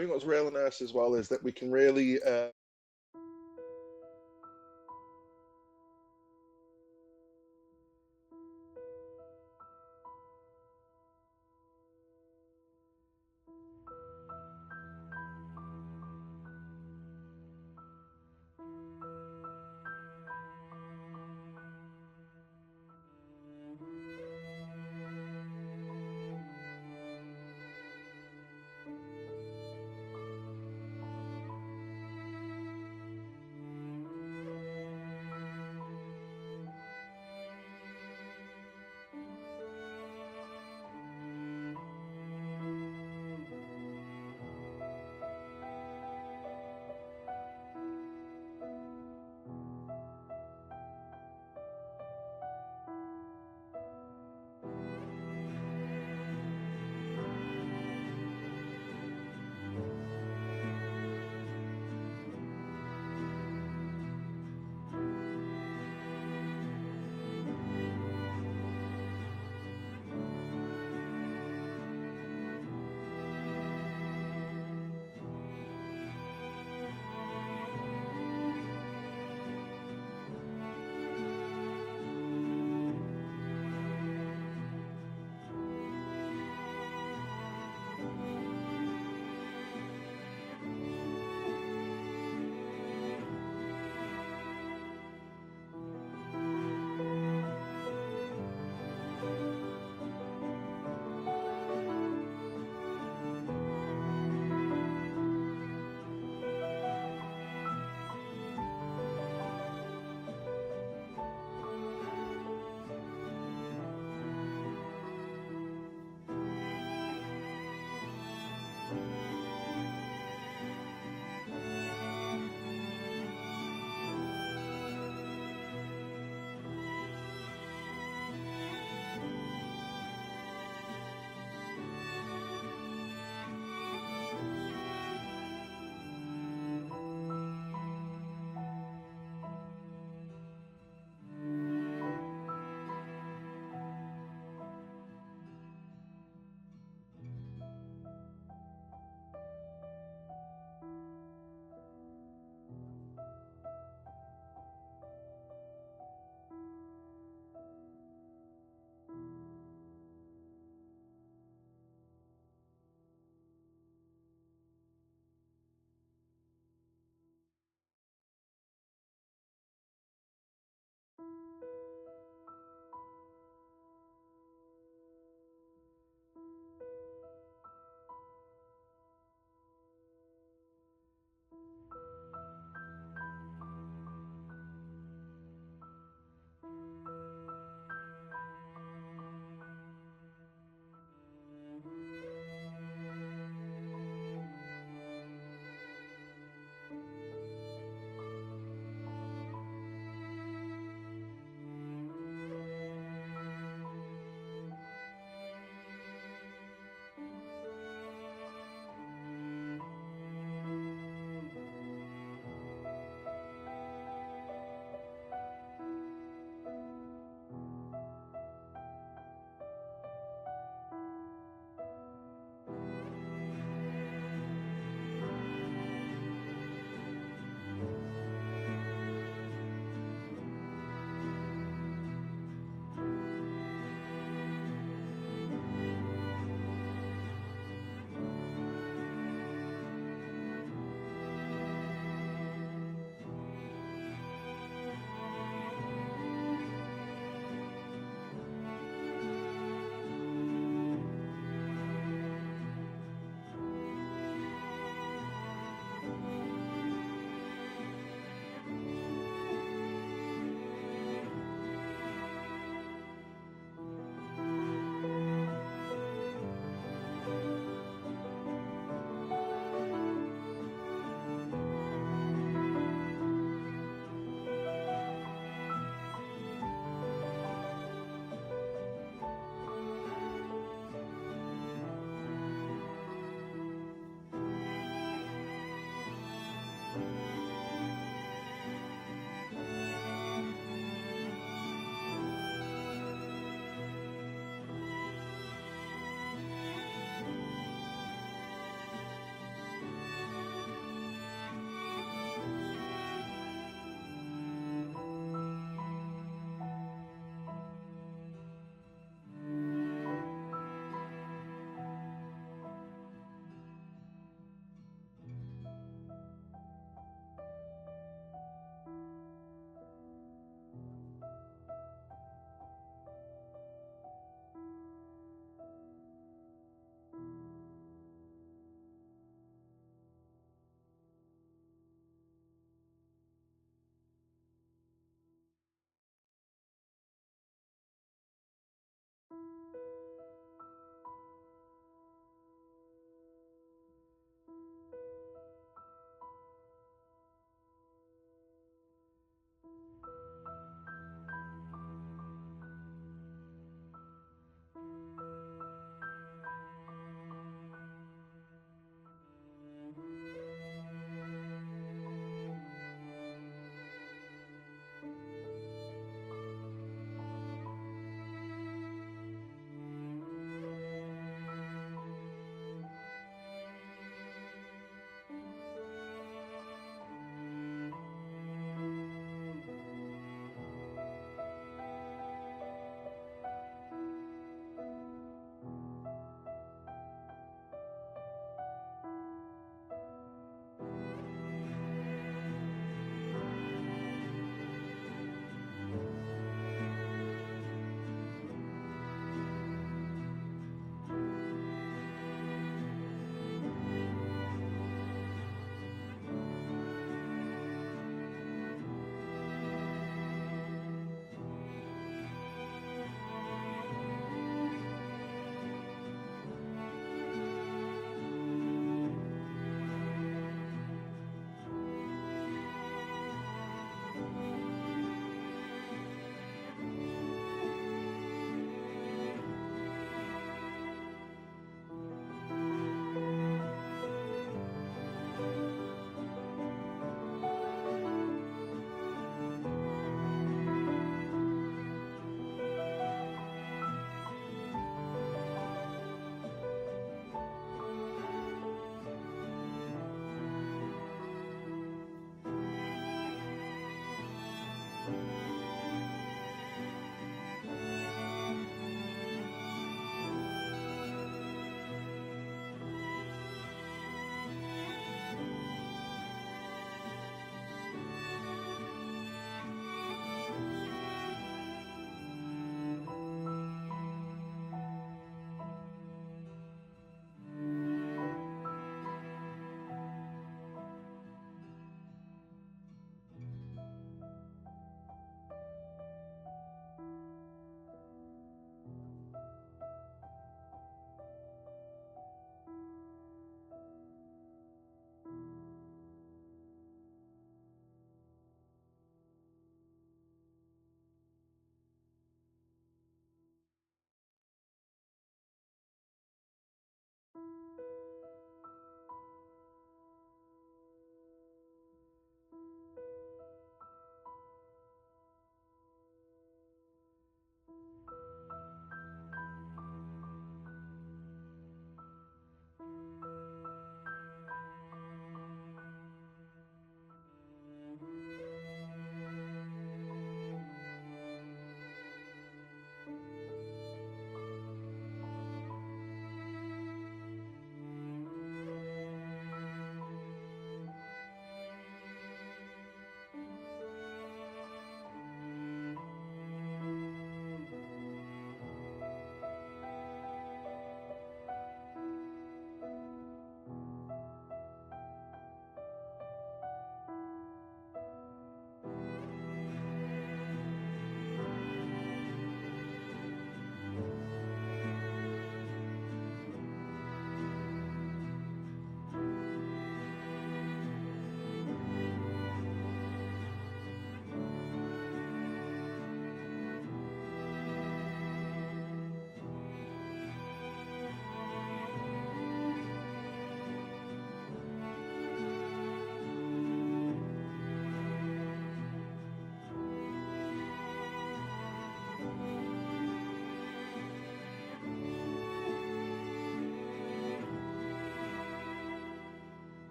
think what's really nice as well is that we can really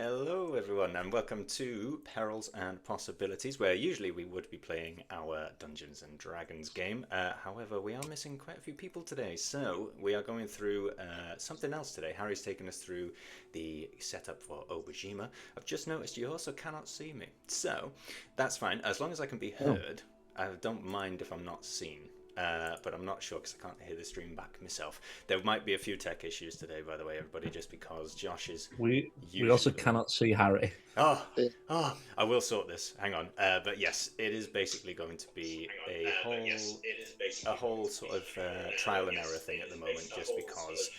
Hello, everyone, and welcome to Perils and Possibilities, where usually we would be playing our Dungeons and Dragons game. However, we are missing quite a few people today, so we are going through something else today. Harry's taken us through the setup for Obojima. I've just noticed you also cannot see me, so that's fine. As long as I can be Oh. heard, I don't mind if I'm not seen. But I'm not sure because I can't hear the stream back myself. There might be a few tech issues today, by the way, everybody, just because Josh is We also usually the one. cannot see Harry. Oh, I will sort this. Hang on. But yes, it is basically going to be a whole sort of trial and error thing at the moment, just because,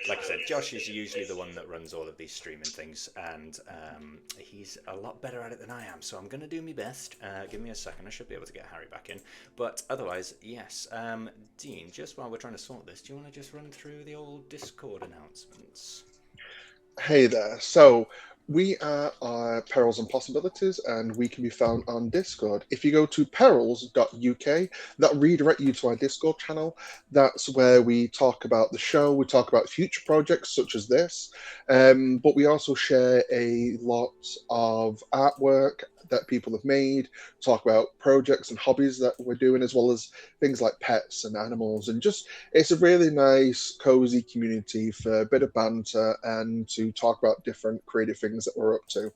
like I said, Josh is usually the one that runs all of these streaming things, and he's a lot better at it than I am. So I'm going to do my best. Give me a second. I should be able to get Harry back in. But otherwise, yes. Dean, just while we're trying to sort this, do you want to just run through the old Discord announcements? Hey there. So we are Perils and Possibilities, and we can be found on Discord. If you go to perils.uk, that redirect you to our Discord channel. That's where we talk about the show, we talk about future projects such as this, but we also share a lot of artwork that people have made, talk about projects and hobbies that we're doing, as well as things like pets and animals, and just it's a really nice, cozy community for a bit of banter and to talk about different creative things that we're up to.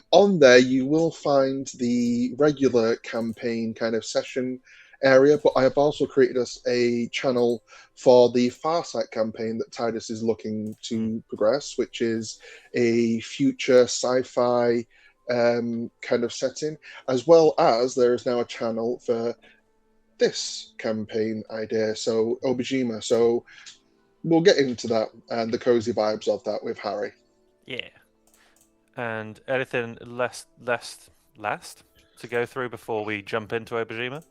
On there, you will find the regular campaign kind of session area, but I have also created us a channel for the Farsight campaign that Titus is looking to progress, which is a future sci-fi kind of setting, as well as there is now a channel for this campaign idea, so Obojima. So we'll get into that and the cozy vibes of that with Harry. Yeah. And anything last to go through before we jump into Obojima?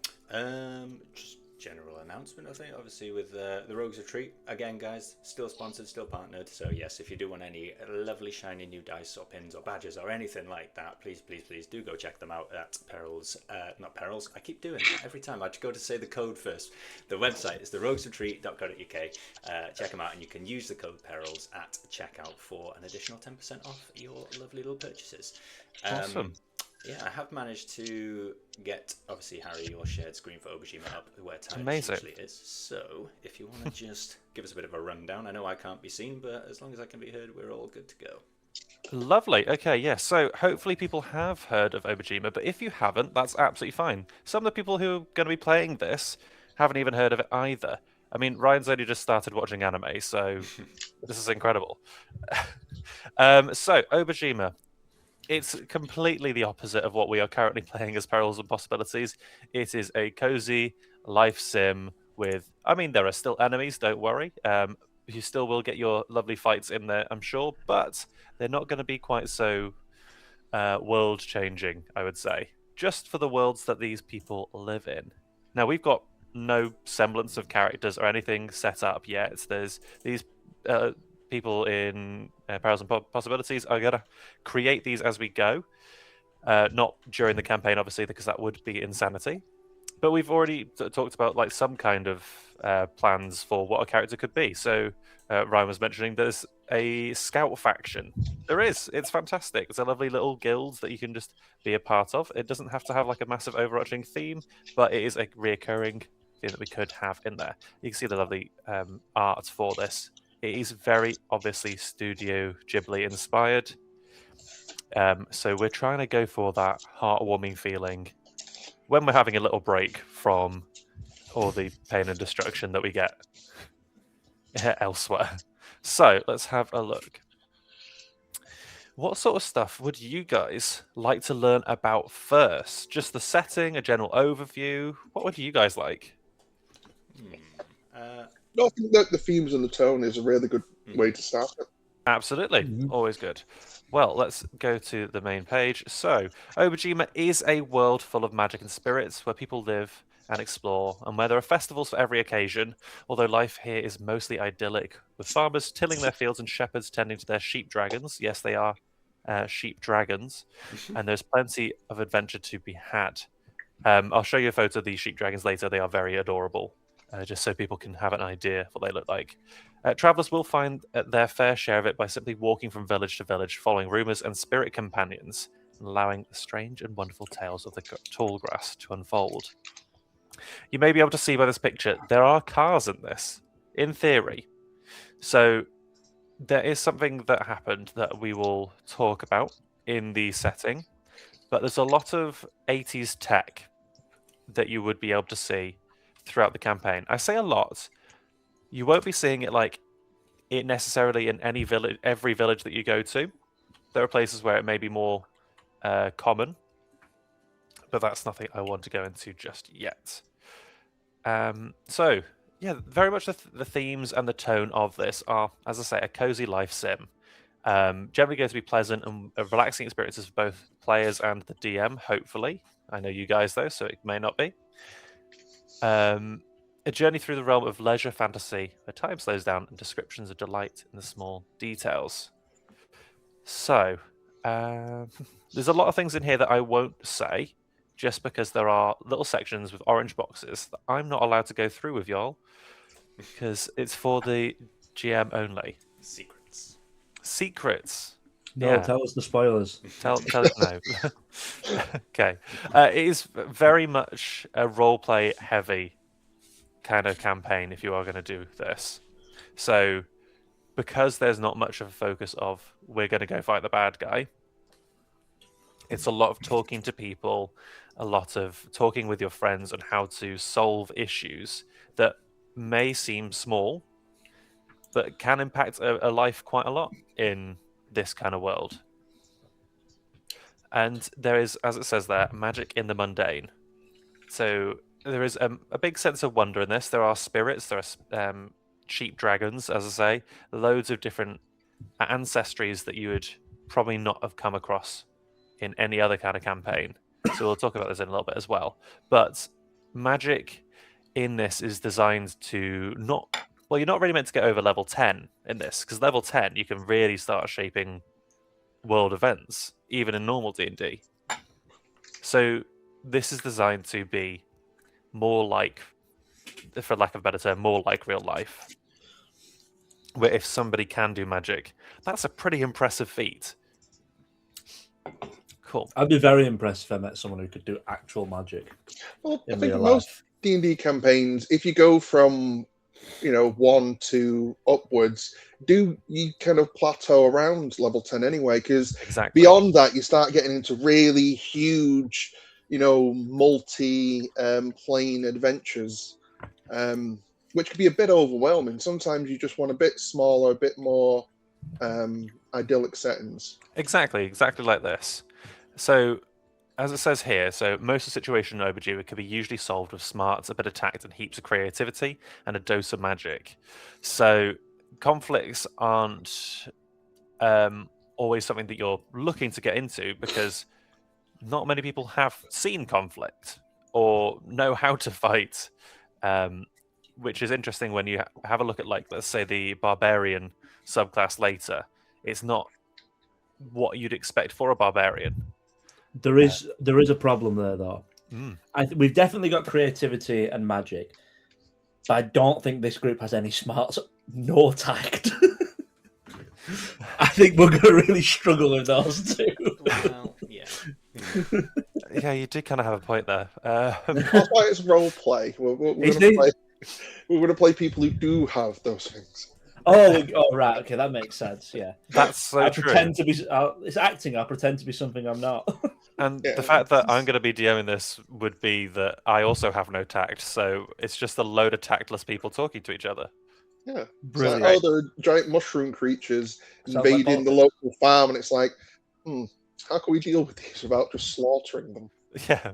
Just general announcement, I think. Obviously, with the Rogues Retreat, again, guys, still sponsored, still partnered. So, yes, if you do want any lovely, shiny new dice or pins or badges or anything like that, please, please, please do go check them out at Perils. Not Perils, I keep doing that every time. I go to say the code first. The website is theroguesretreat.co.uk. Check them out, and you can use the code Perils at checkout for an additional 10% off your lovely little purchases. Awesome. Yeah, I have managed to get, obviously, Harry, your shared screen for Obojima up where Titus Amazing. usually is. So, if you want to just give us a bit of a rundown, I know I can't be seen, but as long as I can be heard, we're all good to go. Lovely. Okay, yeah. So hopefully people have heard of Obojima, but if you haven't, that's absolutely fine. Some of the people who are going to be playing this haven't even heard of it either. I mean, Ryan's only just started watching anime, so this is incredible. So, Obojima. It's completely the opposite of what we are currently playing as Perils and Possibilities. It is a cozy life sim with, I mean, there are still enemies, don't worry. You still will get your lovely fights in there, I'm sure, but they're not going to be quite so world changing, I would say, just for the worlds that these people live in. Now, we've got no semblance of characters or anything set up yet. There's these people in Perils and Possibilities are going to create these as we go, not during the campaign, obviously, because that would be insanity. But we've already talked about like some kind of plans for what a character could be. So Ryan was mentioning there's a scout faction. There is. It's fantastic. It's a lovely little guild that you can just be a part of. It doesn't have to have like a massive overarching theme, but it is a reoccurring thing that we could have in there. You can see the lovely art for this. It is very obviously Studio Ghibli inspired. So we're trying to go for that heartwarming feeling when we're having a little break from all the pain and destruction that we get elsewhere. So let's have a look. What sort of stuff would you guys like to learn about first? Just the setting, a general overview? What would you guys like? No, I think that the themes and the tone is a really good way to start it. Absolutely. Always good. Well, let's go to the main page. So, Obojima is a world full of magic and spirits where people live and explore, and where there are festivals for every occasion, although life here is mostly idyllic, with farmers tilling their fields and shepherds tending to their sheep dragons. Yes, they are sheep dragons, and there's plenty of adventure to be had. I'll show you a photo of these sheep dragons later. They are very adorable. just so people can have an idea of what they look like. Travelers will find their fair share of it by simply walking from village to village, following rumors and spirit companions, and allowing the strange and wonderful tales of the tall grass to unfold. You may be able to see by this picture, there are cars in this, in theory. So there is something that happened that we will talk about in the setting, but there's a lot of 80s tech that you would be able to see throughout the campaign. I say a lot. You won't be seeing it like it necessarily in any village, every village that you go to. There are places where it may be more common, but that's nothing I want to go into just yet. So, yeah, very much the themes and the tone of this are, as I say, a cozy life sim. Generally going to be pleasant and relaxing experiences for both players and the DM, hopefully. I know you guys, though, so it may not be. A journey through the realm of leisure fantasy, where time slows down and descriptions of delight in the small details. So, there's a lot of things in here that I won't say, just because there are little sections with orange boxes that I'm not allowed to go through with y'all, because it's for the GM only. Secrets. Secrets. No, Yeah. tell us the spoilers. Tell it no. Okay. It is very much a roleplay heavy kind of campaign if you are going to do this. So, because there's not much of a focus of we're going to go fight the bad guy, it's a lot of talking to people, a lot of talking with your friends on how to solve issues that may seem small, but can impact a life quite a lot in this kind of world. And there is, as it says there, magic in the mundane. So there is a big sense of wonder in this. There are spirits, there are cheap dragons, as I say, loads of different ancestries that you would probably not have come across in any other kind of campaign. So we'll talk about this in a little bit as well. But magic in this is designed to not... Well, you're not really meant to get over level 10 in this, because level 10, you can really start shaping world events, even in normal D&D. So this is designed to be more like, for lack of a better term, more like real life. Where if somebody can do magic, that's a pretty impressive feat. Cool. I'd be very impressed if I met someone who could do actual magic. Well, I in think real most life. D&D campaigns, if you go from 1 to upwards, do you kind of plateau around level 10 anyway? Because Exactly. beyond that, you start getting into really huge, multi plane adventures, which can be a bit overwhelming. Sometimes you just want a bit smaller, a bit more idyllic settings. Exactly like this. So, as it says here, so most of the situation in Obojima can be usually solved with smarts, a bit of tact, and heaps of creativity, and a dose of magic. So, conflicts aren't always something that you're looking to get into, because not many people have seen conflict or know how to fight, which is interesting when you have a look at, like, let's say, the barbarian subclass later. It's not what you'd expect for a barbarian. There is a problem there, though. Mm. We've definitely got creativity and magic, but I don't think this group has any smarts nor tact. I think we're going to really struggle with those two. Well, yeah. Yeah, you did kind of have a point there. That's why it's role play. We're going to play people who do have those things. Oh, right. Okay, that makes sense. Yeah, That's so I true. pretend to be. It's acting. I pretend to be something I'm not. And Yeah. the fact that I'm going to be DMing this would be that I also have no tact, so it's just a load of tactless people talking to each other. Yeah. Brilliant. It's like, there are giant mushroom creatures Sounds like invading the local farm, and it's like, how can we deal with these without just slaughtering them? Yeah.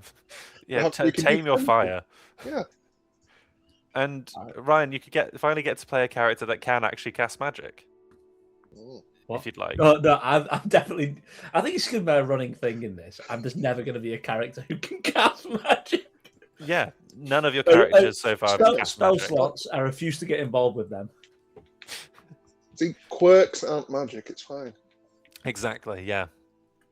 We can be Tame your friendly. fire. Yeah. And Ryan, you could finally get to play a character that can actually cast magic, if you'd like. No, I'm definitely. I think it's going to be a running thing in this. I'm just never going to be a character who can cast magic. Yeah, none of your characters so far have cast Spell magic. slots. I refuse to get involved with them. See, quirks aren't magic. It's fine. Exactly. Yeah.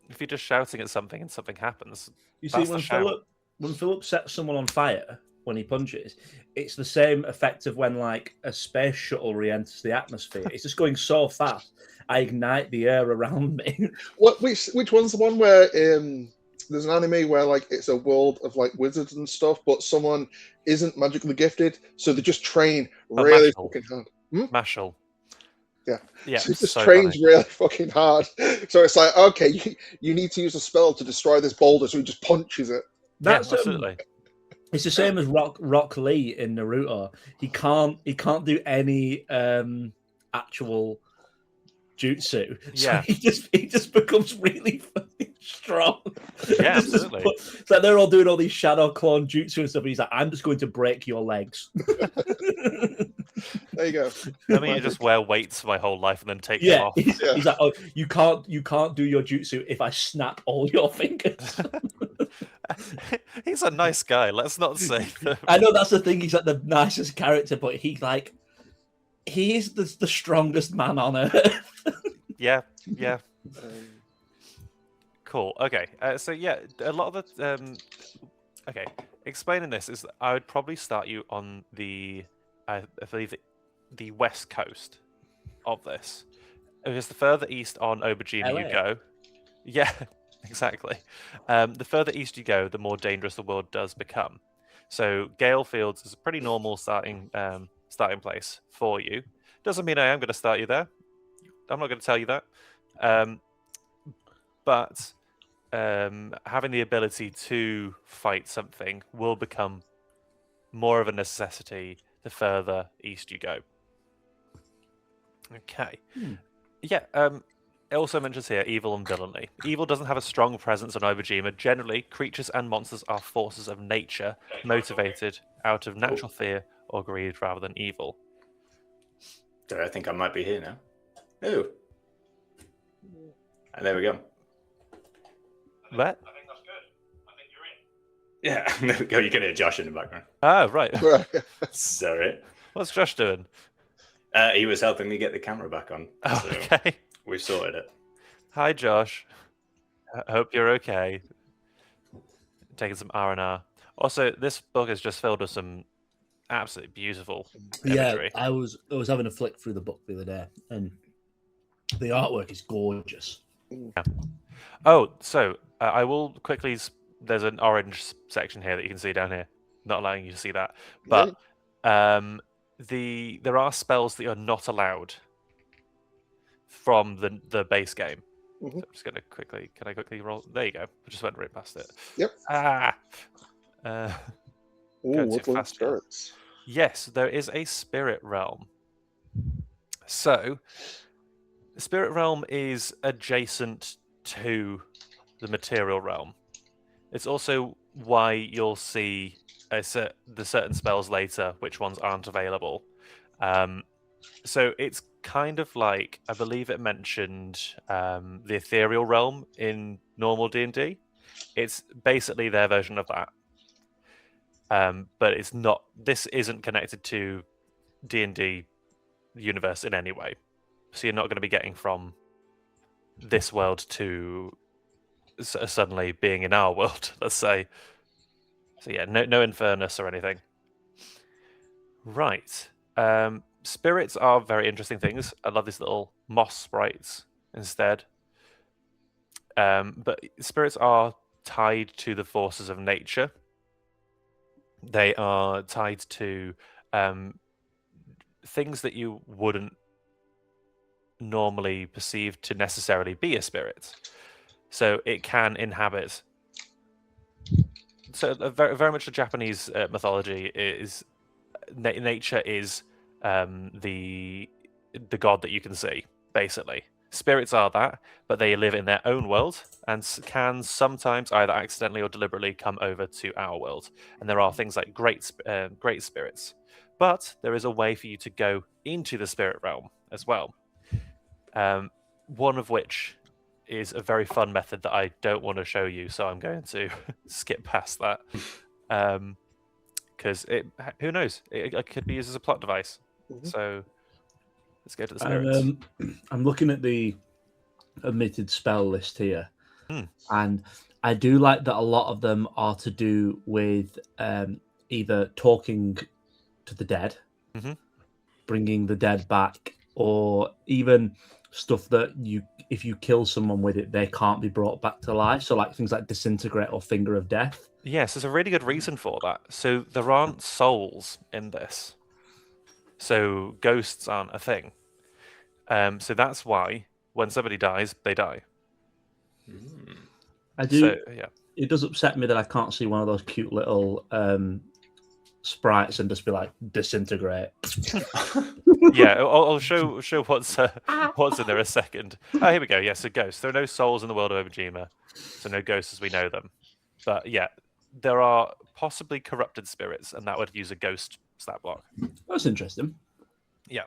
If you're just shouting at something and something happens, You see, that's the shout. when Philip sets someone on fire, when he punches. It's the same effect of when like a space shuttle re-enters the atmosphere. It's just going so fast. I ignite the air around me. Which one's the one where there's an anime where like it's a world of like wizards and stuff, but someone isn't magically gifted, so they just train really Mashal. fucking hard. Mashal. Yeah. Yeah, So he just so trains funny. really fucking hard. So it's like, okay, you need to use a spell to destroy this boulder, so he just punches it. That's yeah, absolutely. It's the same as Rock Lee in Naruto. He can't do any actual jutsu. So Yeah. he just becomes really fucking strong. Yeah, absolutely. It's like they're all doing all these shadow clone jutsu and stuff. And he's like, I'm just going to break your legs. There you go. Let me just wear weights my whole life and then take them Yeah, off. he's like, oh, you can't do your jutsu if I snap all your fingers. He's a nice guy. Let's not say that. I know that's the thing. He's like the nicest character, but he is the strongest man on earth. Yeah. Um, Cool. Okay. So yeah, a lot of the okay. Explaining this is that I would probably start you on the I believe the west coast of this, because the further east on Obojima you LA. go, yeah, exactly. The further east you go, the more dangerous the world does become. So Gale Fields is a pretty normal starting place for you. Doesn't mean I am going to start you there. I'm not going to tell you that. But having the ability to fight something will become more of a necessity the further east you go. Okay. Yeah. It also mentions here evil and villainy. Evil doesn't have a strong presence on Obojima. Generally, creatures and monsters are forces of nature, motivated out of natural fear or greed rather than evil. So I think I might be here now. Oh. And there we go. What? I think that's good. I think you're in. Yeah, there we go. You can hear Josh in the background. Oh, right. Sorry. What's Josh doing? He was helping me get the camera back on. Oh, So okay. we've sorted it. Hi, Josh. I hope you're okay. Taking some R&R. Also, this book is just filled with some absolutely beautiful imagery. Yeah, I was having a flick through the book the other day, and the artwork is gorgeous. Yeah. Oh, so I will quickly. There's an orange section here that you can see down here. Not allowing you to see that, but there are spells that you're not allowed from the base game. Mhm. So I'm just gonna quickly. Can I quickly roll? There you go. I just went right past it. Yep. Ah. Ooh, Go too woodland fast. spirits. Yes, there is a spirit realm. So, the spirit realm is adjacent to the material realm. It's also why you'll see the certain spells later, which ones aren't available. So it's kind of like, I believe it mentioned the ethereal realm in normal D&D. It's basically their version of that. But it's not. This isn't connected to D&D universe in any way. So you're not going to be getting from this world to suddenly being in our world, let's say. So yeah, no infernus or anything. Right. Spirits are very interesting things. I love these little moss sprites instead. But spirits are tied to the forces of nature. They are tied to things that you wouldn't normally perceive to necessarily be a spirit. So it can inhabit. So very, very much the Japanese mythology is nature is the god that you can see, basically. Spirits are that, but they live in their own world and can sometimes either accidentally or deliberately come over to our world. And there are things like great spirits, but there is a way for you to go into the spirit realm as well. One of which is a very fun method that I don't want to show you, so I'm going to skip past that. Because who knows? It could be used as a plot device. Mhm. So let's go to the spirits. I'm looking at the omitted spell list here, Hmm. and I do like that a lot of them are to do with either talking to the dead, Mhm. bringing the dead back, or even stuff that if you kill someone with it, they can't be brought back to life. So like things like disintegrate or finger of death. Yes, there's a really good reason for that. So there aren't souls in this. So ghosts aren't a thing. So that's why when somebody dies, they die. I do. So yeah. It does upset me that I can't see one of those cute little sprites and just be like disintegrate. Yeah, I'll show what's in there a second. Oh, here we go. Yeah, so ghosts. There are no souls in the world of Obojima, so no ghosts as we know them. But yeah, there are possibly corrupted spirits, and that would use a ghost stat block. That's interesting. Yeah.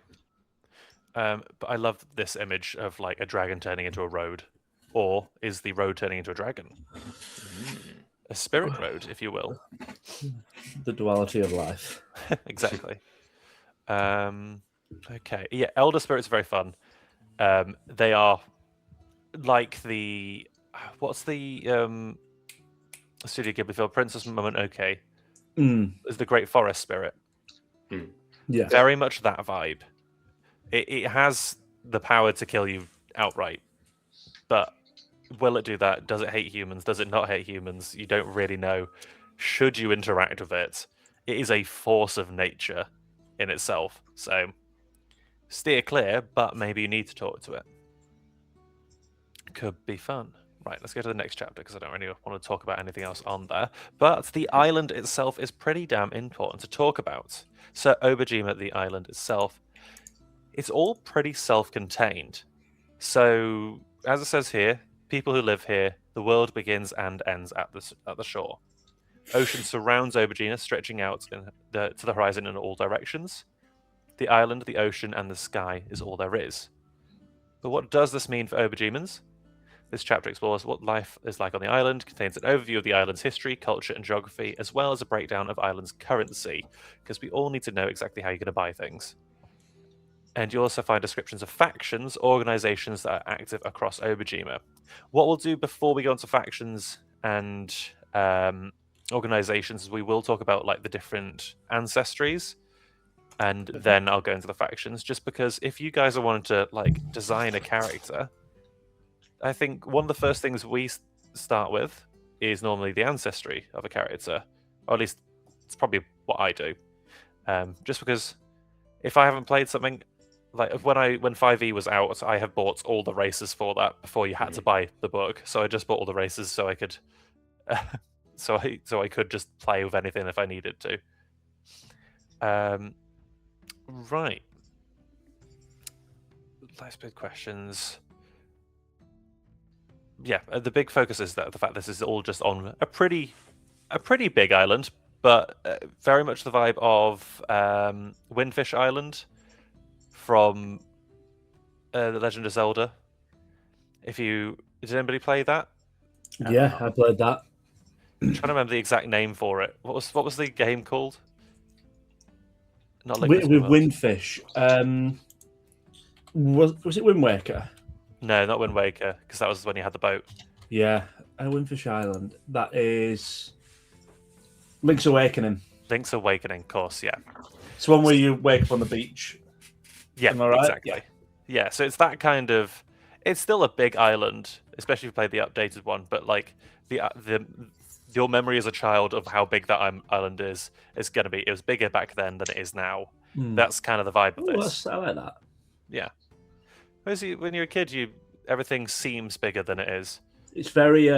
But I love this image of like a dragon turning into a road, or is the road turning into a dragon? A spirit road, if you will. The duality of life. Exactly. Okay. Yeah, elder spirits are very fun. They are like the what's the Studio Ghibli film Princess Mononoke is the Great Forest Spirit. Yeah. Very much that vibe. It has the power to kill you outright, but will it do that? Does it hate humans? Does it not hate humans? You don't really know. Should you interact with it? It is a force of nature in itself, so steer clear, but maybe you need to talk to it. Could be fun. Right, let's go to the next chapter because I don't really want to talk about anything else on there. But the island itself is pretty damn important to talk about. So Obojima, the island itself, it's all pretty self-contained. So, as it says here, people who live here, the world begins and ends at the shore. Ocean surrounds Obojima, stretching out to the horizon in all directions. The island, the ocean, and the sky is all there is. But what does this mean for Obojimans? This chapter explores what life is like on the island, contains an overview of the island's history, culture, and geography, as well as a breakdown of island's currency, because we all need to know exactly how you're going to buy things. And you'll also find descriptions of factions, organizations that are active across Obojima. What we'll do before we go into factions and organizations is we will talk about like the different ancestries, and then I'll go into the factions. Just because if you guys are wanting to like design a character, I think one of the first things we start with is normally the ancestry of a character, or at least it's probably what I do. Just because if I haven't played something like when 5e was out, I have bought all the races for that before you had to buy the book. So I just bought all the races so I could, so I could just play with anything if I needed to. Right. Last bit questions. Yeah, the big focus is that the fact this is all just on a pretty big island, but very much the vibe of Windfish Island from The Legend of Zelda. Did anybody play that? Yeah, I played that. I'm trying to remember the exact name for it. What was the game called? Not With World. Windfish. Was it Wind Waker? No, not Wind Waker, because that was when you had the boat. Yeah, Windfish Island. That is Link's Awakening. Link's Awakening, of course, yeah. It's one where you wake up on the beach. Yeah, Am I right? exactly. Yeah, so it's that kind of. It's still a big island, especially if you play the updated one. But like your memory as a child of how big that island is going to be. It was bigger back then than it is now. That's kind of the vibe of this. I like that. Yeah. When you're a kid, everything seems bigger than it is. It's very.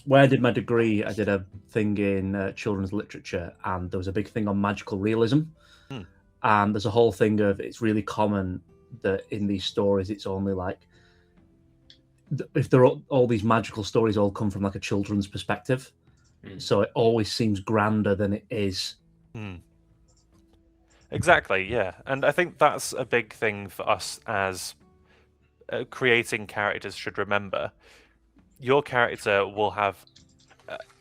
Where I did my degree, I did a thing in children's literature, and there was a big thing on magical realism. And there's a whole thing of it's really common that in these stories, it's only like if there are all these magical stories all come from like a children's perspective, so it always seems grander than it is. Exactly, yeah, and I think that's a big thing for us as creating characters should remember. Your character will have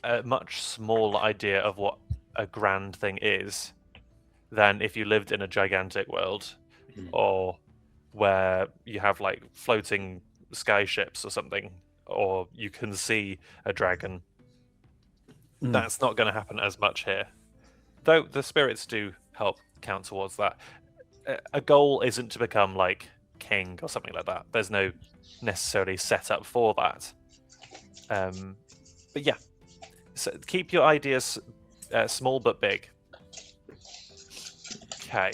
a much smaller idea of what a grand thing is than if you lived in a gigantic world or where you have like floating sky ships or something, or you can see a dragon. That's not going to happen as much here. Though the spirits do help count towards that. A goal isn't to become like king or something like that. There's no necessarily set up for that. But yeah, so keep your ideas small but big. Okay.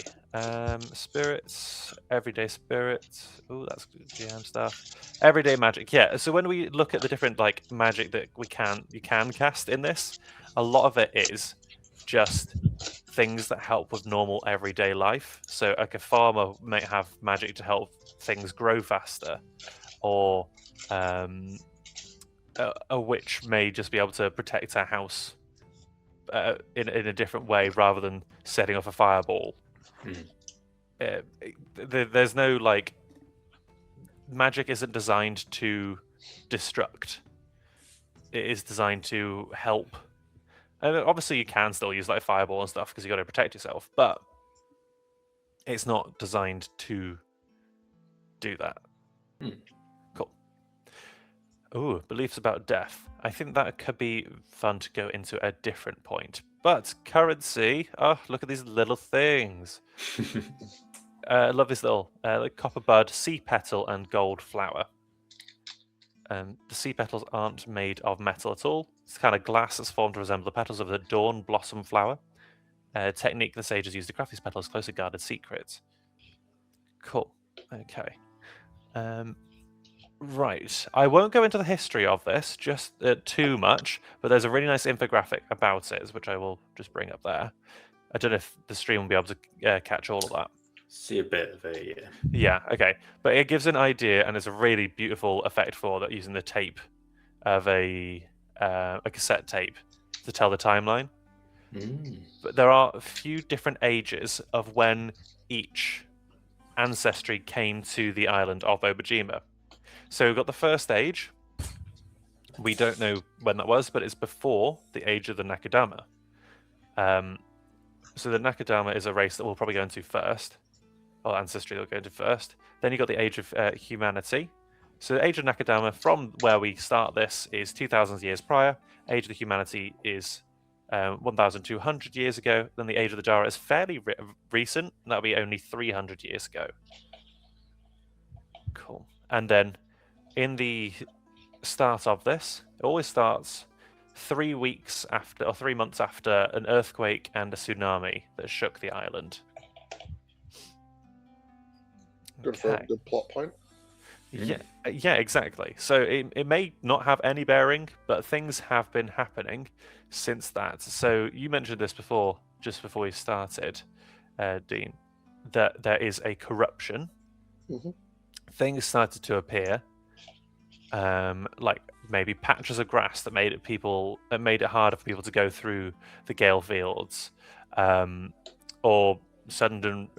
Spirits, everyday spirits. Oh, that's good GM stuff. Everyday magic. Yeah. So when we look at the different like magic that you can cast in this, a lot of it is just things that help with normal everyday life. So like a farmer might have magic to help things grow faster, or a witch may just be able to protect her house in a different way rather than setting off a fireball. There's no like magic isn't designed to destruct. It is designed to help. And obviously you can still use like fireball and stuff because you got to protect yourself, but it's not designed to do that. Cool. Ooh, beliefs about death. I think that could be fun to go into a different point. But currency, oh, look at these little things. I love this little like copper bud, sea petal, and gold flower. The sea petals aren't made of metal at all. It's kind of glass that's formed to resemble the petals of the dawn blossom flower. A technique the sages use to craft these petals, closely guarded secrets. Cool. Okay. Right. I won't go into the history of this just too much, but there's a really nice infographic about it, which I will just bring up there. I don't know if the stream will be able to catch all of that. See a bit of it, yeah. Yeah, okay. But it gives an idea, and it's a really beautiful effect for that using the tape of a cassette tape to tell the timeline. But there are a few different ages of when each ancestry came to the island of Obojima. So we've got the first age. We don't know when that was, but it's before the age of the Nakadama. So the Nakadama is a race that we'll probably go into first, or ancestry that we'll go into first. Then you've got the age of humanity. So the age of Nakadama, from where we start this, is 2,000 years prior. Age of the humanity is 1,200 years ago. Then the age of the Dara is fairly recent. That'll be only 300 years ago. Cool. And then in the start of this, it always starts 3 weeks after, or 3 months after, an earthquake and a tsunami that shook the island. Good for a good plot point. Yeah, exactly. So it may not have any bearing, but things have been happening since that. So you mentioned this before, just before we started, Dean, that there is a corruption. Things started to appear, like maybe patches of grass that made it harder for people to go through the Gale fields, or sudden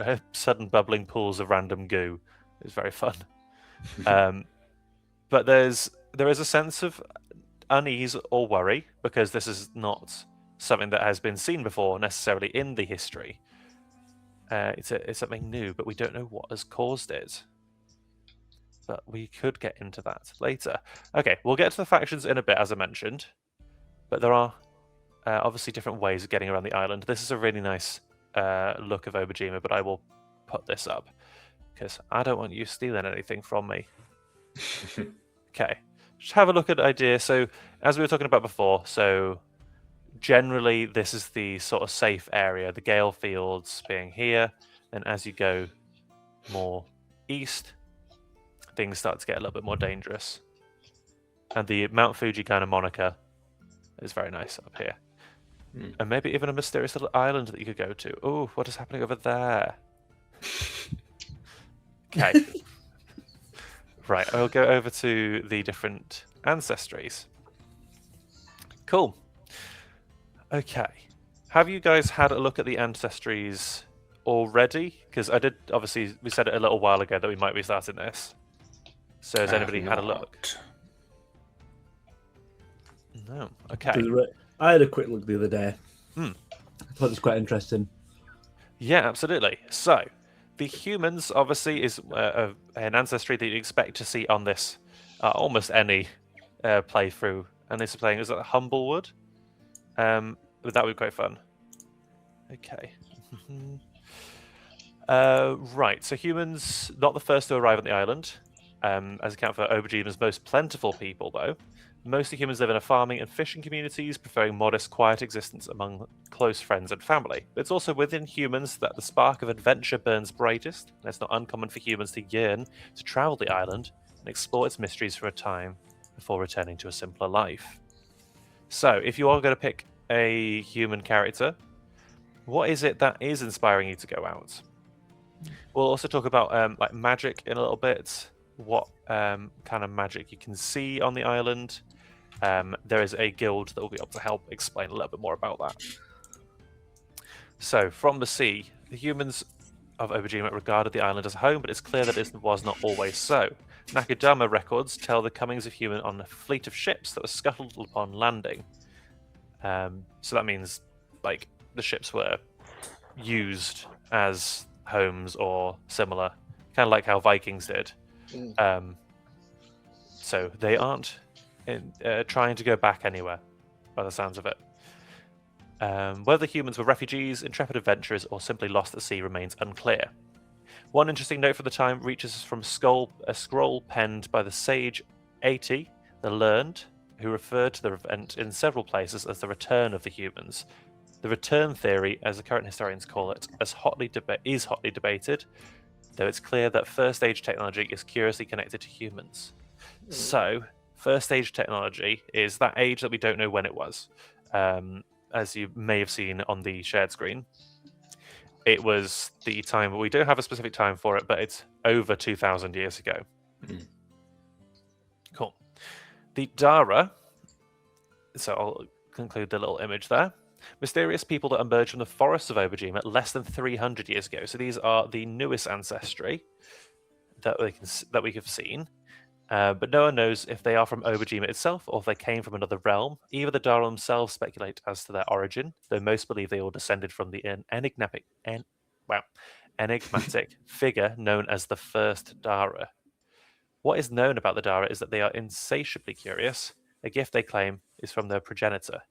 bubbling pools of random goo. It was very fun. But there is a sense of unease or worry because this is not something that has been seen before necessarily in the history. It's something new, but we don't know what has caused it. But we could get into that later. Okay, we'll get to the factions in a bit, as I mentioned. But there are obviously different ways of getting around the island. This is a really nice look of Obojima, but I will put this up because I don't want you stealing anything from me. Okay, just have a look at the idea. So, as we were talking about before, so generally this is the sort of safe area, the Gale fields being here. Then as you go more east, things start to get a little bit more dangerous. And the Mount Fuji kind of moniker is very nice up here. And maybe even a mysterious little island that you could go to. Oh, what is happening over there? Okay. Right, I'll go over to the different ancestries. Cool. Okay. Have you guys had a look at the ancestries already? Because I did, obviously, we said it a little while ago that we might be starting this. So has anybody had a look? No. Okay. I had a quick look the other day. I thought it was quite interesting. Yeah, absolutely. So, the humans obviously is an ancestry that you'd expect to see on this almost any playthrough. And this is playing, is that Humblewood? But that would be quite fun. Okay. Right, so humans, not the first to arrive on the island, as account for Obojima's most plentiful people, though. Mostly humans live in a farming and fishing communities, preferring modest, quiet existence among close friends and family. But it's also within humans that the spark of adventure burns brightest, and it's not uncommon for humans to yearn to travel the island and explore its mysteries for a time before returning to a simpler life. So, if you are going to pick a human character, what is it that is inspiring you to go out? We'll also talk about like magic in a little bit. What kind of magic you can see on the island. There is a guild that will be able to help explain a little bit more about that. So, from the sea, the humans of Obojima regarded the island as a home, but it's clear that this was not always so. Nakadama records tell the comings of human on a fleet of ships that were scuttled upon landing. So that means, like, the ships were used as homes or similar, kind of like how Vikings did. So they aren't trying to go back anywhere, by the sounds of it. Whether humans were refugees, intrepid adventurers, or simply lost at sea remains unclear. One interesting note from the time reaches us from a scroll penned by the sage Ati, the Learned, who referred to the event in several places as the return of the humans. The return theory, as the current historians call it, is hotly debated, though it's clear that first age technology is curiously connected to humans. So, first age technology is that age that we don't know when it was. As you may have seen on the shared screen, it was the time, we don't have a specific time for it, but it's over 2,000 years ago. Cool. The Dara, so I'll conclude the little image there. Mysterious people that emerged from the forests of Obojima less than 300 years ago. So these are the newest ancestry that we have seen. But no one knows if they are from Obojima itself or if they came from another realm. Even the Dara themselves speculate as to their origin, though most believe they all descended from the enigmatic figure known as the first Dara. What is known about the Dara is that they are insatiably curious. A gift they claim is from their progenitor.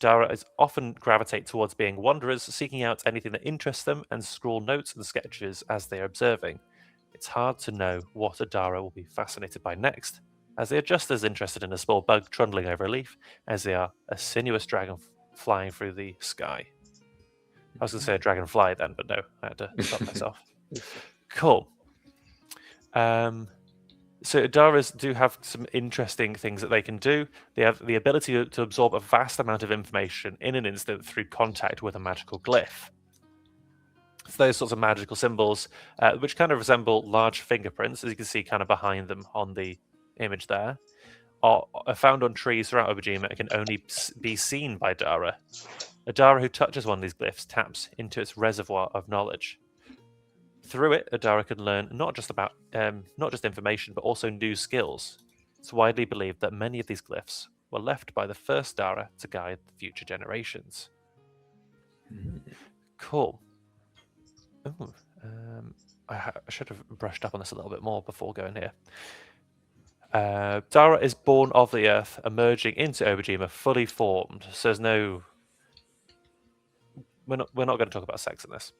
Dara is often gravitate towards being wanderers, seeking out anything that interests them and scrawl notes and sketches as they are observing. It's hard to know what a Dara will be fascinated by next, as they are just as interested in a small bug trundling over a leaf as they are a sinuous dragon flying through the sky. I was going to say a dragonfly then, but no, I had to stop myself. Cool. So Daras do have some interesting things that they can do. They have the ability to absorb a vast amount of information in an instant through contact with a magical glyph. So those sorts of magical symbols, which kind of resemble large fingerprints, as you can see kind of behind them on the image there, are found on trees throughout Obojima and can only be seen by Dara. A Dara who touches one of these glyphs taps into its reservoir of knowledge. Through it, a Dara can learn not just information, but also new skills. It's widely believed that many of these glyphs were left by the first Dara to guide future generations. Cool. Ooh, I should have brushed up on this a little bit more before going here. Dara is born of the earth, emerging into Obojima fully formed. So there's no... We're not going to talk about sex in this.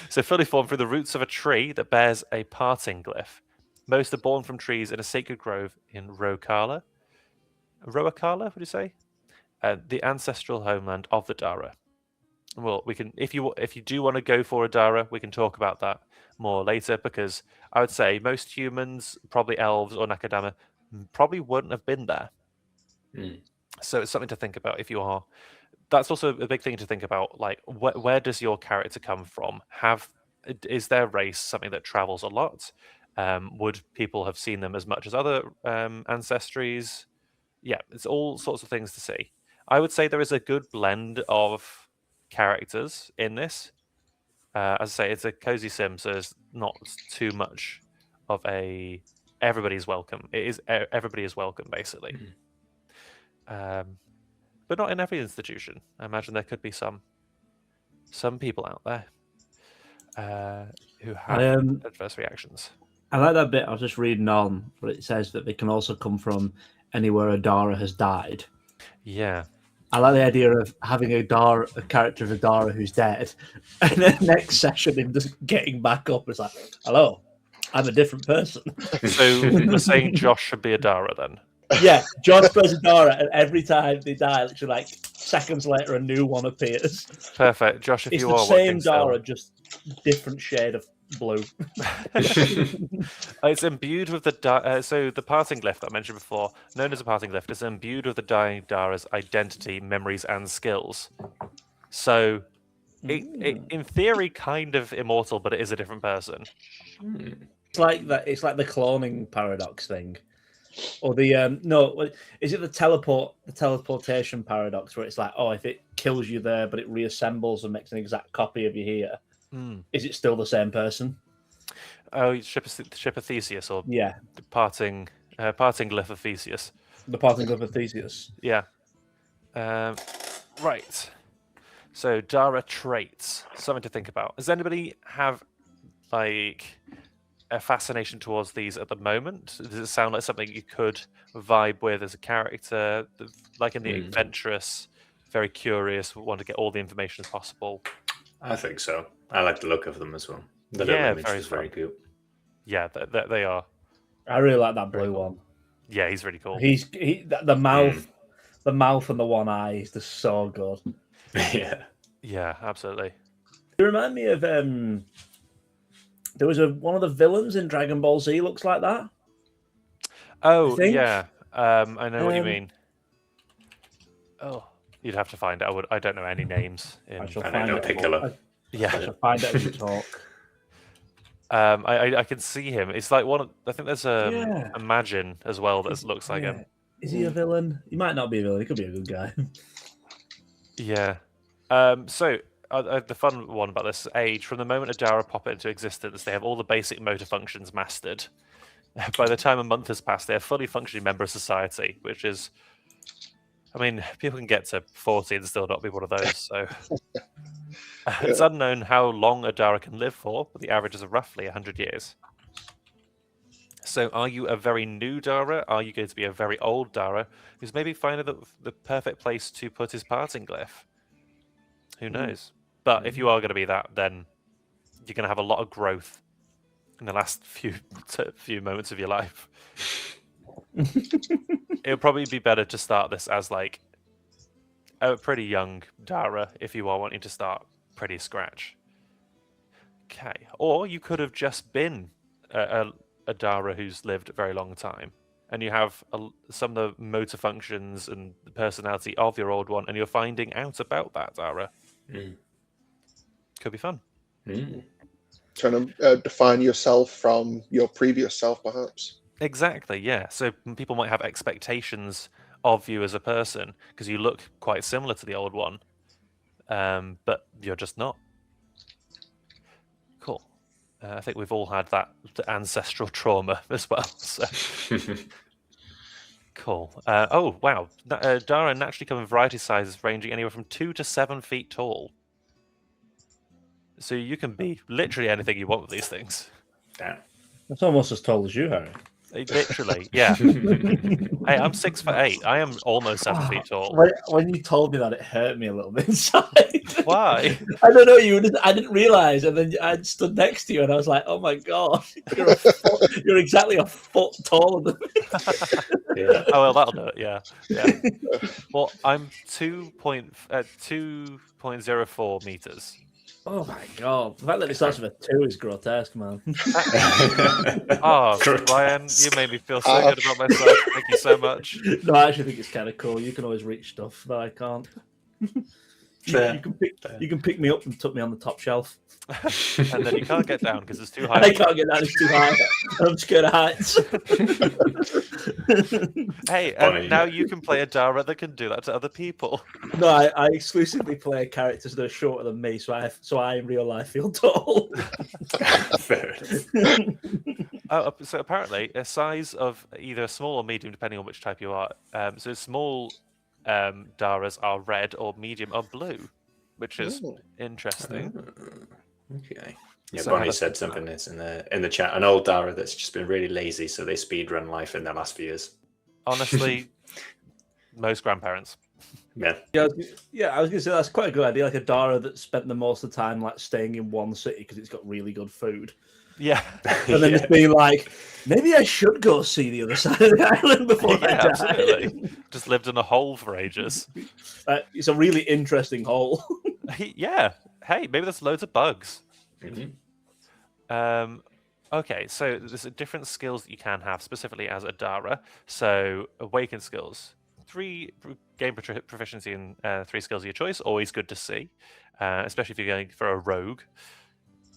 So fully formed through the roots of a tree that bears a parting glyph. Most are born from trees in a sacred grove in Roakala, would you say? The ancestral homeland of the Dara. Well, we can, if you do want to go for a Dara, we can talk about that more later, because I would say most humans, probably elves or Nakadama, probably wouldn't have been there. So it's something to think about if you are. That's also a big thing to think about. Like, where does your character come from? Is their race something that travels a lot? Would people have seen them as much as other ancestries? Yeah, it's all sorts of things to see. I would say there is a good blend of characters in this. As I say, it's a cozy sim, so there's not too much of a everybody's welcome. It is everybody is welcome, basically. But not in every institution. I imagine there could be some people out there who have adverse reactions. I like that bit. I was just reading on, but it says that they can also come from anywhere a Dara has died. Yeah. I like the idea of having a character of a Dara who's dead, and then next session him just getting back up. It's like, hello, I'm a different person. So you're saying Josh should be a Dara then? Yeah, Josh plays a Dara, and every time they die, literally like seconds later, a new one appears. Perfect. Josh, if It's you the are same watching still. Dara, just different shade of blue. It's imbued with so the parting glyph that I mentioned before, known as a parting glyph, is imbued with the dying Dara's identity, memories, and skills. So, it in theory, kind of immortal, but it is a different person. It's like that. It's like the cloning paradox thing, or the no, is it the teleportation paradox where it's like, oh, if it kills you there, but it reassembles and makes an exact copy of you here, is it still the same person? Oh, ship of Theseus, or Yeah, the parting glyph of Theseus. the parting glyph of Theseus. Yeah. Right. So Dara traits, something to think about. Does anybody have like a fascination towards these at the moment? Does it sound like something you could vibe with as a character, like in the adventurous, very curious, want to get all the information as possible? I think so. I like the look of them as well. The Yeah, little image very is very fun. cute. Yeah, they are. I really like that blue Very cool. one. Yeah, he's really cool. The mouth and the one eye is just so good. Yeah. Yeah, absolutely. You remind me of there was one of the villains in Dragon Ball Z looks like that. Oh, think. yeah. I know what you Um, mean. Oh, you'd have to find it. I don't know any names. I shall And I find know it. Piccolo. I Yeah. shall find it as you talk. I can see him. It's like one. I think there's Yeah. Imagine as well that looks like him. Is he a villain? He might not be a villain. He could be a good guy. Yeah. So the fun one about this age, from the moment a Dara pop into existence, they have all the basic motor functions mastered. By the time a month has passed, they are fully functioning member of society, which is, I mean, people can get to 40 and still not be one of those. So it's unknown how long a Dara can live for, but the average is roughly 100 years. So are you a very new Dara? Are you going to be a very old Dara who's maybe finding the perfect place to put his parting glyph? Who knows? But if you are going to be that, then you're going to have a lot of growth in the last few moments of your life. It would probably be better to start this as like a pretty young Dara if you are wanting to start pretty scratch. Okay. Or you could have just been a Dara who's lived a very long time, and you have some of the motor functions and the personality of your old one, and you're finding out about that Dara. Could be fun. Trying to define yourself from your previous self, perhaps. Exactly, yeah. So people might have expectations of you as a person because you look quite similar to the old one, but you're just not. Cool. I think we've all had that ancestral trauma as well. So. Cool. Oh, wow. Dara naturally come in variety sizes ranging anywhere from 2 to 7 feet tall. So you can be literally anything you want with these things. Damn. That's almost as tall as you, Harry. Literally, yeah. Hey, I'm 6'8". I am almost 7 feet tall. When you told me that, it hurt me a little bit inside. Why? I don't know. I didn't realize, and then I stood next to you, and I was like, "Oh my god, you're exactly a foot taller than me." Yeah. Oh well, that'll do it. Yeah. Well, I'm 2.04 meters. Oh my god! The fact that it starts with a 2 is grotesque, man. Oh, Ryan, you made me feel so good about myself. Thank you so much. No, I actually think it's kind of cool. You can always reach stuff that I can't. You can pick me up and tuck me on the top shelf. And then you can't get down because it's too high. I can't get down; it's too high. I'm scared of heights. Hey, and now you can play a Dara that can do that to other people. No, I exclusively play characters that are shorter than me, so I in real life feel tall. Fair enough. So apparently, a size of either small or medium, depending on which type you are. So small Daras are red, or medium are blue, which is interesting. Okay. Yeah, So Bonnie have a said think something about it. that's in the chat. An old Dara that's just been really lazy, so they speed run life in their last few years. Honestly, most grandparents. Yeah, I was gonna say that's quite a good idea. Like a Dara that spent the most of the time like staying in one city because it's got really good food, Yeah. and then just being like, maybe I should go see the other side of the island before I Yeah, die. absolutely. Just lived in a hole for ages. It's a really interesting hole. Yeah. Hey, maybe there's loads of bugs. Mhm. Okay, so there's different skills that you can have specifically as a Dara. So awakened skills, game proficiency in 3 skills of your choice. Always good to see, especially if you're going for a rogue.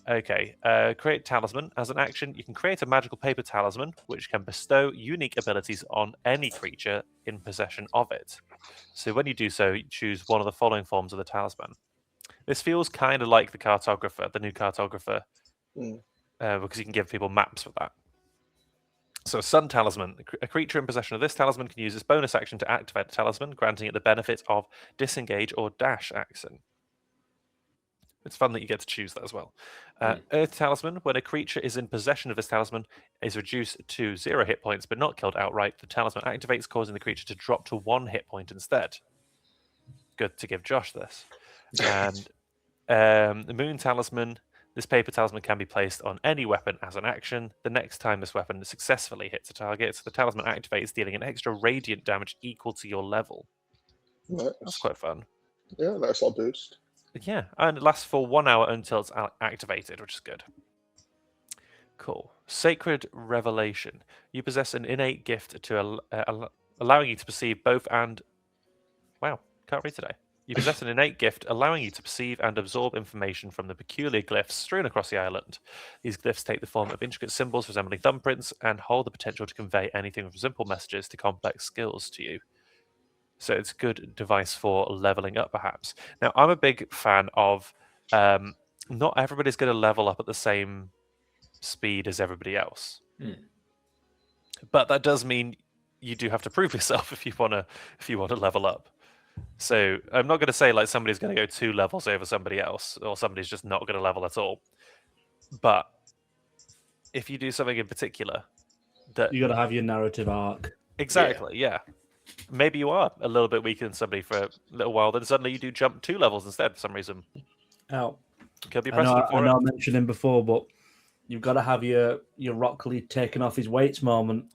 Okay, create talisman. As an action, you can create a magical paper talisman, which can bestow unique abilities on any creature in possession of it. So when you do so, you choose one of the following forms of the talisman. This feels kind of like the cartographer, the new cartographer, Mm. because you can give people maps for that. So, Sun Talisman. A creature in possession of this talisman can use its bonus action to activate the talisman, granting it the benefit of disengage or dash action. It's fun that you get to choose that as well. Earth Talisman. When a creature is in possession of this talisman, is reduced to 0 hit points but not killed outright. The talisman activates, causing the creature to drop to 1 hit point instead. Good to give Josh this. And the Moon Talisman. This paper talisman can be placed on any weapon as an action. The next time this weapon successfully hits a target, the talisman activates, dealing an extra radiant damage equal to your level. Nice. That's quite fun. Yeah, nice little boost. Yeah, and it lasts for 1 hour until it's activated, which is good. Cool. Sacred Revelation. You possess an innate gift to allowing you to perceive both and... Wow, can't read today. You possess an innate gift allowing you to perceive and absorb information from the peculiar glyphs strewn across the island. These glyphs take the form of intricate symbols resembling thumbprints and hold the potential to convey anything from simple messages to complex skills to you. So it's a good device for leveling up, perhaps. Now, I'm a big fan of not everybody's going to level up at the same speed as everybody else. But that does mean you do have to prove yourself if you want to level up. So I'm not going to say like somebody's going to go 2 levels over somebody else, or somebody's just not going to level at all. But if you do something in particular, that You got to have your narrative arc. exactly, yeah. Maybe you are a little bit weaker than somebody for a little while, then suddenly you do jump 2 levels instead for some reason. Oh, Could be I know, precedent I for know it. I mentioned him before, but you've got to have your Rock Lee taking off his weights moment,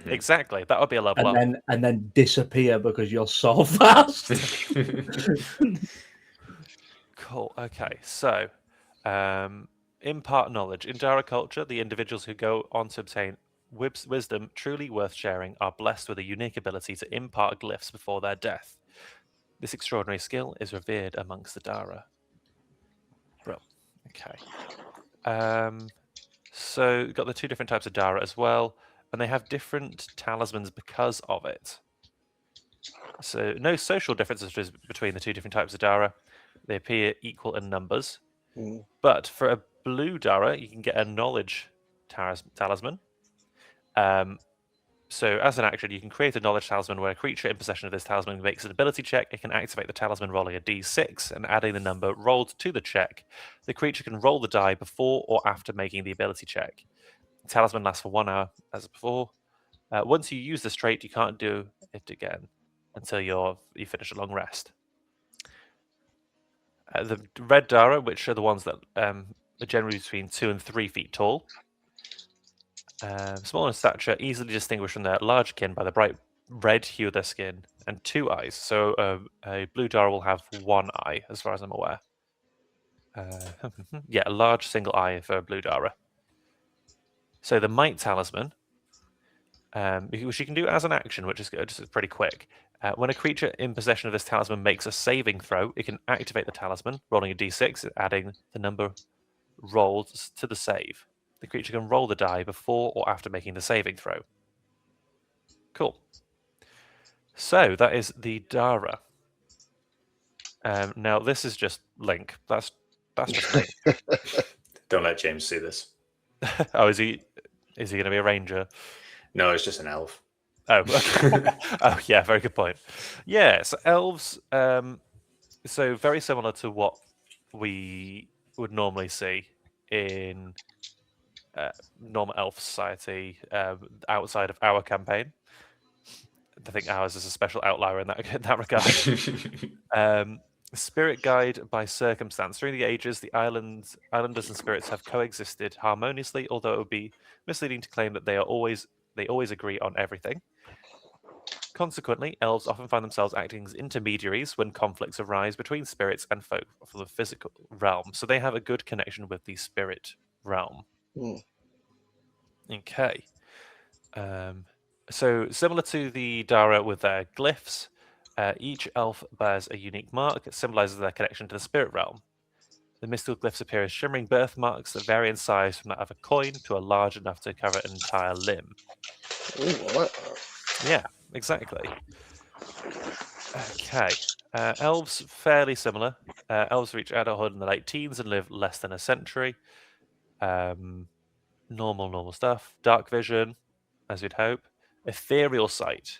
Exactly, that would be a level up. and then disappear because you're so fast. Cool. Okay, so impart knowledge. In Dara culture, the individuals who go on to obtain wisdom truly worth sharing are blessed with a unique ability to impart glyphs before their death. This extraordinary skill is revered amongst the Dara. Bro. Okay. So we've got the 2 different types of Dara as well, and they have different talismans because of it. So no social differences between the 2 different types of Dara. They appear equal in numbers. But for a blue Dara, you can get a knowledge talisman. So as an action, you can create a knowledge talisman where a creature in possession of this talisman makes an ability check. It can activate the talisman rolling a d6 and adding the number rolled to the check. The creature can roll the die before or after making the ability check. The talisman lasts for 1 hour, as before. Once you use this trait, you can't do it again until you finish a long rest. The red Dara, which are the ones that are generally between 2 and 3 feet tall. Small in stature, easily distinguished from their large kin by the bright red hue of their skin and 2 eyes. So a blue Dara will have 1 eye, as far as I'm aware. Yeah, a large single eye for a blue Dara. So the Might Talisman, which you can do as an action, which is good. It's pretty quick. When a creature in possession of this talisman makes a saving throw, it can activate the talisman, rolling a d6, adding the number rolled to the save. The creature can roll the die before or after making the saving throw. Cool. So that is the Dara. Now this is just Link. That's just Link. Don't let James see this. Oh, is he going to be a ranger? No, it's just an elf. Oh, okay. Oh, yeah, very good point. Yeah, so elves, so very similar to what we would normally see. in normal elf society outside of our campaign. I think ours is a special outlier in that regard. Spirit guide by circumstance. During the ages, the islanders and spirits have coexisted harmoniously, although it would be misleading to claim that they always agree on everything. Consequently, elves often find themselves acting as intermediaries when conflicts arise between spirits and folk from the physical realm. So they have a good connection with the spirit realm. Mm. Okay. So similar to the Dara with their glyphs, each elf bears a unique mark that symbolizes their connection to the spirit realm. The mystical glyphs appear as shimmering birthmarks that vary in size from that of a coin to a large enough to cover an entire limb. Ooh, I like that. Yeah, exactly. Okay. Elves, fairly similar. Elves reach adulthood in the late teens and live less than a century. Normal stuff. Dark vision, as you'd hope. Ethereal sight.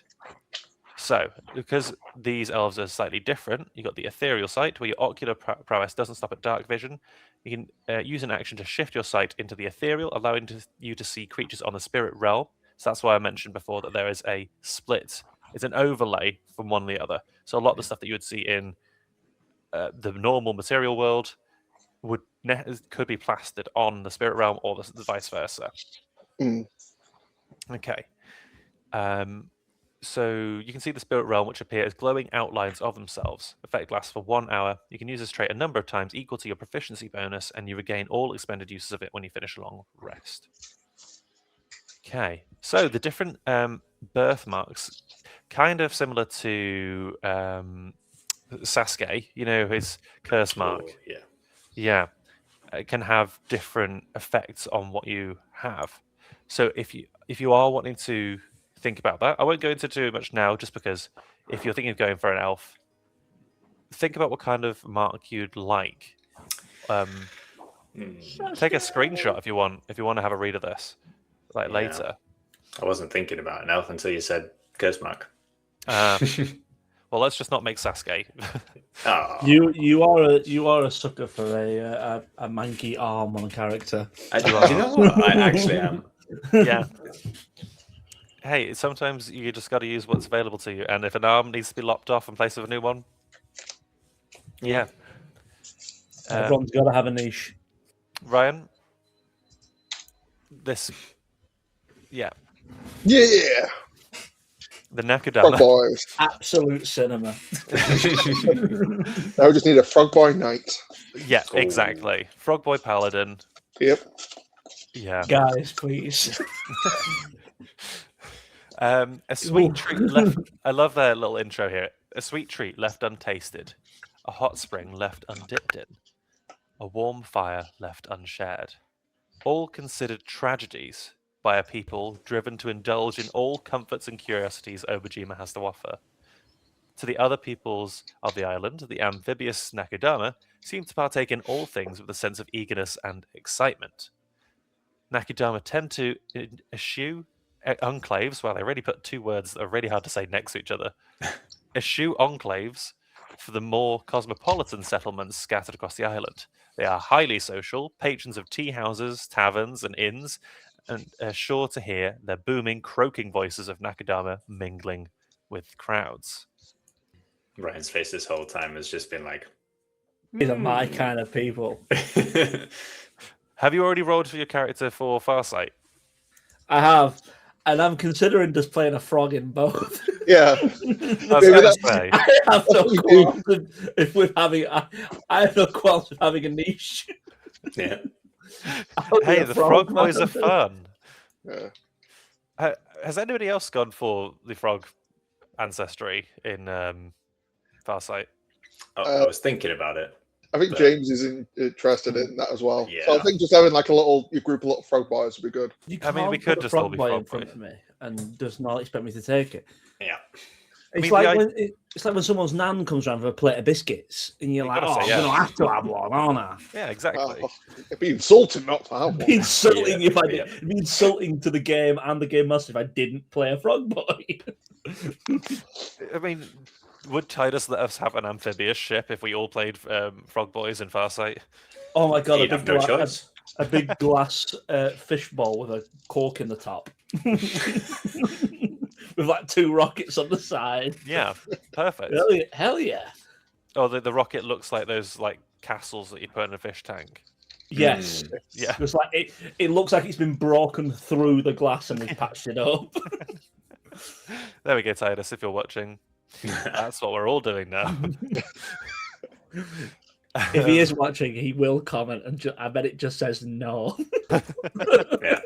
So, because these elves are slightly different, you've got the ethereal sight, where your ocular prowess doesn't stop at dark vision. You can use an action to shift your sight into the ethereal, allowing you to see creatures on the spirit realm. So that's why I mentioned before that there is a split. It's an overlay from one to the other. So a lot of the stuff that you would see in the normal material world could be plastered on the spirit realm, or the vice versa. Mm. Okay. So you can see the spirit realm, which appear as glowing outlines of themselves. Effect lasts for 1 hour. You can use this trait a number of times equal to your proficiency bonus, and you regain all expended uses of it when you finish a long rest. Okay, so the different birthmarks, kind of similar to Sasuke, his curse mark. Oh, yeah. Yeah, it can have different effects on what you have. So if you are wanting to think about that, I won't go into too much now, just because if you're thinking of going for an elf, think about what kind of mark you'd like. Take a screenshot if you want to have a read of this, Yeah. later. I wasn't thinking about an elf until you said curse mark. Well, let's just not make Sasuke. Oh, You are a sucker for a manky arm on a character. you know what? I actually am. Yeah. Hey, sometimes you just got to use what's available to you, and if an arm needs to be lopped off in place of a new one, yeah. Everyone's got to have a niche. Ryan, yeah, Yeah, the frog Nakudama. boys. Absolute cinema. Now we just need a frog boy knight. Yeah, Oh. exactly. Frog Boy Paladin. Yep. Yeah. Guys, please. A sweet treat left. I love their little intro here. A sweet treat left untasted, a hot spring left undipped in, a warm fire left unshared. All considered tragedies by a people driven to indulge in all comforts and curiosities Obojima has to offer. To the other peoples of the island, the amphibious Nakudama seem to partake in all things with a sense of eagerness and excitement. Nakudama tend to eschew enclaves. Well, they already put two words that are really hard to say next to each other. Eschew enclaves for the more cosmopolitan settlements scattered across the island. They are highly social, patrons of tea houses, taverns, and inns, and are sure to hear the booming, croaking voices of Nakudama mingling with crowds. Ryan's face this whole time has just been like, These are my kind of people. Have you already rolled for your character for Farsight? I have, and I'm considering just playing a frog in both. Yeah. I was Maybe going to that's- say. I have no That's what you do. qualms if we're having. I have no qualms with having a niche. yeah. I'll be Hey, a the frog frog boys man. are fun. Yeah. Has anybody else gone for the frog ancestry in Farsight? I was thinking about it. I think But- James is interested in that as well. So I Yeah. think just having like your group of little frog boys would be good. You I mean, we can't could put a just all frog be boy frog in front boys. of me and does not expect me to take it. Yeah. It's mean, like the it's like when someone's nan comes around with a plate of biscuits, and you're You like, gotta "Oh, say I'm yes. gonna have to have one, aren't I?" Yeah, exactly. Oh, it'd be insulting not to have It'd one. be insulting Yeah, if I did. yeah. It'd be insulting to the game and the game master if I didn't play a frog boy. I mean, would Titus let us have an amphibious ship if we all played frog boys in Farsight? Oh my god! You'd have no choice. a big glass fishbowl with a cork in the top, with like 2 rockets on the side. Yeah, perfect. Hell yeah! Oh, the rocket looks like those like castles that you put in a fish tank. Yes, Yeah. it's like it looks like it's been broken through the glass and we've patched it up. There we go, Titus, if you're watching. That's what we're all doing now. If he is watching, he will comment, and I bet it just says no. Yeah.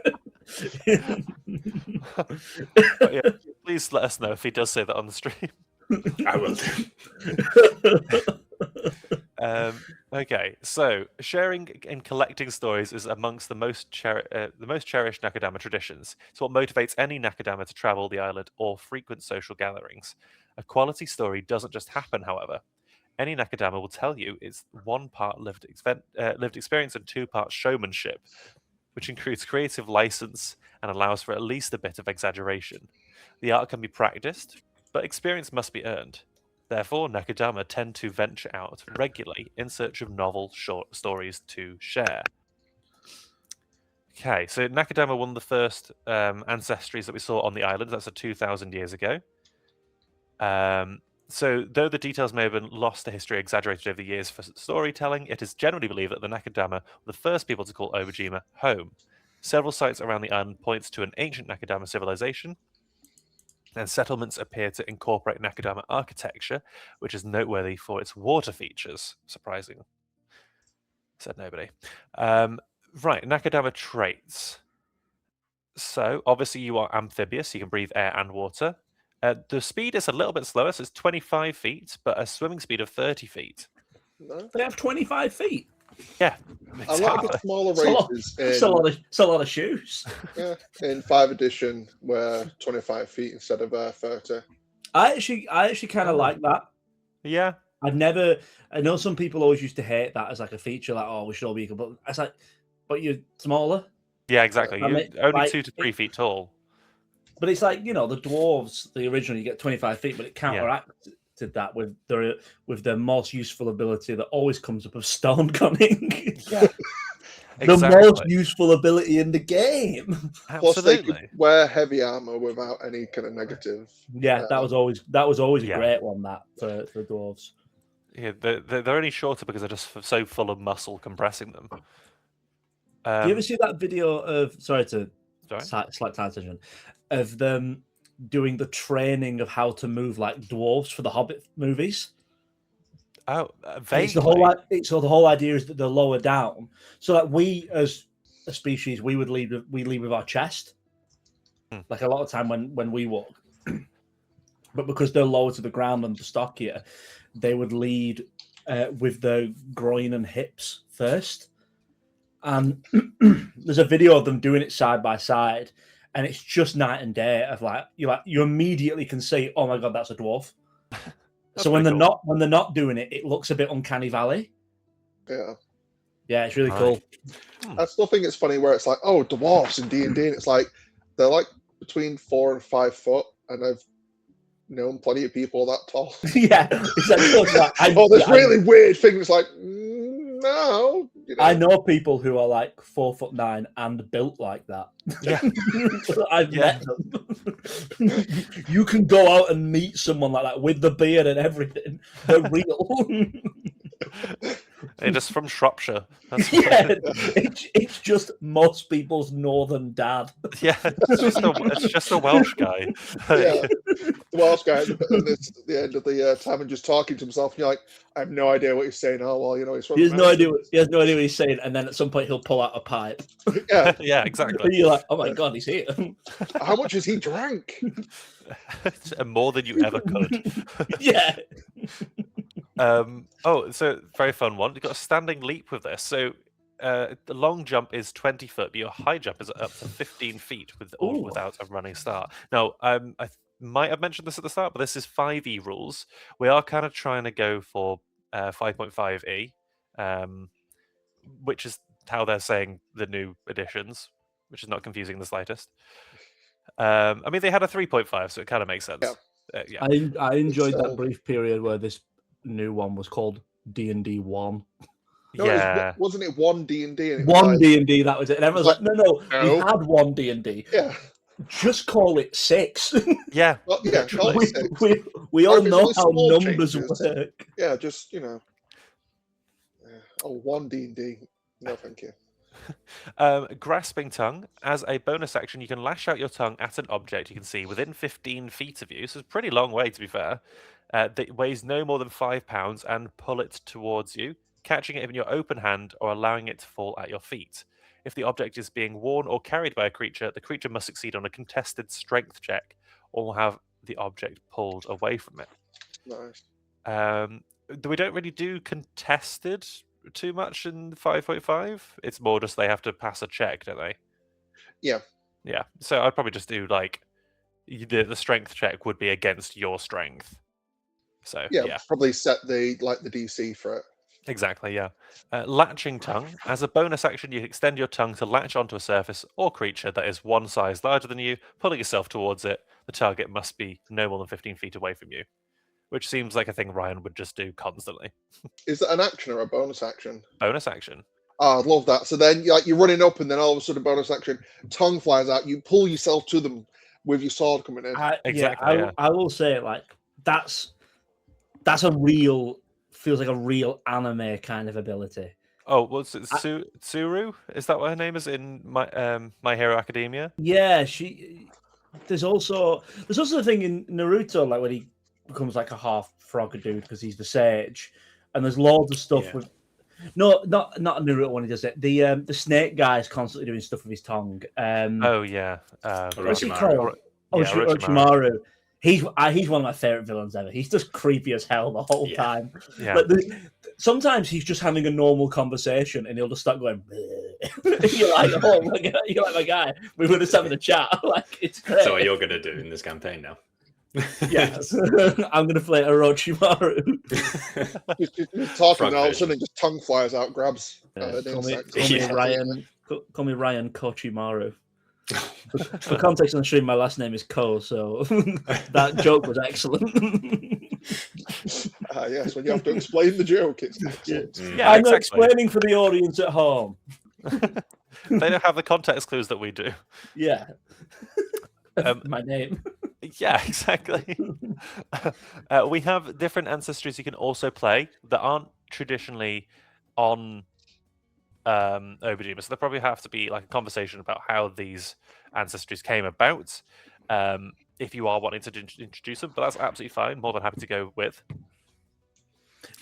But yeah, please let us know if he does say that on the stream. I will do. Okay, so sharing and collecting stories is amongst the most cherished Nakadama traditions. It's what motivates any Nakadama to travel the island or frequent social gatherings. A quality story doesn't just happen, however. Any Nakadama will tell you it's 1 part lived experience and 2 parts showmanship, which includes creative license and allows for at least a bit of exaggeration. The art can be practiced, but experience must be earned. Therefore, Nakadama tend to venture out regularly in search of novel short stories to share. Okay, so Nakadama won the first ancestries that we saw on the island. That's 2,000 years ago. So, though the details may have been lost to history, exaggerated over the years for storytelling, it is generally believed that the Nakadama were the first people to call Obojima home. Several sites around the island point to an ancient Nakadama civilization, and settlements appear to incorporate Nakadama architecture, which is noteworthy for its water features. Surprising. Said nobody. Right, Nakadama traits. So, obviously you are amphibious, you can breathe air and water. The speed is a little bit slower, so it's 25 feet, but a swimming speed of 30 feet. No. They have 25 feet. Yeah. A lot of the smaller races It's a lot of shoes. in 5th edition were 25 feet instead of 30. I actually kind of like that. Yeah. I know some people always used to hate that as like a feature, like, oh, we should all be equal, but it's like, but you're smaller. Yeah, exactly. You're only like, 2 to 3 feet tall. But it's like, the dwarves, the original, you get 25 feet, but it counteracted that with their most useful ability that always comes up of stone gunning. Yeah. The most useful ability in the game. Plus, they could wear heavy armor without any kind of negative. Yeah, that was always a great one. That for dwarves. Yeah, they're only shorter because they're just so full of muscle compressing them. Do you ever see that video of? Sorry to slight tangent of them doing the training of how to move like dwarves for the Hobbit movies. Oh, it's the whole idea is that they're lower down. So like we as a species, we lead with our chest. Like a lot of time when we walk. But because they're lower to the ground and stockier, they would lead with their groin and hips first. And there's a video of them doing it side by side, and it's just night and day. Of you immediately can see, oh my god, that's a dwarf. So when they're not doing it, it looks a bit uncanny valley. Yeah, it's really cool. I still think it's funny where it's like, oh, dwarfs in D&D, and it's like they're like between 4 and 5 foot, and I've known plenty of people that tall. Yeah, exactly. This really weird thing. It's like, no. I know people who are like 4'9" and built like that. Yeah, I've met them. You can go out and meet someone like that with the beard and everything. They're real. They're just from Shropshire. It's just most people's northern dad. Yeah, it's just a Welsh guy. Yeah, Welsh guy at the end of the tavern just talking to himself. And you're like, I have no idea what he's saying. Oh well, he's from. He has no idea what he's saying, and then at some point he'll pull out a pipe. Yeah, yeah, exactly. And you're like, oh my god, he's here. How much has he drank? More than you ever could. Yeah. So very fun one. You've got a standing leap with this. So the long jump is 20 foot, but your high jump is up to 15 feet with or without a running start. Now, I might have mentioned this at the start, but this is 5e rules. We are kind of trying to go for 5.5e, which is how they're saying the new editions, which is not confusing in the slightest. I mean, they had a 3.5, so it kind of makes sense. Yeah. I enjoyed that brief period where this new one was called D&D 1. No, Yeah. wasn't it one D&D? And it was One like, D&D, that was it. And everyone's like, no, we no. had one D&D. Yeah. Just call it 6. Yeah. Well, yeah, call literally. it 6. we Or all if it's know only how small numbers changes, work. Yeah, just, yeah. Oh, one D&D. No, thank you. Grasping tongue. As a bonus action, you can lash out your tongue at an object you can see within 15 feet of you. So it's a pretty long way, to be fair. That weighs no more than 5 pounds and pull it towards you, catching it in your open hand or allowing it to fall at your feet. If the object is being worn or carried by a creature, the creature must succeed on a contested strength check or will have the object pulled away from it. Nice. We don't really do contested too much in 5.5. It's more just they have to pass a check, don't they? Yeah. Yeah. So I'd probably just do like the strength check would be against your strength. So Yeah, probably set the DC for it. Exactly, yeah. Latching tongue. As a bonus action, you extend your tongue to latch onto a surface or creature that is one size larger than you, pulling yourself towards it. The target must be no more than 15 feet away from you, which seems like a thing Ryan would just do constantly. Is that an action or a bonus action? Bonus action. Oh, I'd love that. So then, you're running up, and then all of a sudden, bonus action, tongue flies out. You pull yourself to them with your sword coming in. I will say, like, that's a real, feels like a real anime kind of ability. Oh, was it Tsuru? Is that what her name is in My Hero Academia? Yeah, there's also the thing in Naruto, like when he becomes like a half frog dude because he's the sage, and there's loads of stuff with. No, not Naruto when he does it. The snake guy is constantly doing stuff with his tongue. Oh yeah, what's he called? Orochimaru. He's one of my favorite villains ever. He's just creepy as hell the whole time. Yeah. Like sometimes he's just having a normal conversation and he'll just start going. You're like, oh my god, you're like my guy. We were just having a chat. Like it's great. So what you're gonna do in this campaign now? Yes, I'm gonna play Orochimaru. Just talking, and all of a sudden, just tongue flies out, grabs. Call me Ryan Kochimaru. For context on the stream, my last name is Ko, so that joke was excellent. Yes, when you have to explain the joke, it's excellent. I'm exactly. Explaining for the audience at home. They don't have the context clues that we do. Yeah. My name. Yeah, exactly. We have different ancestries you can also play that aren't traditionally on Obojima, so there probably have to be like a conversation about how these ancestries came about. If you are wanting to introduce them, but that's absolutely fine. More than happy to go with.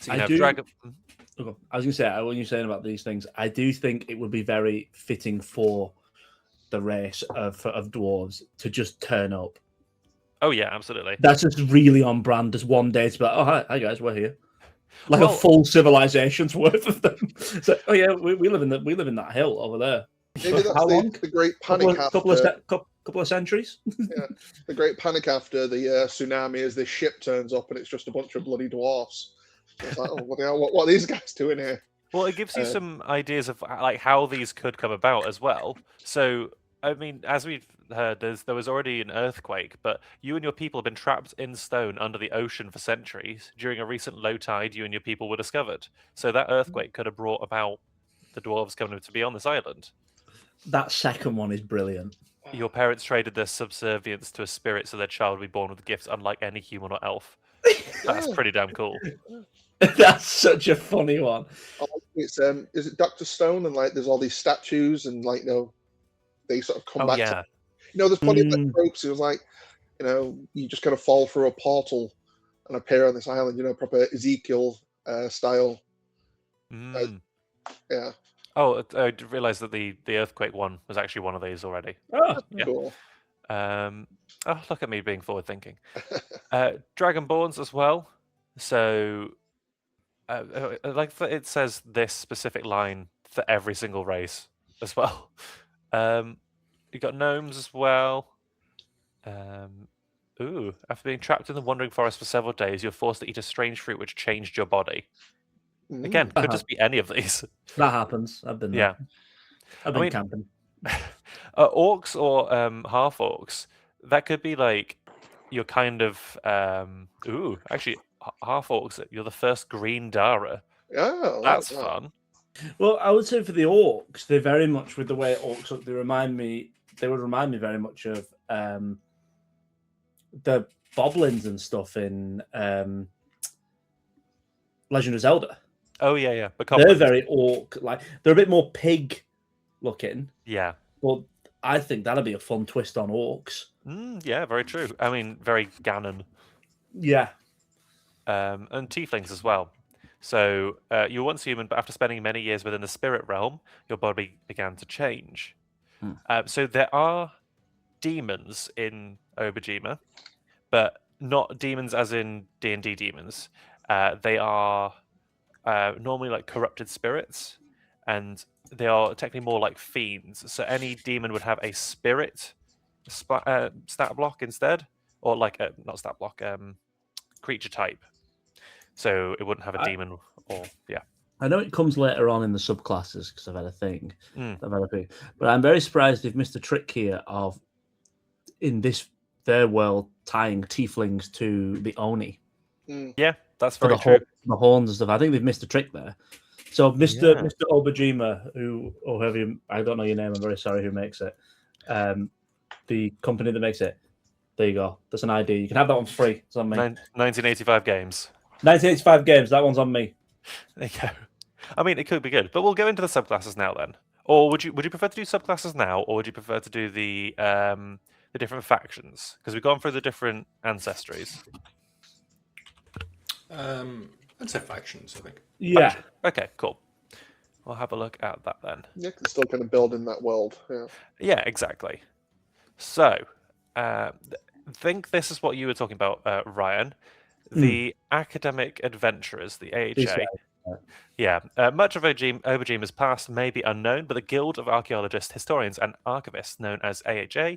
So, I was going to say, when you're saying about these things, I do think it would be very fitting for the race of dwarves to just turn up. Oh yeah, absolutely. That's just really on brand. Just one day to be like, oh hi guys, we're here. Like a full civilization's worth of them. So, oh yeah, we live in that hill over there. Maybe that's how long? The great panic couple of centuries. Yeah, the great panic after the tsunami as this ship turns up and it's just a bunch of bloody dwarfs. It's like, oh, what are these guys doing here? Well, it gives you some ideas of like how these could come about as well. So, I mean, as we've heard, there was already an earthquake, but you and your people have been trapped in stone under the ocean for centuries. During a recent low tide, you and your people were discovered. So that earthquake could have brought about the dwarves coming to be on this island. That second one is brilliant. Your parents traded their subservience to a spirit so their child would be born with gifts unlike any human or elf. That's pretty damn cool. That's such a funny one. It's is it Dr. Stone, and like there's all these statues and like they sort of come back to, there's plenty of tropes. It was like, you just kind of fall through a portal and appear on this island, proper Ezekiel style. Yeah. Oh, I realised that the earthquake one was actually one of these already. Oh, yeah. Cool. Oh, look at me being forward thinking. Dragonborns as well. So, like it says this specific line for every single race as well. You've got gnomes as well. After being trapped in the wandering forest for several days, you're forced to eat a strange fruit which changed your body. Again, could just be any of these. That happens. I've been there. I've been camping. Orcs or half orcs, that could be like you're kind of actually half orcs. You're the first green Dara. Oh, that's fun. Well, I would say for the orcs, they very much with the way orcs look. They would remind me very much of the boblins and stuff in Legend of Zelda. Oh yeah. But They're goblins. very orc like. They're a bit more pig looking, Yeah. but I think that'd be a fun twist on orcs. Yeah, very true. I mean, very Ganon. Yeah. And tieflings as well. So you were once human, but after spending many years within the spirit realm, your body began to change. So there are demons in Obojima, but not demons as in D&D demons. They are normally like corrupted spirits, and they are technically more like fiends. So any demon would have a spirit stat block instead, or like not stat block, creature type. So it wouldn't have a demon or I know it comes later on in the subclasses because I've had a thing. But I'm very surprised they've missed a trick here of in their world tying tieflings to the Oni. Yeah, that's very true. The horns and stuff. I think they've missed a trick there. So Mr. Obojima, I don't know your name. I'm very sorry. Who makes it? The company that makes it. There you go. That's an ID. You can have that one free. It's on me. 1985 games. 1985 games. That one's on me. There you go. I mean, it could be good, but we'll go into the subclasses now then. Or would you prefer to do subclasses now, or would you prefer to do the different factions? Because we've gone through the different ancestries. I'd say factions, I think. Yeah. Faction. Okay, cool. We'll have a look at that then. Yeah, can still kind of build in that world. Yeah. Yeah, exactly. So, I think this is what you were talking about, Ryan. The academic adventurers, the AHA. Yeah, much of Obojima's past may be unknown, but the Guild of Archaeologists, Historians, and Archivists, known as AHA,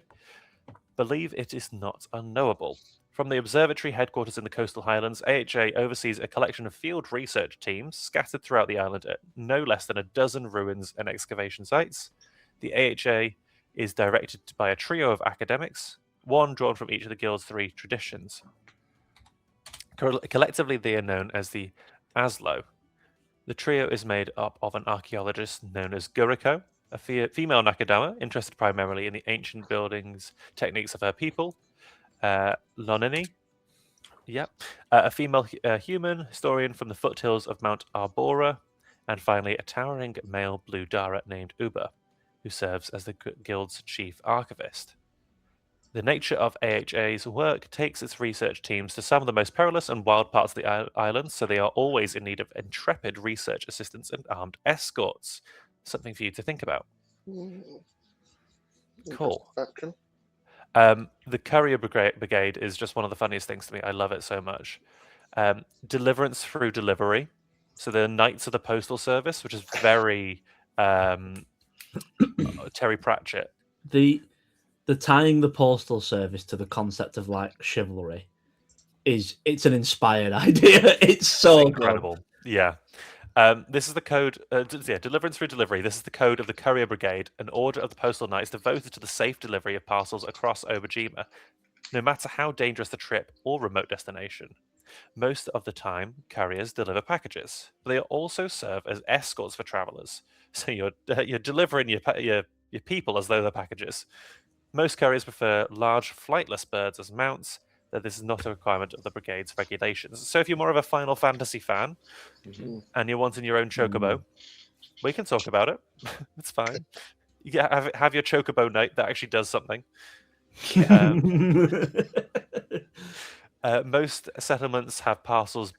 believe it is not unknowable. From the observatory headquarters in the coastal highlands, AHA oversees a collection of field research teams scattered throughout the island at no less than a dozen ruins and excavation sites. The AHA is directed by a trio of academics, one drawn from each of the Guild's three traditions. Collectively, they are known as the ASLO. The trio is made up of an archaeologist known as Guriko, a female Nakadama interested primarily in the ancient buildings techniques of her people, Lonini, a female human historian from the foothills of Mount Arbora, and finally a towering male blue Dara named Uber, who serves as the guild's chief archivist. The nature of AHA's work takes its research teams to some of the most perilous and wild parts of the island, so they are always in need of intrepid research assistants and armed escorts. Something for you to think about. Cool. Faction. The Courier Brigade is just one of the funniest things to me. I love it so much. Deliverance through delivery. So the Knights of the Postal Service, which is very Terry Pratchett. The tying the postal service to the concept of like chivalry it's an inspired idea. It's so incredible. Good. Yeah. This is the code. Deliverance through delivery. This is the code of the Courier Brigade, an order of the Postal Knights devoted to the safe delivery of parcels across Obojima, no matter how dangerous the trip or remote destination. Most of the time, couriers deliver packages, but they also serve as escorts for travelers. So you're delivering your people as though they're packages. Most couriers prefer large flightless birds as mounts, though this is not a requirement of the brigade's regulations. So if you're more of a Final Fantasy fan and you're wanting your own chocobo, we can talk about it. It's fine. Yeah, have your chocobo knight that actually does something. Most settlements have parcel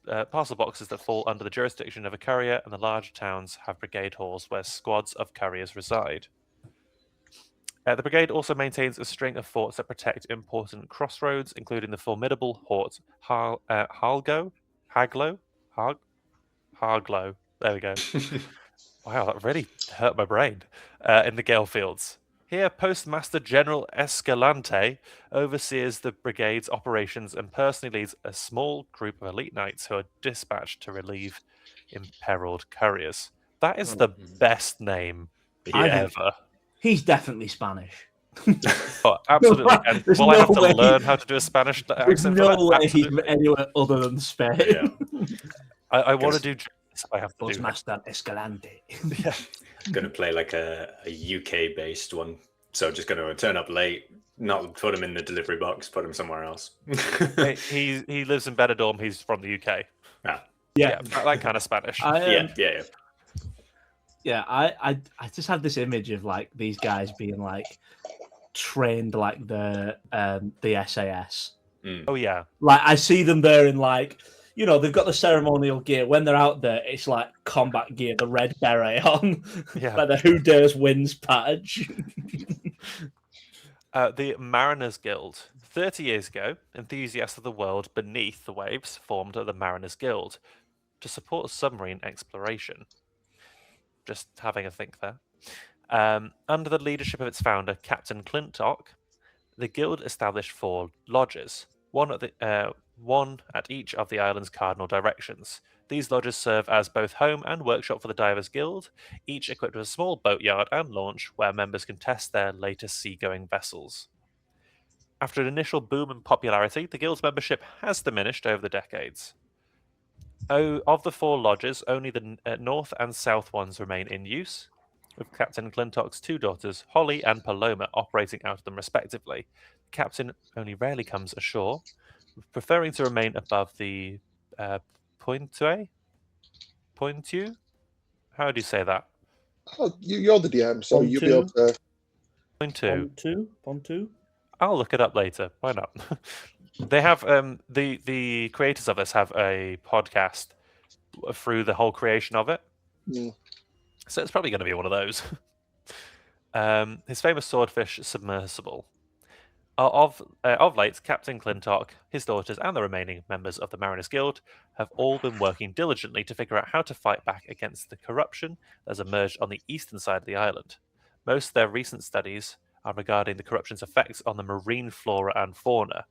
boxes that fall under the jurisdiction of a courier, and the larger towns have brigade halls where squads of couriers reside. The brigade also maintains a string of forts that protect important crossroads, including the formidable Fort Haglo. There we go. Wow, that really hurt my brain. In the Gale Fields. Here, Postmaster General Escalante oversees the brigade's operations and personally leads a small group of elite knights who are dispatched to relieve imperiled couriers. That is the best name ever. He's definitely Spanish. Oh, absolutely. And will I have to learn how to do a Spanish accent? There's no way he's anywhere other than Spain. Yeah. I want to do So I have to do. Buzzmaster Escalante. Yeah. Going to play like a UK based one. So just going to turn up late, not put him in the delivery box, put him somewhere else. He lives in Benidorm. He's from the UK. Ah, Yeah, that kind of Spanish. yeah. I just have this image of like these guys being like trained like the SAS. Oh yeah, Like I see them there in like, you know, they've got the ceremonial gear. When they're out there, it's like combat gear, the red beret on, Yeah. like the Who Dares Wins patch. The Mariners Guild. 30 years ago, enthusiasts of the world beneath the waves formed the Mariners Guild to support submarine exploration. Just having a think there. Under the leadership of its founder, Captain Clintock, the guild established 4 lodges, one at each of the island's cardinal directions. These lodges serve as both home and workshop for the Divers Guild, each equipped with a small boatyard and launch where members can test their latest seagoing vessels. After an initial boom in popularity, the guild's membership has diminished over the decades. Of the 4 lodges, only the north and south ones remain in use, with Captain Clintock's 2 daughters, Holly and Paloma, operating out of them respectively. The captain only rarely comes ashore, preferring to remain above the Pointue? How do you say that? Oh, you're the DM, so you'll be able to. Pontu? I'll look it up later. Why not? They have the creators of this have a podcast through the whole creation of it. So it's probably going to be one of those. His famous swordfish submersible. Of late, Captain Clintock, his daughters, and the remaining members of the Mariners Guild have all been working diligently to figure out how to fight back against the corruption that has emerged on the eastern side of the island. Most of their recent studies are regarding the corruption's effects on the marine flora and fauna.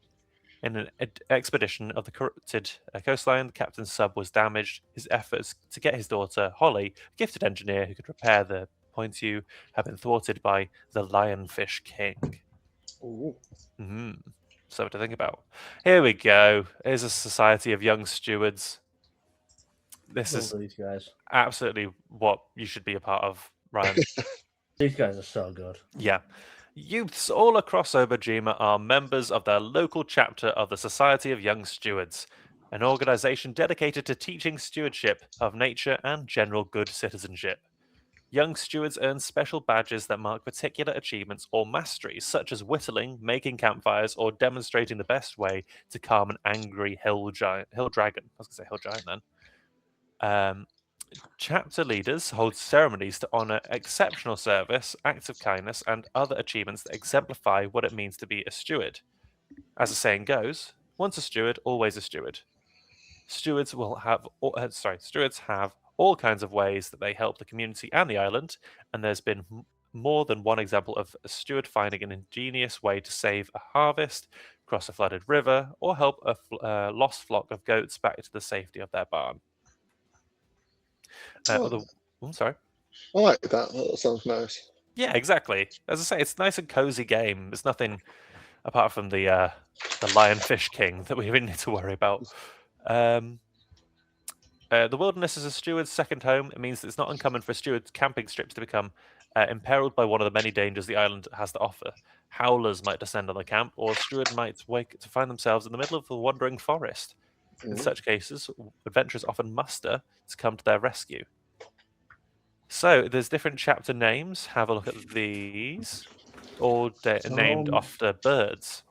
In an expedition of the corrupted coastline, the captain's sub was damaged. His efforts to get his daughter, Holly, a gifted engineer who could repair the Pointue, have been thwarted by the Lionfish King. Ooh. Something to think about. Here we go. Here's a society of young stewards. This is these guys. absolutely what you should be a part of, Ryan. These guys are so good. Yeah. Youths all across Obojima are members of their local chapter of the Society of Young Stewards, an organization dedicated to teaching stewardship of nature and general good citizenship. Young stewards earn special badges that mark particular achievements or masteries, such as whittling, making campfires, or demonstrating the best way to calm an angry hill dragon. I was going to say hill giant then. Chapter leaders hold ceremonies to honor exceptional service, acts of kindness, and other achievements that exemplify what it means to be a steward. As the saying goes, once a steward, always a steward. Stewards have all kinds of ways that they help the community and the island, and there's been more than one example of a steward finding an ingenious way to save a harvest, cross a flooded river, or help a lost flock of goats back to the safety of their barn. Sorry. I like that. That sounds nice. Yeah, exactly. As I say, it's a nice and cozy game. There's nothing apart from the Lionfish King that we really need to worry about. The wilderness is a steward's second home. It means that it's not uncommon for a steward's camping strips to become imperiled by one of the many dangers the island has to offer. Howlers might descend on the camp, or a steward might wake to find themselves in the middle of a wandering forest. In such cases, adventurers often muster to come to their rescue. So, there's different chapter names. Have a look at these. All named after birds.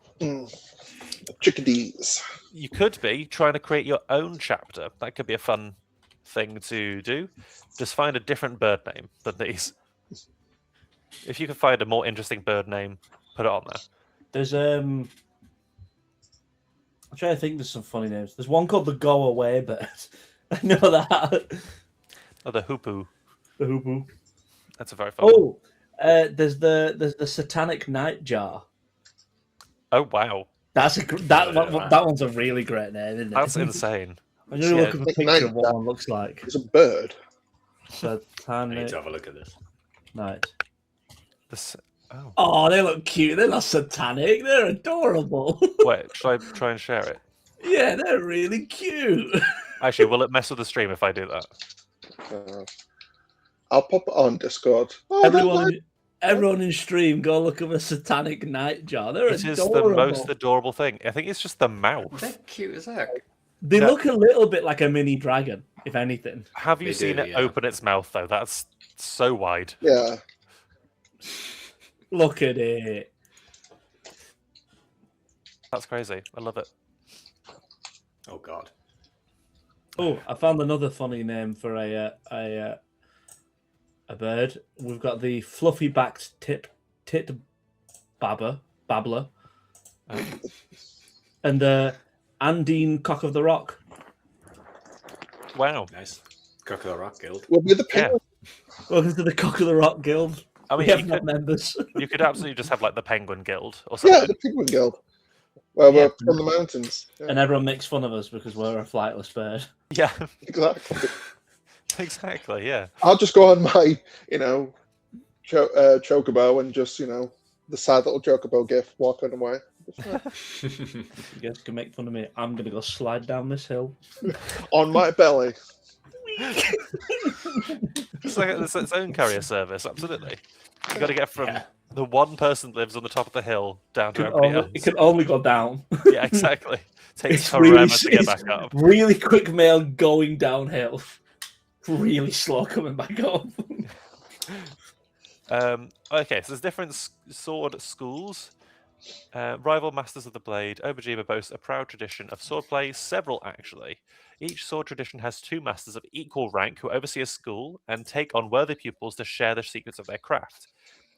Chickadees. You could be trying to create your own chapter. That could be a fun thing to do. Just find a different bird name than these. If you can find a more interesting bird name, put it on there. There's I'm trying to think. There's some funny names. There's one called the Go Away Bird. I know that. Oh, the hoopoo. The hoopoo. That's a very fun one. There's the Satanic Nightjar. Oh wow. That one's a really great name, isn't it? That's insane. I'm going to look at a picture of what one looks like. It's a bird. I Satanic need to have a look at this. Night. Oh, they look cute. They're not satanic. They're adorable. wait, should I try and share it? Yeah, they're really cute. Actually, will it mess with the stream if I do that? Uh, I'll pop it on Discord. Oh, Everyone in stream, go look at a satanic nightjar. They're It is the adorable. most adorable thing. I think it's just the mouth. They're cute as heck. They No. look a little bit like a mini dragon, if anything. Have you They seen do, it yeah. open its mouth, though? That's so wide. Yeah. Look at it. That's crazy. I love it. Oh God. Oh, I found another funny name for a bird. We've got the fluffy-backed tit babbler, and Andine cock of the rock. Wow. Nice. Cock of the Rock Guild. We'll be the Yeah. penguin. Welcome to the cock of the rock guild. I We mean, have no members. you could absolutely just have like the Penguin Guild or Yeah, something. the penguin guild. Well, Yeah. we're from the mountains. Yeah, And everyone makes fun of us because we're a flightless bird. Yeah, exactly. exactly. Yeah. I'll just go on my, chocobo and just, the sad little chocobo gif walking away. You guys can make fun of me. I'm gonna go slide down this hill. On my belly. It's like it's its own carrier service. Absolutely. You got to get from the one person that lives on the top of the hill down to everybody else. It can only go down. Yeah, exactly. Takes It's forever really, to get it's back up. really quick mail going downhill. Really slow coming back up. Okay, so there's different sword schools. Rival Masters of the Blade, Obojima boasts a proud tradition of swordplay, several actually. Each sword tradition has 2 masters of equal rank who oversee a school and take on worthy pupils to share the secrets of their craft.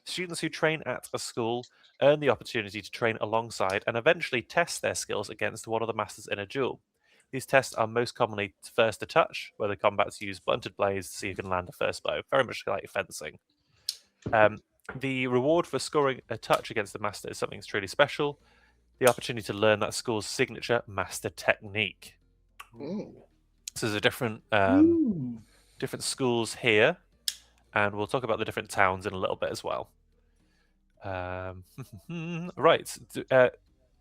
Students who train at a school earn the opportunity to train alongside and eventually test their skills against one of the masters in a duel. These tests are most commonly first to touch, where the combats use blunted blades to see who can land a first blow, very much like fencing. The reward for scoring a touch against the master is something that's truly special. The opportunity to learn that school's signature master technique. Mm. So there's a different schools here, and we'll talk about the different towns in a little bit as well. Right.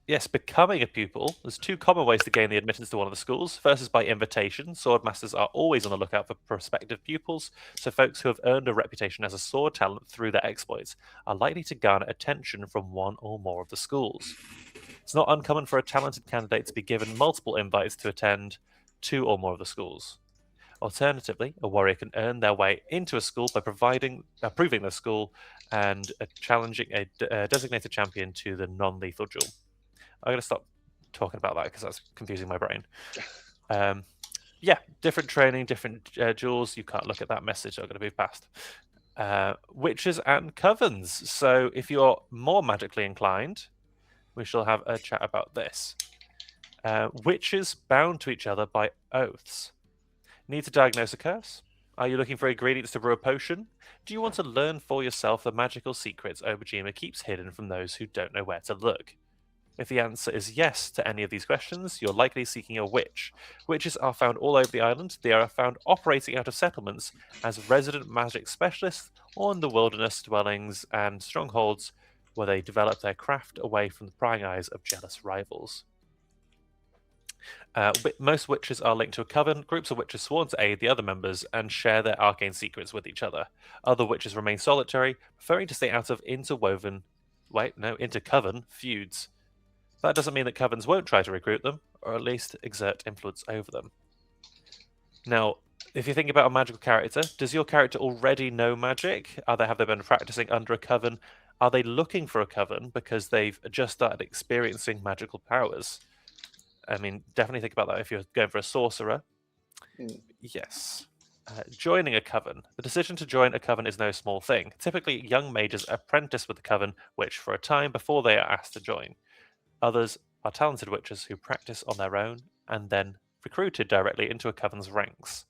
Yes, becoming a pupil. There's 2 common ways to gain the admittance to one of the schools. First is by invitation. Swordmasters are always on the lookout for prospective pupils, so folks who have earned a reputation as a sword talent through their exploits are likely to garner attention from one or more of the schools. It's not uncommon for a talented candidate to be given multiple invites to attend 2 or more of the schools. Alternatively, a warrior can earn their way into a school by proving their school and challenging a designated champion to the non-lethal duel. I'm going to stop talking about that because that's confusing my brain. Yeah, different training, different duels. You can't look at that message. I'm going to move past. Witches and covens. So if you're more magically inclined, we shall have a chat about this. Witches bound to each other by oaths. Need to diagnose a curse? Are you looking for ingredients to brew a potion? Do you want to learn for yourself the magical secrets Obojima keeps hidden from those who don't know where to look? If the answer is yes to any of these questions, you're likely seeking a witch. Witches are found all over the island. They are found operating out of settlements as resident magic specialists or in the wilderness dwellings and strongholds where they develop their craft away from the prying eyes of jealous rivals. Most witches are linked to a coven, groups of witches sworn to aid the other members and share their arcane secrets with each other. Other witches remain solitary, preferring to stay out of intercoven feuds. That doesn't mean that covens won't try to recruit them, or at least exert influence over them. Now, if you think about a magical character, does your character already know magic? Have they been practicing under a coven? Are they looking for a coven because they've just started experiencing magical powers? I mean, definitely think about that if you're going for a sorcerer. Yes. Joining a coven. The decision to join a coven is no small thing. Typically, young mages apprentice with the coven, which for a time before they are asked to join. Others are talented witches who practice on their own and then recruited directly into a coven's ranks.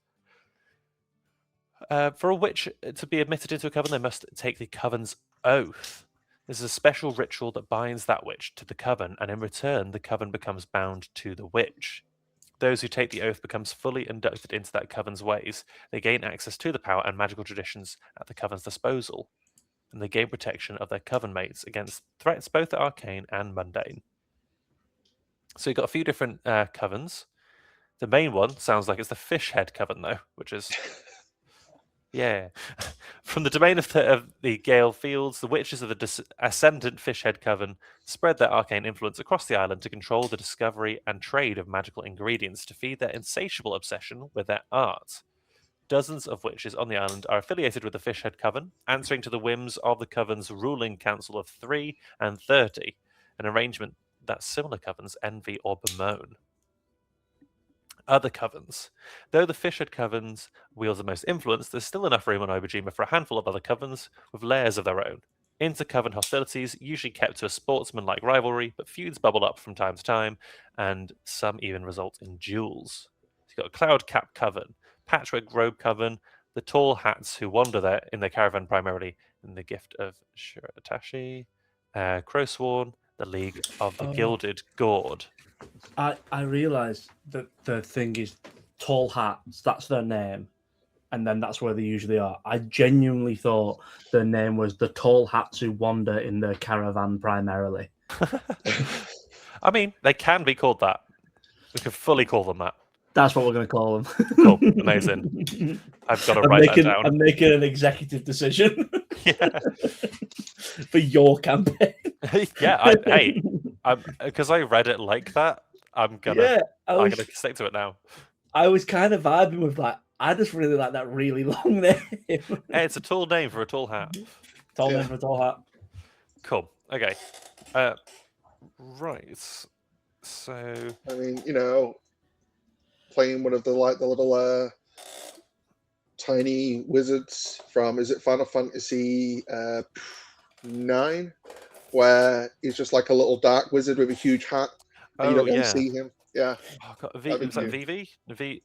For a witch to be admitted into a coven, they must take the coven's oath. This is a special ritual that binds that witch to the coven, and in return, the coven becomes bound to the witch. Those who take the oath becomes fully inducted into that coven's ways. They gain access to the power and magical traditions at the coven's disposal, and they gain protection of their coven mates against threats both arcane and mundane. So you've got a few different covens. The main one sounds like it's the fish head coven, though, which is Yeah. From the domain of the Gale Fields, the witches of the Ascendant Fishhead Coven spread their arcane influence across the island to control the discovery and trade of magical ingredients to feed their insatiable obsession with their art. Dozens of witches on the island are affiliated with the Fishhead Coven, answering to the whims of the Coven's ruling council of 3 and 30, an arrangement that similar covens envy or bemoan. Other covens. Though the Fishhead Covens wields the most influence, there's still enough room on Obojima for a handful of other covens with layers of their own. Inter-coven hostilities usually kept to a sportsman-like rivalry, but feuds bubble up from time to time, and some even result in duels. You've got a Cloud-Cap Coven, Patchwork Robe Coven, the Tall Hats who wander there in their caravan primarily in the gift of Shiratashi, Crowsworn, the League of the Gilded Gourd. I realised that the thing is Tall Hats, that's their name, and then that's where they usually are. I genuinely thought their name was the Tall Hats who wander in their caravan primarily. I mean, they can be called that. We could fully call them that. That's what we're going to call them. Cool, amazing. I've got to write that down. I'm making an executive decision. Yeah. For your campaign. Yeah, because I read it like that, I'm gonna stick to it now. I was kind of vibing with that. I just really like that really long name. Hey, it's a tall name for a tall hat. Name for a tall hat. Cool. Okay. Right. So I mean, playing one of the little tiny wizards from, is it Final Fantasy 9, where he's just like a little dark wizard with a huge hat and you don't really see him. Yeah. Oh, God. Was that VV?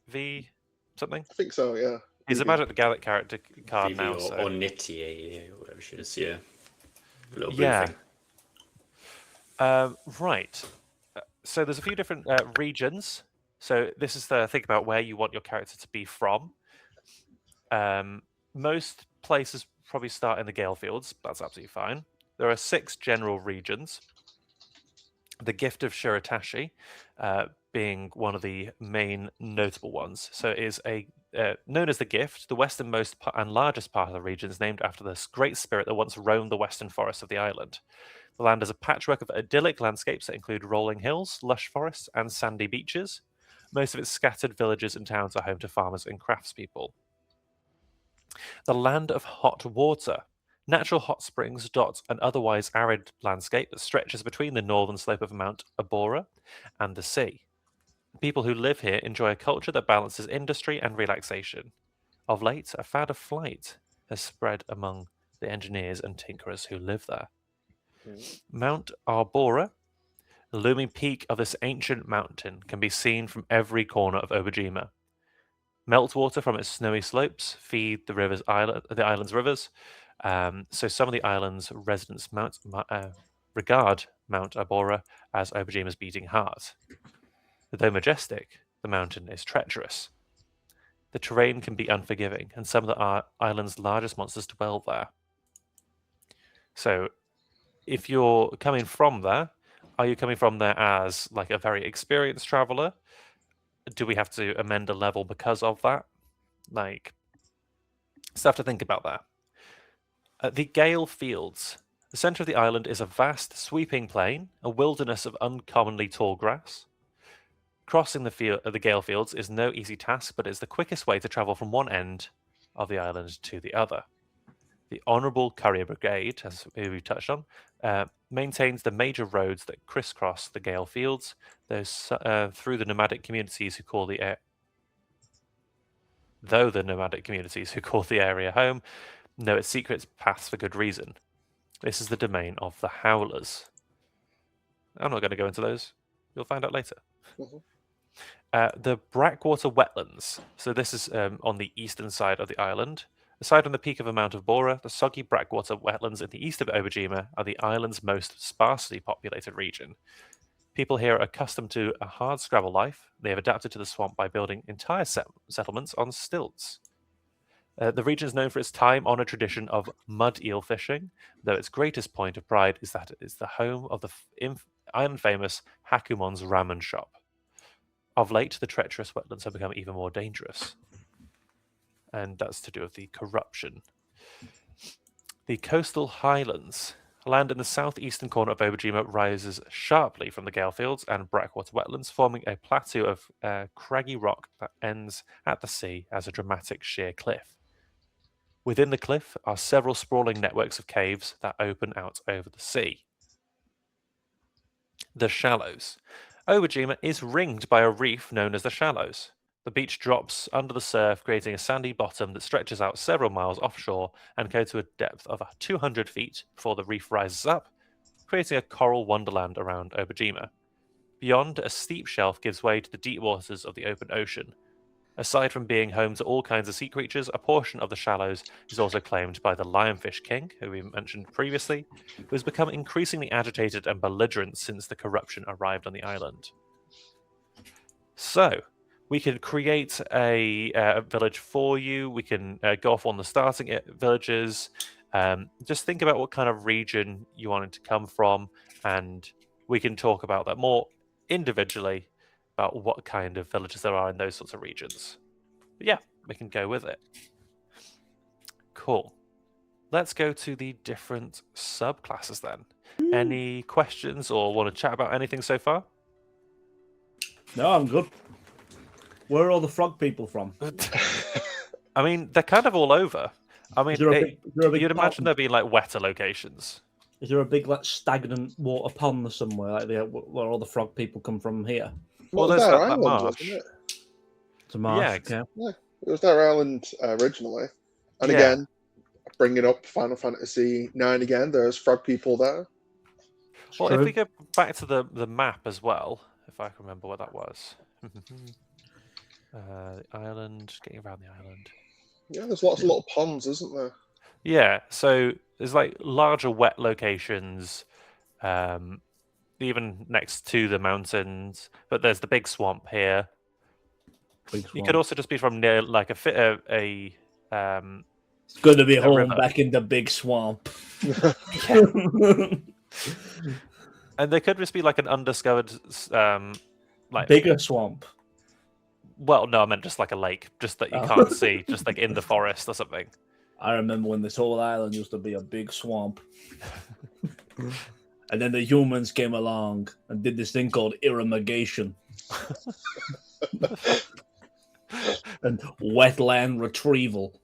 V something? I think so, yeah. He's a Magic the Gathering character card now. Or Nitier, whatever she is, yeah. A little blue Yeah. thing. Right. So there's a few different regions. So this is the thing about where you want your character to be from. Most places probably start in the Gale Fields. That's absolutely fine. There are 6 general regions. The Gift of Shiratashi being one of the main notable ones. So it is known as the Gift. The westernmost and largest part of the region is named after this great spirit that once roamed the western forests of the island. The land is a patchwork of idyllic landscapes that include rolling hills, lush forests, and sandy beaches. Most of its scattered villages and towns are home to farmers and craftspeople. The Land of Hot Water. Natural hot springs dot an otherwise arid landscape that stretches between the northern slope of Mount Abora and the sea. The people who live here enjoy a culture that balances industry and relaxation. Of late, a fad of flight has spread among the engineers and tinkerers who live there. Mount Arbora, the looming peak of this ancient mountain, can be seen from every corner of Obojima. Meltwater from its snowy slopes feed the island's rivers, so some of the island's residents regard Mount Arbora as Obojima's beating heart. Though majestic, the mountain is treacherous. The terrain can be unforgiving, and some of the island's largest monsters dwell there. So, if you're coming from there, are you coming from there as like a very experienced traveler? Do we have to amend a level because of that? Like, stuff to think about there. The Gale Fields. The center of the island is a vast, sweeping plain, a wilderness of uncommonly tall grass. Crossing the Gale Fields is no easy task, but it's the quickest way to travel from one end of the island to the other. The Honourable Courier Brigade, as we touched on, maintains the major roads that crisscross the Gale Fields, through the nomadic communities who call the area home know its secret paths for good reason. This is the domain of the Howlers. I'm not going to go into those. You'll find out later. The Brackwater Wetlands. So this is on the eastern side of the island. Aside from the peak of the Mount of Bora, the soggy Brackwater Wetlands in the east of Obojima are the island's most sparsely populated region. People here are accustomed to a hard-scrabble life. They have adapted to the swamp by building entire settlements on stilts. The region is known for its time-honored tradition of mud eel fishing, though its greatest point of pride is that it is the home of the island-famous Hakumon's ramen shop. Of late, the treacherous wetlands have become even more dangerous. and that's to do with the corruption. The coastal highlands. Land in the southeastern corner of Obojima rises sharply from the Gale Fields and Breakwater wetlands, forming a plateau of craggy rock that ends at the sea as a dramatic sheer cliff. Within the cliff are several sprawling networks of caves that open out over the sea. The Shallows. Obojima is ringed by a reef known as the Shallows. The beach drops under the surf, creating a sandy bottom that stretches out several miles offshore and goes to a depth of 200 feet before the reef rises up, creating a coral wonderland around Obojima. Beyond, a steep shelf gives way to the deep waters of the open ocean. Aside from being home to all kinds of sea creatures, a portion of the Shallows is also claimed by the Lionfish King, who we mentioned previously, who has become increasingly agitated and belligerent since the corruption arrived on the island. So, we can create a village for you. We can go off on the starting villages. Just think about what kind of region you want it to come from, and we can talk about that more individually about what kind of villages there are in those sorts of regions. But yeah, we can go with it. Cool. Let's go to the different subclasses then. Any questions or want to chat about anything so far? No, I'm good. Where are all the frog people from? I mean, they're kind of all over. I mean, Is there a big you'd imagine pond? there'd be like wetter locations. Is there a big like stagnant water pond somewhere, like where all the frog people come from here? Well, Well, it was there's their that island, marsh. wasn't it? It's a marsh. Yeah, Okay. Yeah, it was their island originally. And Yeah. again, bringing up Final Fantasy 9 again, there's frog people there. Well, True. if we go back to the map as well, if I can remember what that was. The island, getting around the island. Yeah, there's lots of little ponds, isn't there? Yeah, so there's like larger wet locations, even next to the mountains. But there's the big swamp here. Big You swamp. could also just be from near like It's good to be a home river. back in the big swamp. and there could just be like an undiscovered like Bigger swamp. well, no, I meant just like a lake, just that you Oh. can't see, just like in the forest or something. I remember when this whole island used to be a big swamp. And then the humans came along and did this thing called irrigation. And wetland retrieval.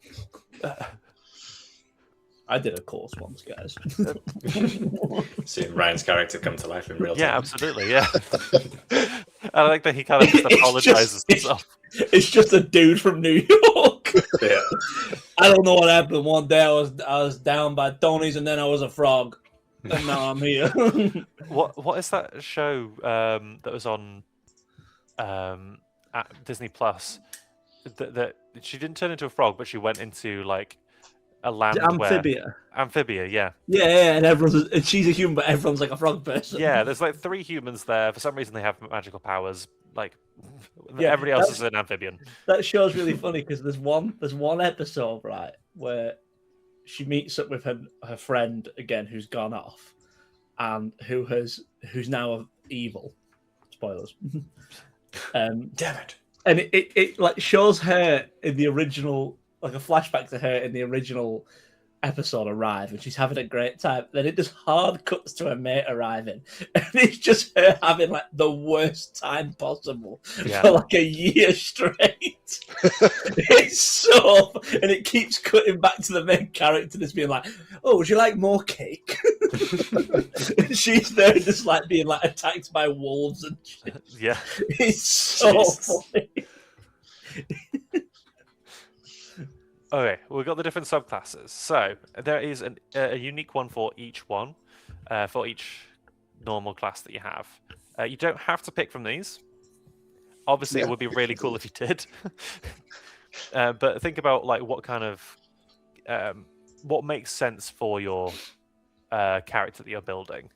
I did a course once, guys. Seeing Ryan's character come to life in real time. Yeah, absolutely, yeah. I like that he kind of just apologizes himself. It's just a dude from New York. Yeah. I don't know what happened. One day I was down by Tony's and then I was a frog. And now I'm here. What is that show that was on at Disney Plus? That she didn't turn into a frog, but she went into like a land Amphibia. Amphibia, yeah. Yeah, and she's a human, but everyone's like a frog person. Yeah, there's like 3 humans there. For some reason, they have magical powers. Like Yeah, everybody else is an amphibian. That show's really funny because there's one episode, right, where she meets up with her friend again who's gone off and who's now evil. Spoilers. Damn it. And it like shows her in the original, like a flashback to her in the original episode arrive, and she's having a great time. Then it just hard cuts to her mate arriving, and it's just her having like the worst time possible for like a year straight. It's so, and it keeps cutting back to the main character just being like, "Oh, would you like more cake?" And she's there just like being like attacked by wolves and shit. Yeah, It's so funny. Okay, we've got the different subclasses. So there is a unique one for each one, for each normal class that you have. You don't have to pick from these. Obviously, it would be really cool if you did. But think about like what kind of what makes sense for your character that you're building.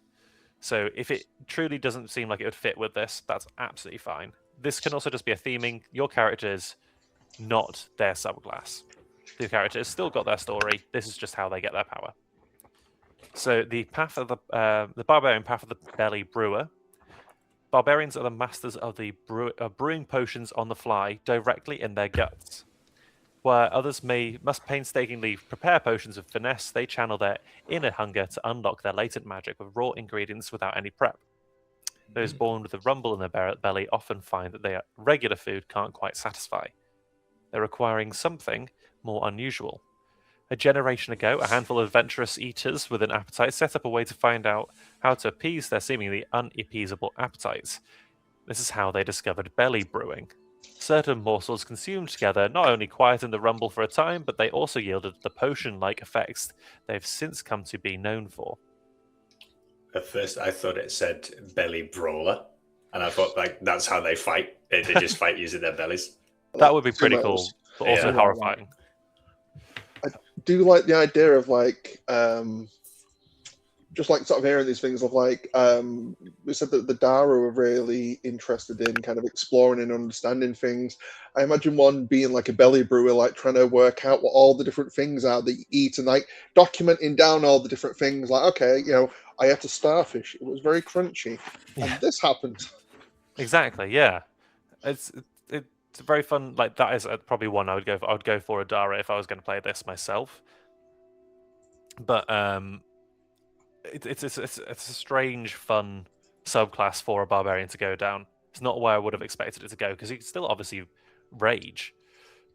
So if it truly doesn't seem like it would fit with this, that's absolutely fine. This can also just be a theming. Your character is not their subclass. The character has still got their story. This is just how they get their power. So the path of the barbarian path of the belly brewer. Barbarians are the masters of the brewing potions on the fly directly in their guts. Where others must painstakingly prepare potions of finesse, they channel their inner hunger to unlock their latent magic with raw ingredients without any prep. Those born with a rumble in their belly often find that their regular food can't quite satisfy. They're requiring something more unusual. A generation ago, a handful of adventurous eaters with an appetite set up a way to find out how to appease their seemingly unappeasable appetites. This is how they discovered belly brewing. Certain morsels consumed together not only quietened the rumble for a time, but they also yielded the potion-like effects they've since come to be known for. At first, I thought it said belly brawler, and I thought like that's how they fight. They just fight using their bellies. That would be pretty Sumo. cool, but also Yeah. horrifying. Do like the idea of like just like sort of hearing these things of like we said that the Dara were really interested in kind of exploring and understanding things. I imagine one being like a belly brewer, like trying to work out what all the different things are that you eat and like documenting down all the different things. Like, okay, you know, I ate a starfish. It was very crunchy, Yeah. and this happened. Exactly, yeah. It's very fun. Like that is probably one I would go for. I would go for a Dara if I was going to play this myself. But it's a strange, fun subclass for a barbarian to go down. It's not where I would have expected it to go because you can still obviously rage,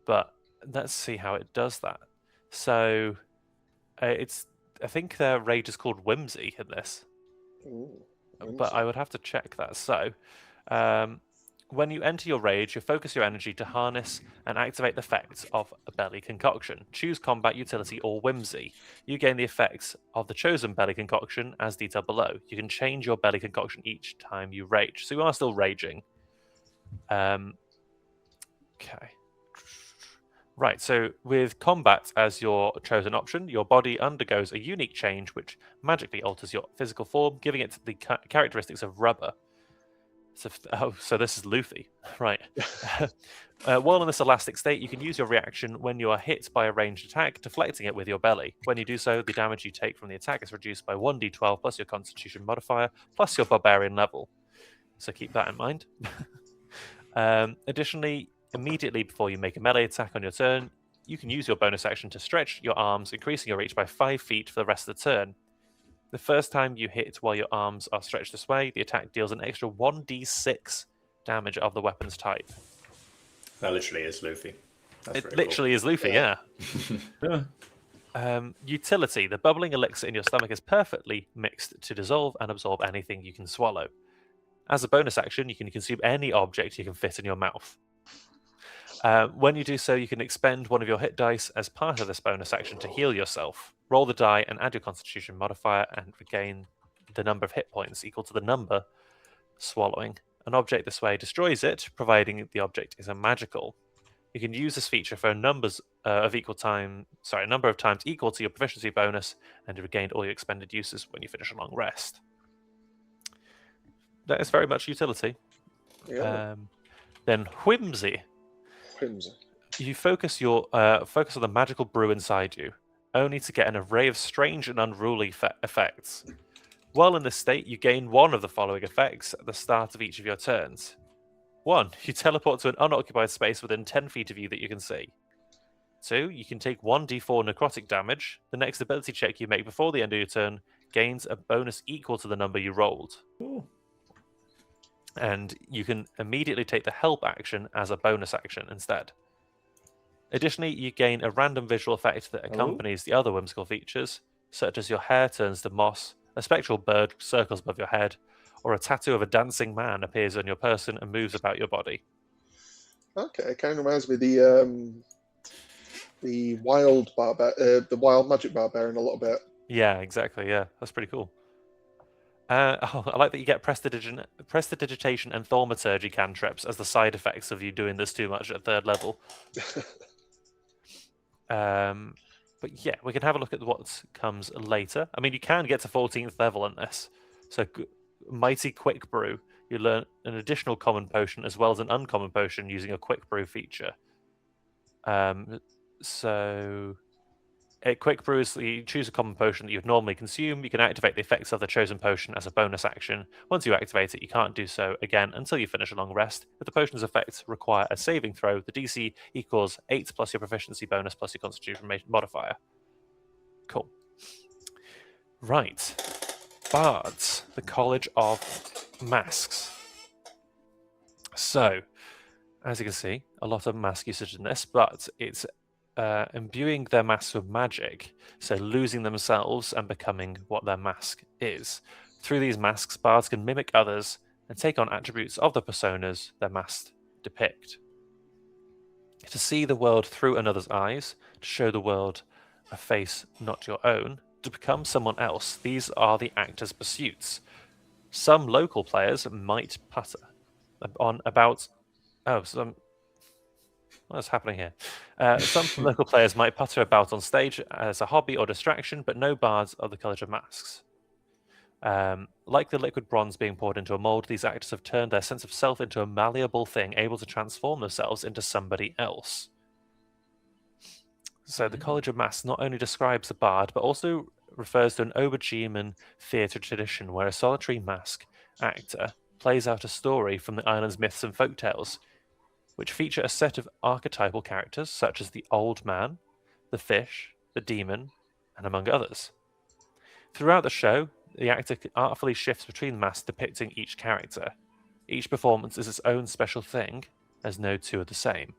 but let's see how it does that. So I think their rage is called whimsy in this, Ooh, but I would have to check that. So when you enter your rage, you focus your energy to harness and activate the effects of a belly concoction. Choose combat, utility, or whimsy. You gain the effects of the chosen belly concoction as detailed below. You can change your belly concoction each time you rage. So you are still raging. Okay. Right, so with combat as your chosen option, your body undergoes a unique change which magically alters your physical form, giving it the characteristics of rubber. So this is Luffy, right? While in this elastic state, you can use your reaction when you are hit by a ranged attack, deflecting it with your belly. When you do so, the damage you take from the attack is reduced by 1d12 plus your Constitution modifier plus your Barbarian level. So keep that in mind. Additionally, immediately before you make a melee attack on your turn, you can use your bonus action to stretch your arms, increasing your reach by 5 feet for the rest of the turn. The first time you hit while your arms are stretched this way, the attack deals an extra 1d6 damage of the weapon's type. That literally is Luffy. That's It very literally is Luffy, yeah. Utility. The bubbling elixir in your stomach is perfectly mixed to dissolve and absorb anything you can swallow. As a bonus action, you can consume any object you can fit in your mouth. When you do so, you can expend one of your hit dice as part of this bonus action to heal yourself. Roll the die and add your Constitution modifier and regain the number of hit points equal to the number swallowing. An object this way destroys it, providing the object is a magical. You can use this feature for numbers a number of times equal to your proficiency bonus, and you regained all your expended uses when you finish a long rest. That is very much utility. Yeah. Then whimsy. Whimsy. You focus on the magical brew inside you, only to get an array of strange and unruly effects. While in this state, you gain one of the following effects at the start of each of your turns. 1. You teleport to an unoccupied space within 10 feet of you that you can see. 2. You can take 1d4 necrotic damage. The next ability check you make before the end of your turn gains a bonus equal to the number you rolled. Ooh. And you can immediately take the help action as a bonus action instead. Additionally, you gain a random visual effect that accompanies the other whimsical features, such as your hair turns to moss, a spectral bird circles above your head, or a tattoo of a dancing man appears on your person and moves about your body. Okay, it kind of reminds me of the wild magic barbarian a little bit. Yeah, exactly. Yeah, that's pretty cool. I like that you get prestidigitation and thaumaturgy cantrips as the side effects of you doing this too much at 3rd level. But yeah, we can have a look at what comes later. I mean, you can get to 14th level in this. So, Mighty Quick Brew. You learn an additional common potion as well as an uncommon potion using a Quick Brew feature. So, A quick brew is you choose a common potion that you would normally consume. You can activate the effects of the chosen potion as a bonus action. Once you activate it, you can't do so again until you finish a long rest. If the potion's effects require a saving throw, the DC equals 8 plus your proficiency bonus plus your constitution modifier. Cool. Right. Bards, the College of Masks. So, as you can see, a lot of mask usage in this, but it's imbuing their masks with magic, so losing themselves and becoming what their mask is. Through these masks, bards can mimic others and take on attributes of the personas their masks depict. To see the world through another's eyes, to show the world a face not your own, to become someone else, these are the actor's pursuits. Some local players might putter on about... What's happening here? Some local players might putter about on stage as a hobby or distraction, but no bards of the College of Masks. Like the liquid bronze being poured into a mold, these actors have turned their sense of self into a malleable thing, able to transform themselves into somebody else. So the College of Masks not only describes the bard, but also refers to an Obojiman theatre tradition where a solitary mask actor plays out a story from the island's myths and folktales, which feature a set of archetypal characters such as the Old Man, the Fish, the Demon, and among others. Throughout the show, the actor artfully shifts between masks depicting each character. Each performance is its own special thing, as no two are the same.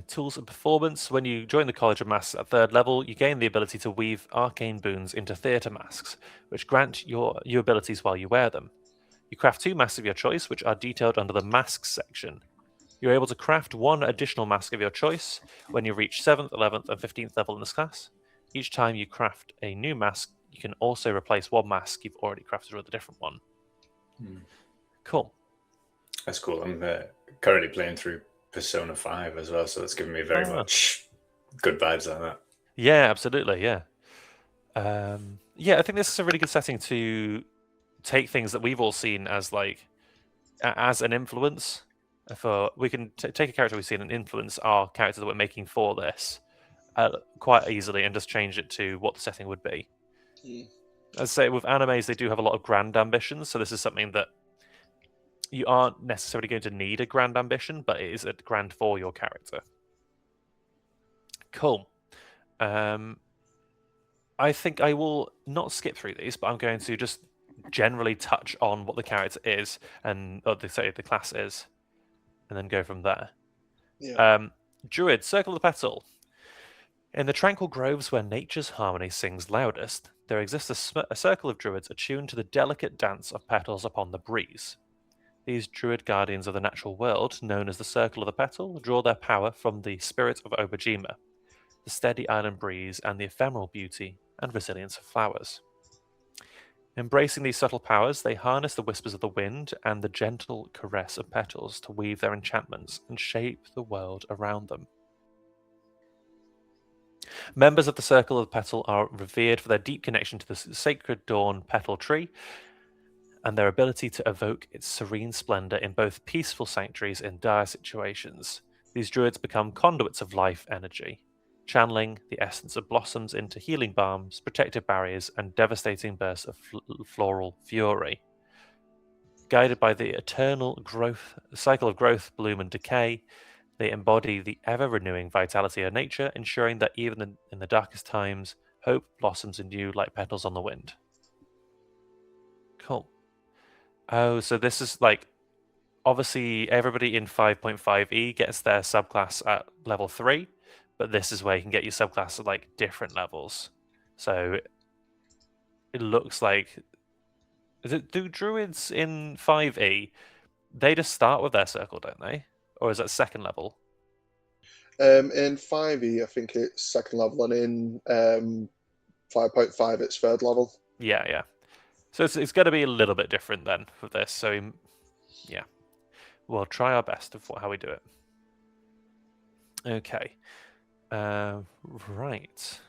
Tools and performance. When you join the College of Masks at 3rd level, you gain the ability to weave arcane boons into theatre masks, which grant you abilities while you wear them. You craft 2 masks of your choice, which are detailed under the Masks section. You're able to craft 1 additional mask of your choice when you reach 7th, 11th, and 15th level in this class. Each time you craft a new mask, you can also replace 1 mask you've already crafted with a different one. Cool. That's cool. I'm currently playing through Persona 5 as well, so that's giving me very much good vibes on that. Yeah, absolutely, yeah. Yeah, I think this is a really good setting to take things that we've all seen as like as an influence. We can take a character we've seen and influence our character that we're making for this quite easily and just change it to what the setting would be. I'd say with animes, they do have a lot of grand ambitions, so this is something that you aren't necessarily going to need a grand ambition, but it is a grand for your character. Cool. I think I will not skip through these, but I'm going to just generally touch on what the character is and the class is, and then go from there. Yeah. Druid, Circle of the Petal. In the tranquil groves where nature's harmony sings loudest, there exists a circle of druids attuned to the delicate dance of petals upon the breeze. These druid guardians of the natural world, known as the Circle of the Petal, draw their power from the spirit of Obojima, the steady island breeze, and the ephemeral beauty and resilience of flowers. Embracing these subtle powers, they harness the whispers of the wind and the gentle caress of petals to weave their enchantments and shape the world around them. Members of the Circle of the Petal are revered for their deep connection to the sacred dawn petal tree and their ability to evoke its serene splendor in both peaceful sanctuaries and dire situations. These druids become conduits of life energy, channeling the essence of blossoms into healing balms, protective barriers, and devastating bursts of floral fury. Guided by the eternal cycle of growth, bloom, and decay, they embody the ever-renewing vitality of nature, ensuring that even in the darkest times, hope blossoms anew like petals on the wind. Cool. Oh, so this is like... Obviously, everybody in 5.5e gets their subclass at level 3, but this is where you can get your subclass at like different levels. So it looks like... Do druids in 5e, they just start with their circle, don't they? Or is that 2nd level? In 5e, I think it's 2nd level, and in 5.5, it's 3rd level. Yeah. So it's going to be a little bit different then for this. So, yeah. We'll try our best of how we do it. Okay. Right.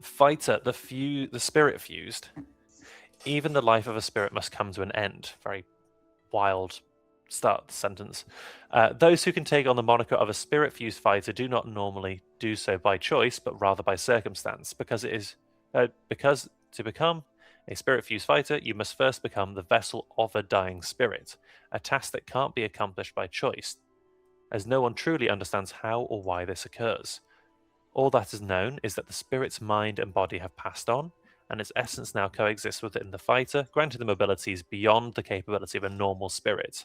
Fighter, the spirit fused. Even the life of a spirit must come to an end. Very wild start the sentence. Those who can take on the moniker of a spirit-fused fighter do not normally do so by choice, but rather by circumstance, because to become a spirit-fused fighter, you must first become the vessel of a dying spirit, a task that can't be accomplished by choice, as no one truly understands how or why this occurs. All that is known is that the spirit's mind and body have passed on, and its essence now coexists within the fighter, granting them abilities beyond the capability of a normal spirit.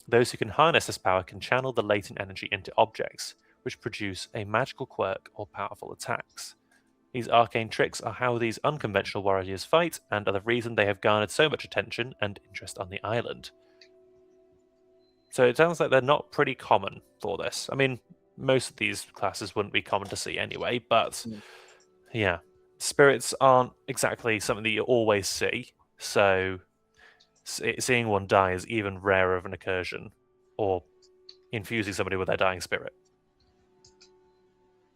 Those who can harness this power can channel the latent energy into objects, which produce a magical quirk or powerful attacks. These arcane tricks are how these unconventional warriors fight, and are the reason they have garnered so much attention and interest on the island. So it sounds like they're not pretty common for this. I mean, most of these classes wouldn't be common to see anyway, but yeah, spirits aren't exactly something that you always see, so seeing one die is even rarer of an incursion, or infusing somebody with their dying spirit.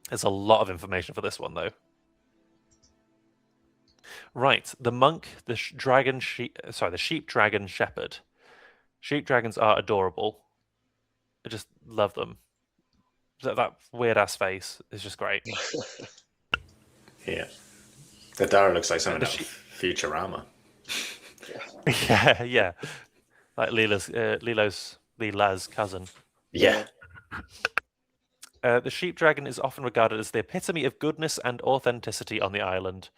There's a lot of information for this one, though. Right, the monk, the sheep dragon shepherd. Sheep dragons are adorable. I just love them. That weird ass face is just great. Yeah. The Dara looks like something out of Futurama. Yeah. Like Leela's cousin. Yeah. The sheep dragon is often regarded as the epitome of goodness and authenticity on the island.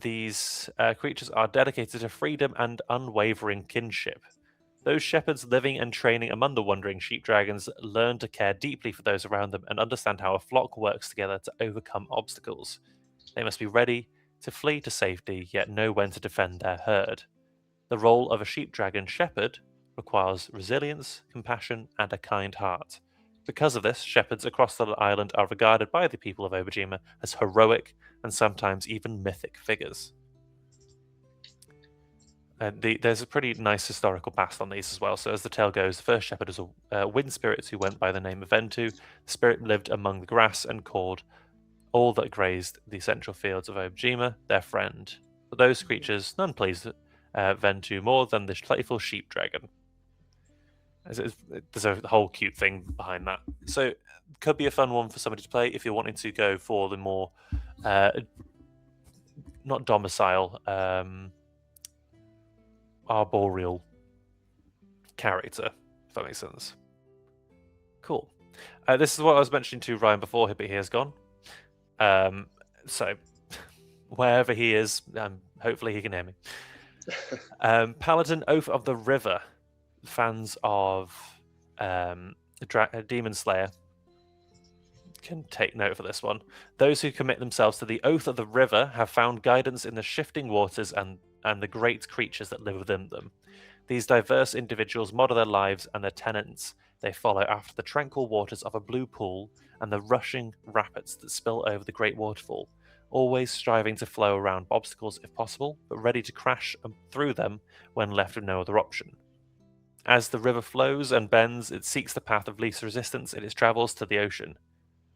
These creatures are dedicated to freedom and unwavering kinship. Those shepherds living and training among the wandering sheep dragons learn to care deeply for those around them and understand how a flock works together to overcome obstacles. They must be ready to flee to safety, yet know when to defend their herd. The role of a sheep dragon shepherd requires resilience, compassion, and a kind heart. Because of this, shepherds across the island are regarded by the people of Obojima as heroic and sometimes even mythic figures. There's a pretty nice historical past on these as well. So as the tale goes, the first shepherd was a wind spirit who went by the name of Ventu. The spirit lived among the grass and called all that grazed the central fields of Obojima their friend. But those creatures, none pleased Ventu more than the playful sheep dragon. There's a whole cute thing behind that. So it could be a fun one for somebody to play if you're wanting to go for the more, not domicile, arboreal character, if that makes sense. Cool. This is what I was mentioning to Ryan before, but he has gone. So wherever he is, hopefully he can hear me. Paladin Oath of the River. Fans of Demon Slayer can take note for this one. Those who commit themselves to the Oath of the River have found guidance in the shifting waters and the great creatures that live within them. These diverse individuals model their lives and their tenets they follow after the tranquil waters of a blue pool and the rushing rapids that spill over the great waterfall, always striving to flow around obstacles if possible, but ready to crash through them when left with no other option. As the river flows and bends, it seeks the path of least resistance in its travels to the ocean.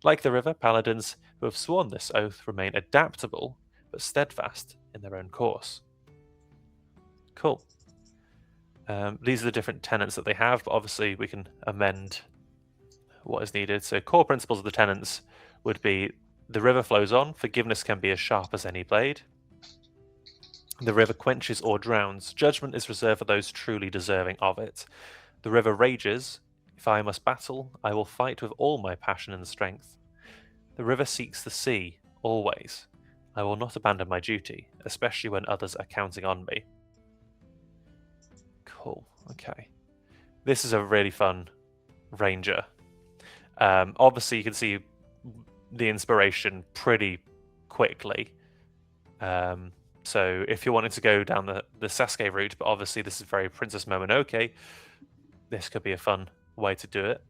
Like the river, paladins who have sworn this oath remain adaptable, but steadfast in their own course. Cool. These are the different tenets that they have, but obviously we can amend what is needed. So core principles of the tenets would be: the river flows on, forgiveness can be as sharp as any blade. The river quenches or drowns, judgment is reserved for those truly deserving of it. The river rages, if I must battle, I will fight with all my passion and strength. The river seeks the sea, always. I will not abandon my duty, especially when others are counting on me. Cool, okay. This is a really fun ranger. Obviously, you can see the inspiration pretty quickly. So if you're wanting to go down the Sasuke route, but obviously this is very Princess Momonoke, this could be a fun way to do it.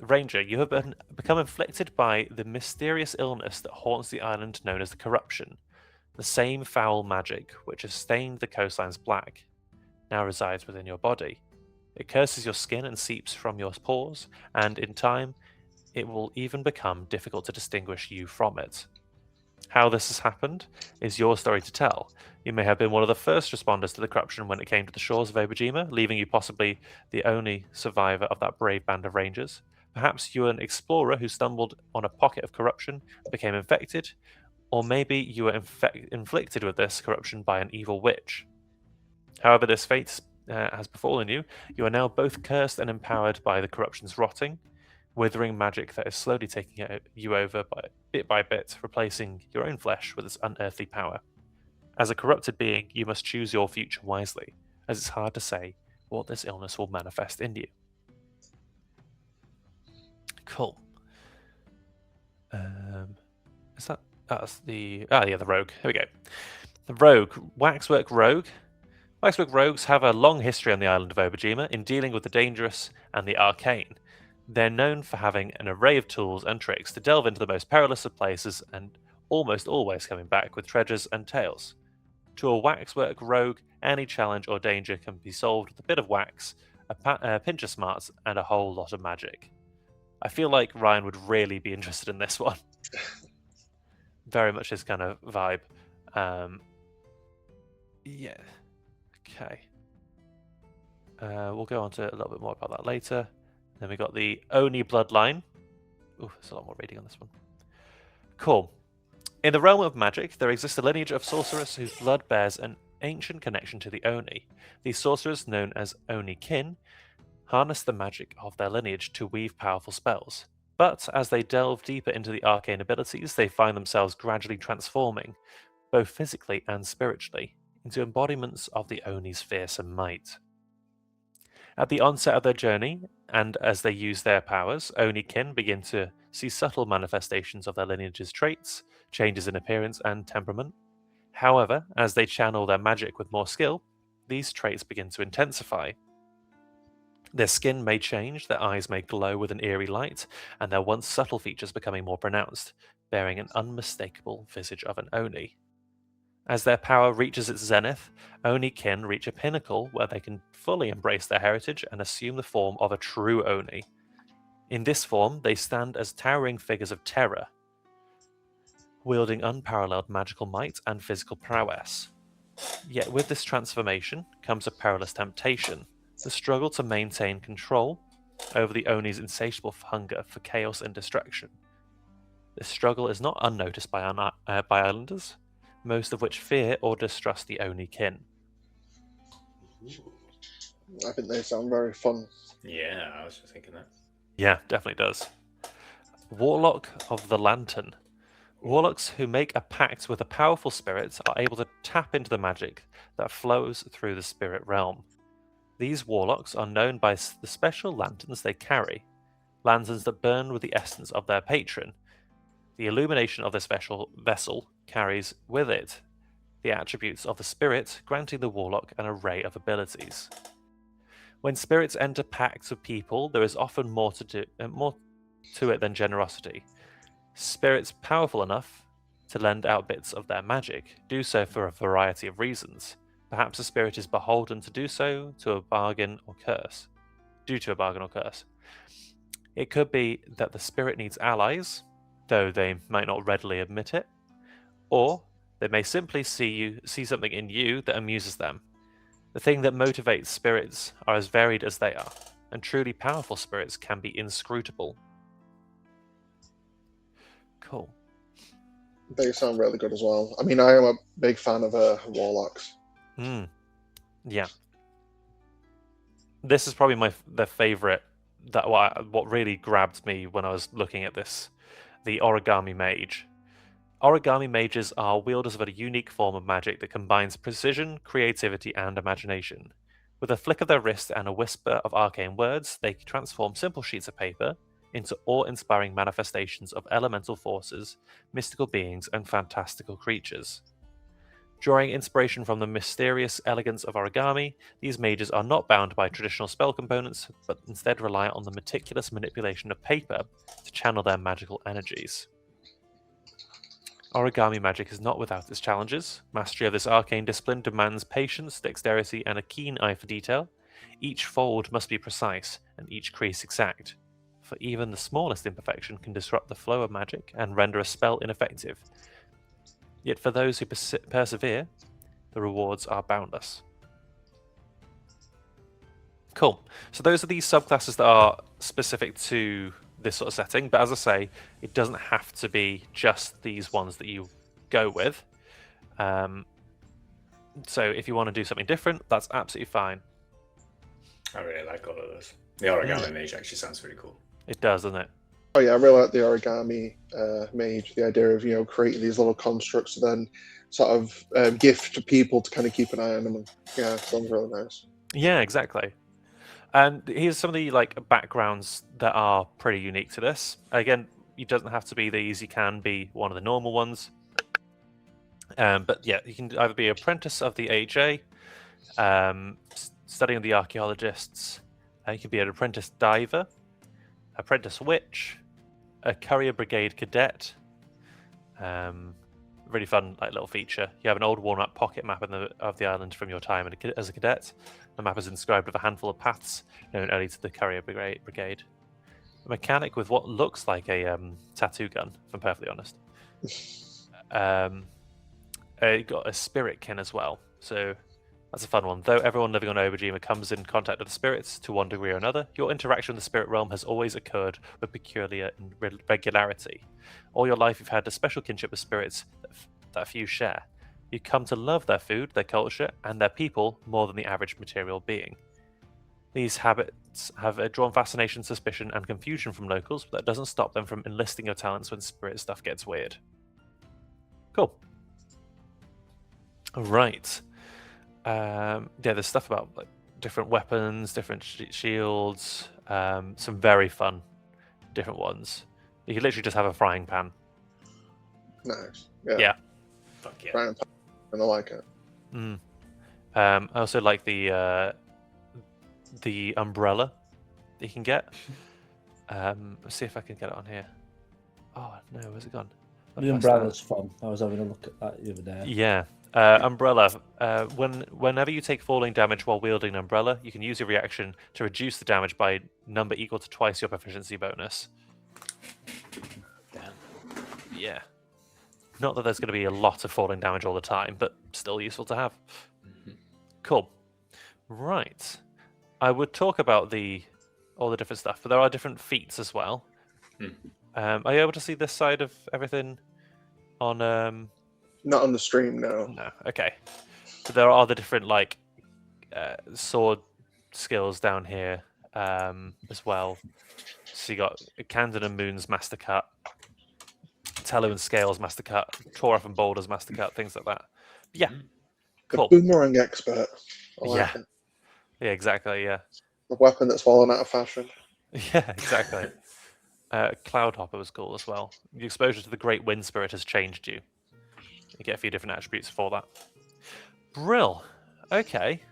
Ranger, you have become inflicted by the mysterious illness that haunts the island known as the Corruption. The same foul magic which has stained the coastlines black now resides within your body. It curses your skin and seeps from your pores, and in time, it will even become difficult to distinguish you from it. How this has happened is your story to tell. You may have been one of the first responders to the corruption when it came to the shores of Obojima, leaving you possibly the only survivor of that brave band of rangers. Perhaps you were an explorer who stumbled on a pocket of corruption, became infected, or maybe you were inflicted with this corruption by an evil witch. However this fate has befallen you, you are now both cursed and empowered by the corruption's rotting, withering magic that is slowly taking you over by bit, replacing your own flesh with its unearthly power. As a corrupted being, you must choose your future wisely, as it's hard to say what this illness will manifest in you. Cool. Is that... That's the... the rogue. Here we go. The rogue. Waxwork rogue. Waxwork rogues have a long history on the island of Obojima in dealing with the dangerous and the arcane. They're known for having an array of tools and tricks to delve into the most perilous of places and almost always coming back with treasures and tales. To a waxwork rogue, any challenge or danger can be solved with a bit of wax, a pinch of smarts, and a whole lot of magic. I feel like Ryan would really be interested in this one. Very much his kind of vibe. Yeah. Okay. We'll go on to a little bit more about that later. Then we got the Oni bloodline. Ooh, there's a lot more reading on this one. Cool. In the realm of magic, there exists a lineage of sorcerers whose blood bears an ancient connection to the Oni. These sorcerers, known as Oni kin, harness the magic of their lineage to weave powerful spells. But as they delve deeper into the arcane abilities, they find themselves gradually transforming, both physically and spiritually, into embodiments of the Oni's fearsome might. At the onset of their journey, and as they use their powers, Oni kin begin to see subtle manifestations of their lineage's traits, changes in appearance and temperament. However, as they channel their magic with more skill, these traits begin to intensify. Their skin may change, their eyes may glow with an eerie light, and their once subtle features becoming more pronounced, bearing an unmistakable visage of an Oni. As their power reaches its zenith, Oni kin reach a pinnacle where they can fully embrace their heritage and assume the form of a true Oni. In this form, they stand as towering figures of terror, wielding unparalleled magical might and physical prowess. Yet with this transformation comes a perilous temptation, the struggle to maintain control over the Oni's insatiable hunger for chaos and destruction. This struggle is not unnoticed by islanders, most of which fear or distrust the Oni kin. I think they sound very fun. Yeah, I was just thinking that. Yeah, definitely does. Warlock of the Lantern. Warlocks who make a pact with a powerful spirit are able to tap into the magic that flows through the spirit realm. These warlocks are known by the special lanterns they carry, lanterns that burn with the essence of their patron. The illumination of this vessel carries with it the attributes of the spirit, granting the warlock an array of abilities. When spirits enter pacts with people, there is often more to it than generosity. Spirits powerful enough to lend out bits of their magic do so for a variety of reasons. Perhaps a spirit is beholden to do so to a bargain or curse. Due to a bargain or curse. It could be that the spirit needs allies, though they might not readily admit it, or they may simply see something in you that amuses them. The thing that motivates spirits are as varied as they are, and truly powerful spirits can be inscrutable. Cool. They sound really good as well. I mean, I am a big fan of warlocks. Yeah. This is probably the favorite. What really grabbed me when I was looking at this, the origami mage. Origami mages are wielders of a unique form of magic that combines precision, creativity, and imagination. With a flick of their wrist and a whisper of arcane words, they can transform simple sheets of paper into awe-inspiring manifestations of elemental forces, mystical beings, and fantastical creatures. Drawing inspiration from the mysterious elegance of origami, these mages are not bound by traditional spell components, but instead rely on the meticulous manipulation of paper to channel their magical energies. Origami magic is not without its challenges. Mastery of this arcane discipline demands patience, dexterity, and a keen eye for detail. Each fold must be precise, and each crease exact, for even the smallest imperfection can disrupt the flow of magic and render a spell ineffective. Yet for those who persevere, the rewards are boundless. Cool. So those are the subclasses that are specific to this sort of setting. But as I say, it doesn't have to be just these ones that you go with. So if you want to do something different, that's absolutely fine. I really like all of those. The origami mage actually sounds pretty cool. It does, doesn't it? Oh yeah, I really like the origami mage. The idea of creating these little constructs to then sort of gift to people to kind of keep an eye on them. And, yeah, sounds really nice. Yeah, exactly. And here's some of the backgrounds that are pretty unique to this. Again, it doesn't have to be these. You can be one of the normal ones. But yeah, you can either be apprentice of the AJ, studying the archaeologists. You can be an apprentice diver, apprentice witch, a courier brigade cadet. Really fun little feature. You have an old worn-out pocket map of the island from your time as a cadet. The map is inscribed with a handful of paths known only to the courier brigade. A mechanic with what looks like a tattoo gun, if I'm perfectly honest. You got a spirit kin as well, so that's a fun one. Though everyone living on Obojima comes in contact with the spirits to one degree or another, your interaction with the spirit realm has always occurred with peculiar regularity. All your life you've had a special kinship with spirits that few share. You come to love their food, their culture, and their people more than the average material being. These habits have drawn fascination, suspicion, and confusion from locals, but that doesn't stop them from enlisting your talents when spirit stuff gets weird. Cool. Right. Yeah, there's stuff about different weapons, different shields, some very fun different ones. You can literally just have a frying pan. Nice. Yeah. Fuck yeah. Frying pan, and I like it. I also like the umbrella that you can get. Let's see if I can get it on here. Oh no, where's it gone? The umbrella's fun. I was having a look at that the other day. Yeah. Umbrella. Whenever you take falling damage while wielding an umbrella, you can use your reaction to reduce the damage by number equal to twice your proficiency bonus. Damn. Yeah. Not that there's going to be a lot of falling damage all the time, but still useful to have. Cool. Right. I would talk about all the different stuff, but there are different feats as well. Are you able to see this side of everything on Not on the stream, no. No. Okay. So there are the different sword skills down here as well. So you got Candon and Moon's Master Cut, Tello and Scales Master Cut, Toraf and Boulder's Master Cut, things like that. Yeah. Cool. The boomerang expert. I like Yeah. it. Yeah, exactly, yeah. The weapon that's fallen out of fashion. Yeah, exactly. Cloudhopper was cool as well. The exposure to the Great Wind Spirit has changed you. You get a few different attributes for that. Brill. Okay.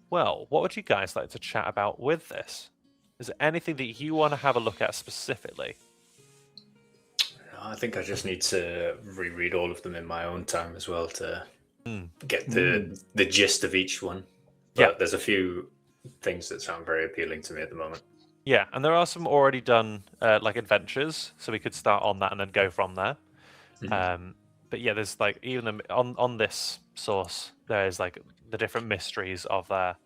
Well, what would you guys like to chat about with this? Is there anything that you want to have a look at specifically? I think I just need to reread all of them in my own time as well to get the gist of each one. But there's a few things that sound very appealing to me at the moment. Yeah, and there are some already done adventures, so we could start on that and then go from there. But yeah, there's even on this source, there's the different mysteries of there.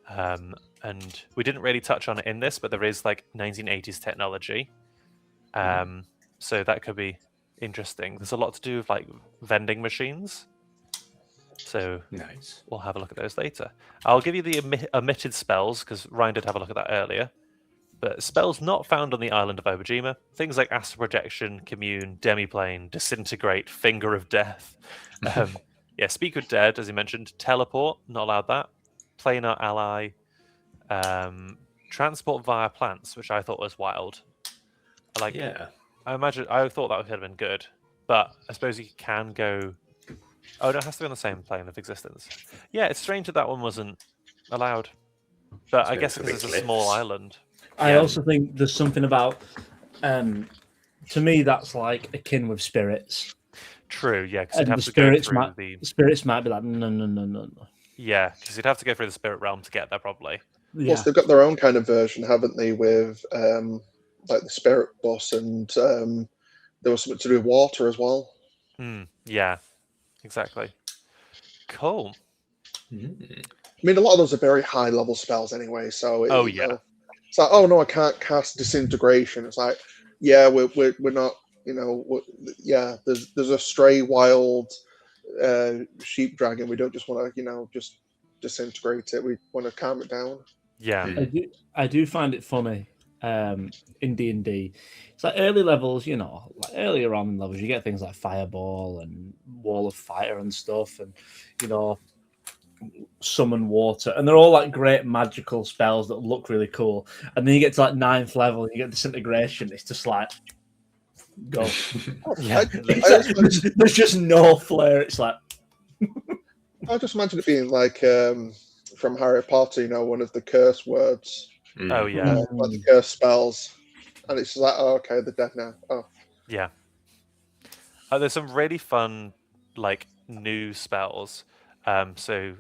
And we didn't really touch on it in this, but there is 1980s technology. So that could be interesting. There's a lot to do with vending machines. So nice. We'll have a look at those later. I'll give you the omitted spells, because Ryan did have a look at that earlier. But spells not found on the island of Obojima, things like Astral Projection, Commune, Demiplane, Disintegrate, Finger of Death. Speak with Dead, as you mentioned. Teleport, not allowed that. Planar Ally. Transport via plants, which I thought was wild. I thought that would have been good. But I suppose you can go... Oh, no, it has to be on the same plane of existence. Yeah, it's strange that one wasn't allowed. But I guess because it's a small island. I also think there's something about, to me, that's akin with spirits. True, yeah. And the spirits might be like, no. Yeah, because you'd have to go through the spirit realm to get there, probably. Yeah. Plus, they've got their own kind of version, haven't they, with the spirit bus, and there was something to do with water as well. Yeah. Exactly. Cool. I mean, a lot of those are very high level spells anyway. So Oh, you yeah. know, it's like, oh no, I can't cast disintegration. It's like, yeah, we're not. Yeah, there's a stray wild sheep dragon. We don't just want to just disintegrate it. We want to calm it down. Yeah. I do find it funny in D&D. It's like early levels, like earlier on in levels, you get things like Fireball and Wall of Fire and stuff, and summon water, and they're all like great magical spells that look really cool. And then you get to like 9th level, and you get disintegration. It's just like go. Yeah. There's just no flair. It's like I just imagine it being like from Harry Potter, one of the curse words, Oh, yeah. like the curse spells, and it's just like, oh, okay, they're dead now. Oh, Yeah. There's some really fun, like, new spells. So,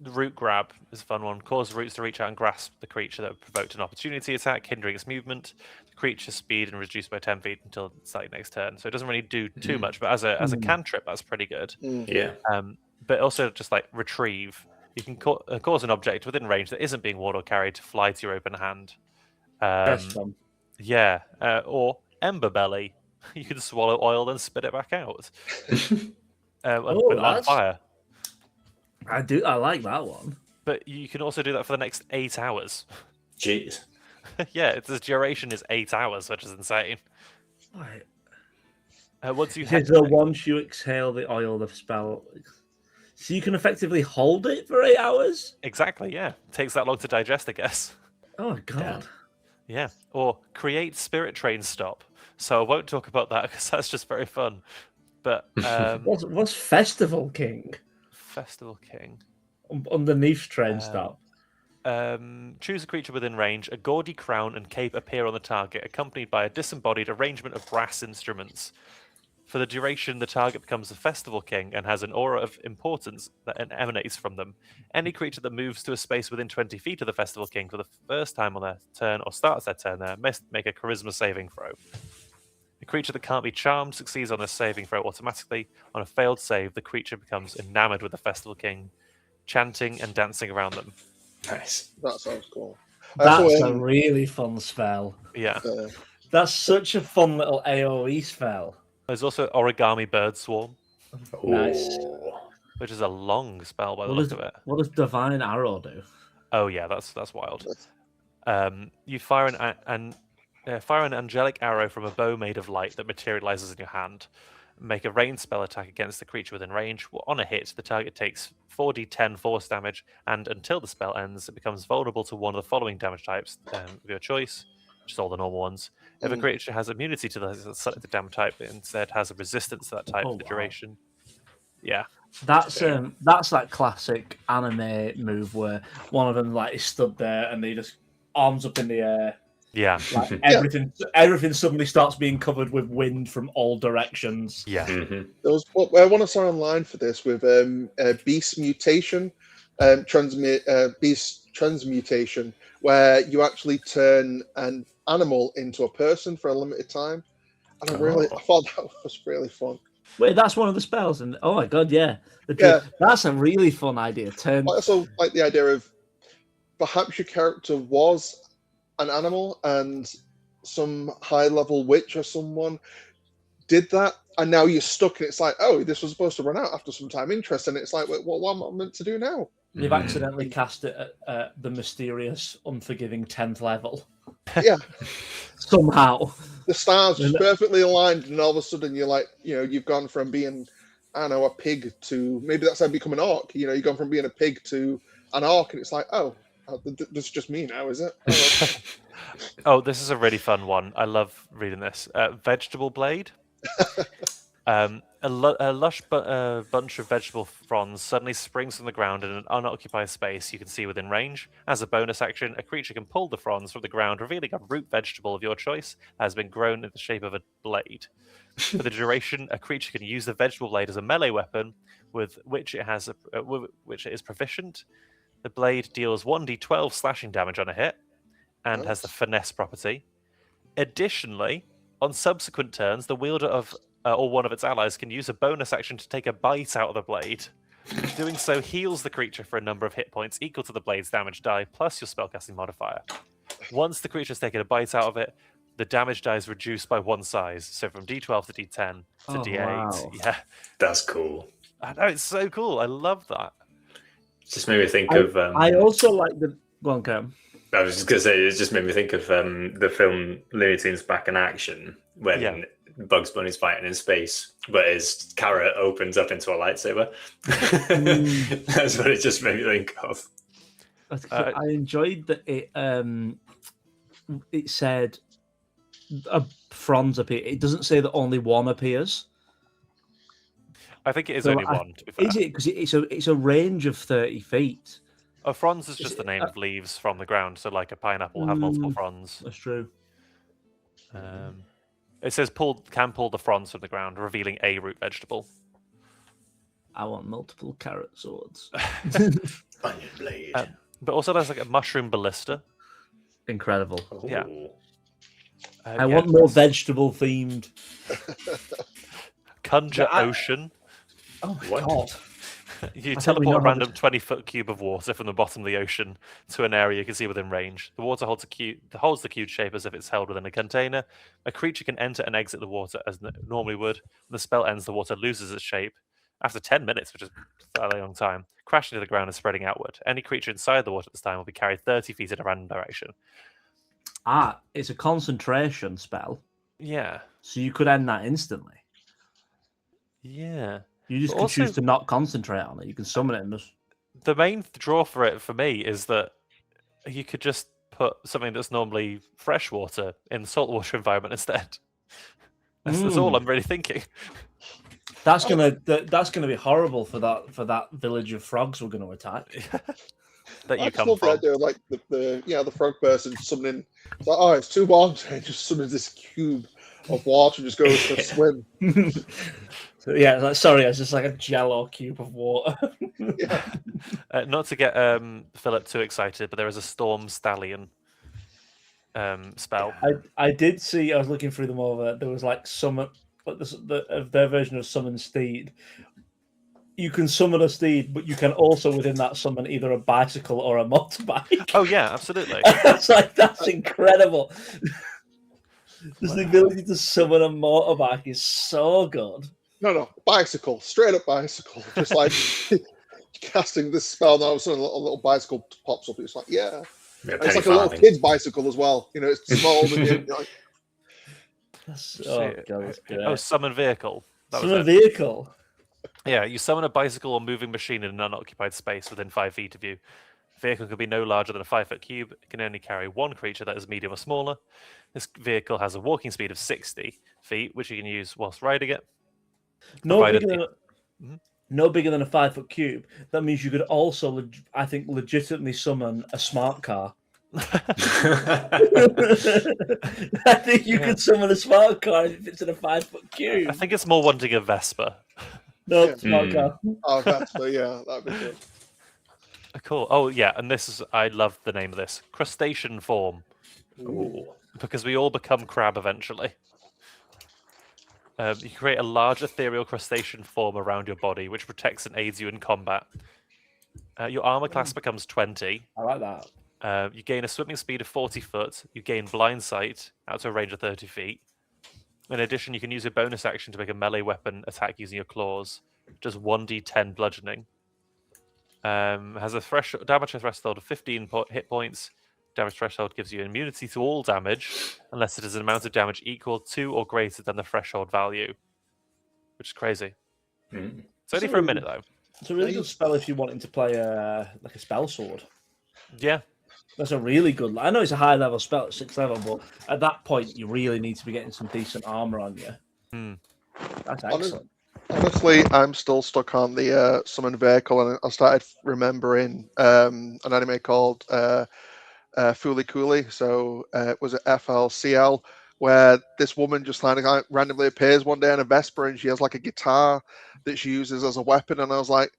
Root Grab is a fun one. Cause roots to reach out and grasp the creature that provoked an opportunity attack, hindering its movement. The creature's speed and reduced by 10 feet until its next turn. So it doesn't really do too much, but as a cantrip, that's pretty good. Yeah. But also just like retrieve. You can cause an object within range that isn't being warded or carried to fly to your open hand. best one. Yeah, or Ember Belly. You can swallow oil and spit it back out. And put it on that's- fire. I like that one. But you can also do that for the next 8 hours. Jeez. Yeah, its duration is 8 hours, which is insane. Right. Once you Because once you exhale the oil, the spell, so you can effectively hold it for 8 hours. Exactly, yeah. Takes that long to digest, I guess. Oh god. Yeah. Or create Spirit Train Stop. So I won't talk about that because that's just very fun. But What's Festival King? Festival King. Underneath train stop. Choose a creature within range. A gaudy crown and cape appear on the target, accompanied by a disembodied arrangement of brass instruments. For the duration, the target becomes a Festival King and has an aura of importance that emanates from them. Any creature that moves to a space within 20 feet of the Festival King for the first time on their turn or starts their turn there must make a Charisma saving throw. A creature that can't be charmed succeeds on a saving throw automatically. On a failed save, the creature becomes enamored with the Festival King, chanting and dancing around them. Nice. that sounds cool. That's a really fun spell. Yeah. That's such a fun little AoE spell. There's also Origami Bird Swarm, Nice. which is a long spell by the look of it. What does Divine Arrow do? Oh yeah, that's wild. You fire an angelic arrow from a bow made of light that materializes in your hand. Make a ranged spell attack against the creature within range. On a hit, the target takes 4d10 force damage, and until the spell ends, it becomes vulnerable to one of the following damage types of your choice, which is all the normal ones. If a creature has immunity to the selected damage type, it instead has a resistance to that type for the duration. Yeah. That's that classic anime move where one of them like is stood there and they just arms up in the air. Yeah. Like everything suddenly starts being covered with wind from all directions. Yeah. There was one I saw online for this with beast mutation, beast transmutation, where you actually turn an animal into a person for a limited time, and I thought that was really fun. Wait, that's one of the spells, and oh my god, yeah, that's a really fun idea. I also like the idea of perhaps your character was an animal and some high-level witch or someone did that, and now you're stuck, and it's like, oh, this was supposed to run out after some time. Interesting. It's like, wait, what am I meant to do now? They've accidentally cast it at the mysterious, unforgiving 10th level. Yeah. Somehow. The stars just perfectly aligned, and all of a sudden you're like, you've gone from being, I don't know, a pig to, maybe that's how you become an orc. You've gone from being a pig to an orc, and it's like, this is just me now, is it? Oh, this is a really fun one. I love reading this. Vegetable Blade. A lush bunch of vegetable fronds suddenly springs from the ground in an unoccupied space you can see within range. As a bonus action, a creature can pull the fronds from the ground, revealing a root vegetable of your choice that has been grown in the shape of a blade. For the duration, a creature can use the vegetable blade as a melee weapon, with which it is proficient. The blade deals 1d12 slashing damage on a hit, and has the finesse property. Additionally, on subsequent turns, the wielder of or one of its allies can use a bonus action to take a bite out of the blade. Doing so heals the creature for a number of hit points equal to the blade's damage die plus your spellcasting modifier. Once the creature's taken a bite out of it, the damage die is reduced by one size, so from D12 to D10 to D8. Wow. Yeah, That's cool. I know, it's so cool. I love that. Just made me think of. I also like the. Go on, Cam. I was just going to say, it just made me think of the film Looney Tunes Back in Action when Bugs Bunny's fighting in space, but his carrot opens up into a lightsaber. That's what it just made me think of. I enjoyed that it said a Franz appear. It doesn't say that only one appears. I think it is only one, to be fair. Is it? Because it's a range of 30 feet. Oh, fronds is just the name of leaves from the ground, so like a pineapple will have multiple fronds. That's true. It says can pull the fronds from the ground, revealing a root vegetable. I want multiple carrot swords. Onion blade. But also there's like a mushroom ballista. Incredible. Ooh. Yeah. I want more vegetable themed. Conjure ocean. Oh my What? god. You I think we teleport a know how random 20-foot cube of water from the bottom of the ocean to an area you can see within range. The water holds the cube shape as if it's held within a container. A creature can enter and exit the water as normally would. When the spell ends, the water loses its shape. After 10 minutes, which is a long time, crashing to the ground and spreading outward. Any creature inside the water at this time will be carried 30 feet in a random direction. It's a concentration spell, Yeah. so you could end that instantly. Yeah. You just But can also- choose to not concentrate on it. You can summon it and just. The main draw for it, for me, is that you could just put something that's normally freshwater in the saltwater environment instead. That's all I'm really thinking. That's gonna be horrible for that village of frogs we're going to attack. That you I just come love the from. idea of like the frog person summoning. It's like, oh, it's too warm today. Just summons this cube of water and just goes for a swim. So, yeah, like, sorry, it's just like a Jello cube of water. Not to get Philip too excited, but there is a storm stallion spell. I did see. I was looking through them over. There was like summon, like their version of summon steed. You can summon a steed, but you can also within that summon either a bicycle or a motorbike. Oh yeah, absolutely. That's incredible. Just the ability to summon a motorbike is so good. No, bicycle, straight up bicycle. Just like casting this spell, now a little bicycle pops up. It's like, yeah. And it's like a little kid's bicycle as well. You know, it's small. Summon vehicle. Summon vehicle. Yeah, you summon a bicycle or moving machine in an unoccupied space within 5 feet of you. The vehicle can be no larger than a 5-foot cube. It can only carry one creature that is medium or smaller. This vehicle has a walking speed of 60 feet, which you can use whilst riding it. No bigger than a 5-foot cube. That means you could also, I think, legitimately summon a smart car. I think you could summon a smart car if it's in a 5-foot cube. I think it's more wanting a Vespa. No, smart car. Oh, Vespa, yeah, that'd be good. Cool. Oh, yeah, and I love the name of this. Crustacean form. Ooh. Because we all become crab eventually. You create a large ethereal crustacean form around your body, which protects and aids you in combat. Your armor class becomes 20. I like that. You gain a swimming speed of 40 foot. You gain blind sight out to a range of 30 feet. In addition, you can use a bonus action to make a melee weapon attack using your claws. Does 1d10 bludgeoning. Has a damage threshold of 15 hit points. Damage threshold gives you immunity to all damage, unless it is an amount of damage equal to or greater than the threshold value. Which is crazy. It's only for a minute, though. It's a really good spell if you wanted to play a spell sword. Yeah. That's a really good. I know it's a high level spell at 6th level, but at that point, you really need to be getting some decent armor on you. That's excellent. Honestly, I'm still stuck on the summon vehicle, and I started remembering an anime called Fooly Cooly. So it was a FLCL, where this woman just kind of randomly appears one day in a Vesper, and she has like a guitar that she uses as a weapon. And I was like,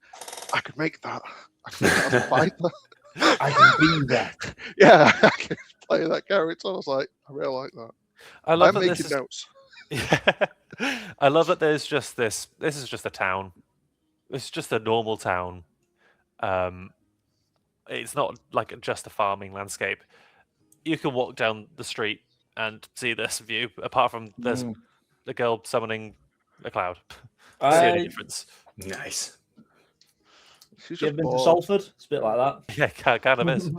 I could make that. I could make that as a fighter. I can be that. Yeah, I can play that character. I was like, I really like that. I love I'm that making notes. I love that there's just this. This is just a town. It's just a normal town. It's not like just a farming landscape. You can walk down the street and see this view. Apart from there's a girl summoning a cloud. That's the only difference. Nice. She's You just ever been to bored. Salford? It's a bit like that. Yeah, kind of is.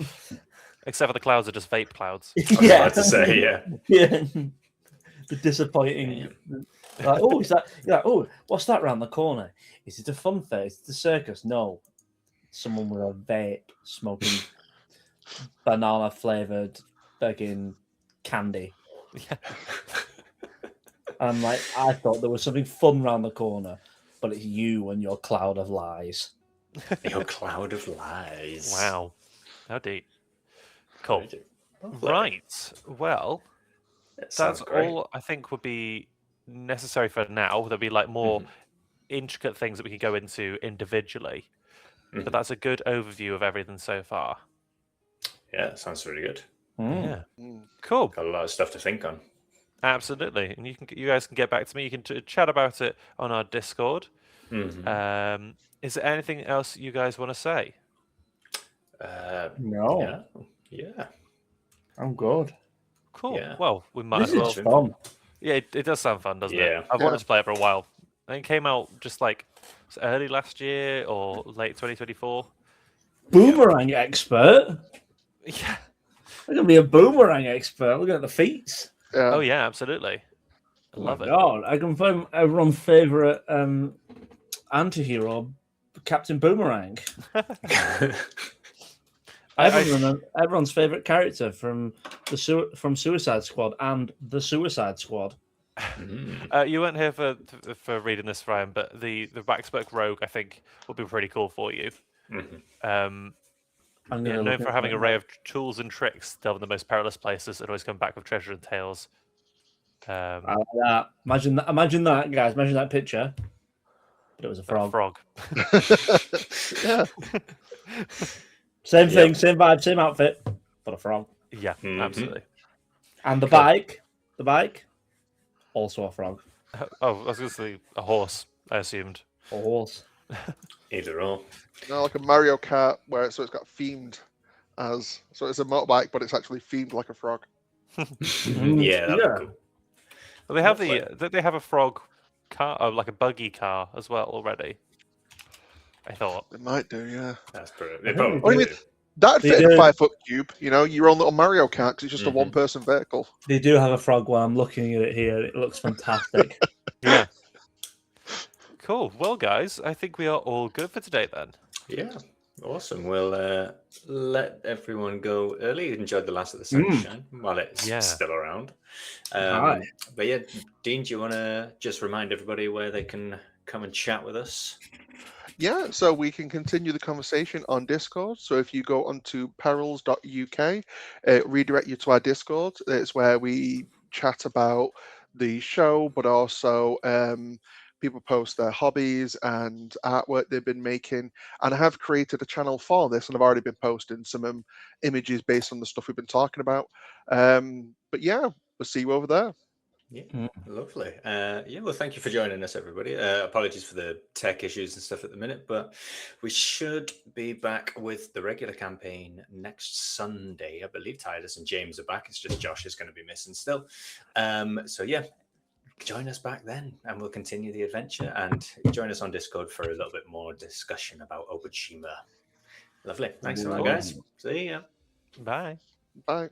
Except for the clouds are just vape clouds. I was about to say, yeah. Yeah. The disappointing. Like, oh, is that? You're like, oh, what's that round the corner? Is it a fun fair? Is it a circus? No, someone with a vape smoking banana flavored begging candy. Yeah. And I'm like, I thought there was something fun round the corner, but it's you and your cloud of lies. Your cloud of lies. Wow. How deep. Cool. Lovely. Right. Well, That sounds that's great. all I think would be necessary for now. There'll be like more intricate things that we can go into individually. But that's a good overview of everything so far. Yeah, that sounds really good. Yeah. Mm. Cool. Got a lot of stuff to think on. Absolutely. And you guys can get back to me. You can chat about it on our Discord. Is there anything else you guys want to say? No, Yeah. I'm good. Cool. Yeah. Well, we might This as well. is fun. Yeah, it does sound fun, doesn't Yeah. it? I've wanted to play it for a while. I think it came out just like early last year or late 2024. Boomerang expert. Yeah. I'm gonna be a boomerang expert. Looking at the feats. Yeah. Oh yeah, absolutely. I love it. God, I can find everyone's favorite anti-hero, Captain Boomerang. Everyone's favorite character from Suicide Squad and the Suicide Squad. You weren't here for reading this, Ryan, but the Waxburg Rogue, I think, would be pretty cool for you. Known for having an array of tools and tricks, delve in the most perilous places, and always come back with treasure and tales. I like that. Imagine that, guys. Imagine that picture. But it was a frog. Yeah. Same thing, same vibe, same outfit, but a frog. Yeah, absolutely. And the bike, also a frog. Oh, I was going to say a horse, I assumed. A horse. Either or. No, like a Mario Kart where it's got themed as, so it's a motorbike, but it's actually themed like a frog. Yeah, that'd be cool. Well, they have they have a frog car, like a buggy car as well already. I thought They might do, yeah. That's brilliant. They probably I mean, do. that'd They fit in do. a 5 foot cube, your own little Mario Kart, because it's just a one person vehicle. They do have a frog while I'm looking at it here. It looks fantastic. Yeah. Cool. Well, guys, I think we are all good for today then. Yeah, awesome. We'll let everyone go early. Enjoyed the last of the sunshine while it's still around. But yeah, Dean, do you want to just remind everybody where they can come and chat with us? Yeah, so we can continue the conversation on Discord. So if you go onto perils.uk, redirect you to our Discord. It's where we chat about the show, but also people post their hobbies and artwork they've been making. And I have created a channel for this, and I've already been posting some images based on the stuff we've been talking about. But yeah, we'll see you over there. Yeah, lovely. Well, thank you for joining us, everybody. Apologies for the tech issues and stuff at the minute, but we should be back with the regular campaign next Sunday. I believe Titus and James are back. It's just Josh is going to be missing still. So yeah, join us back then, and we'll continue the adventure. And join us on Discord for a little bit more discussion about Obojima. Lovely. Thanks a lot, guys. See ya. Bye. Bye.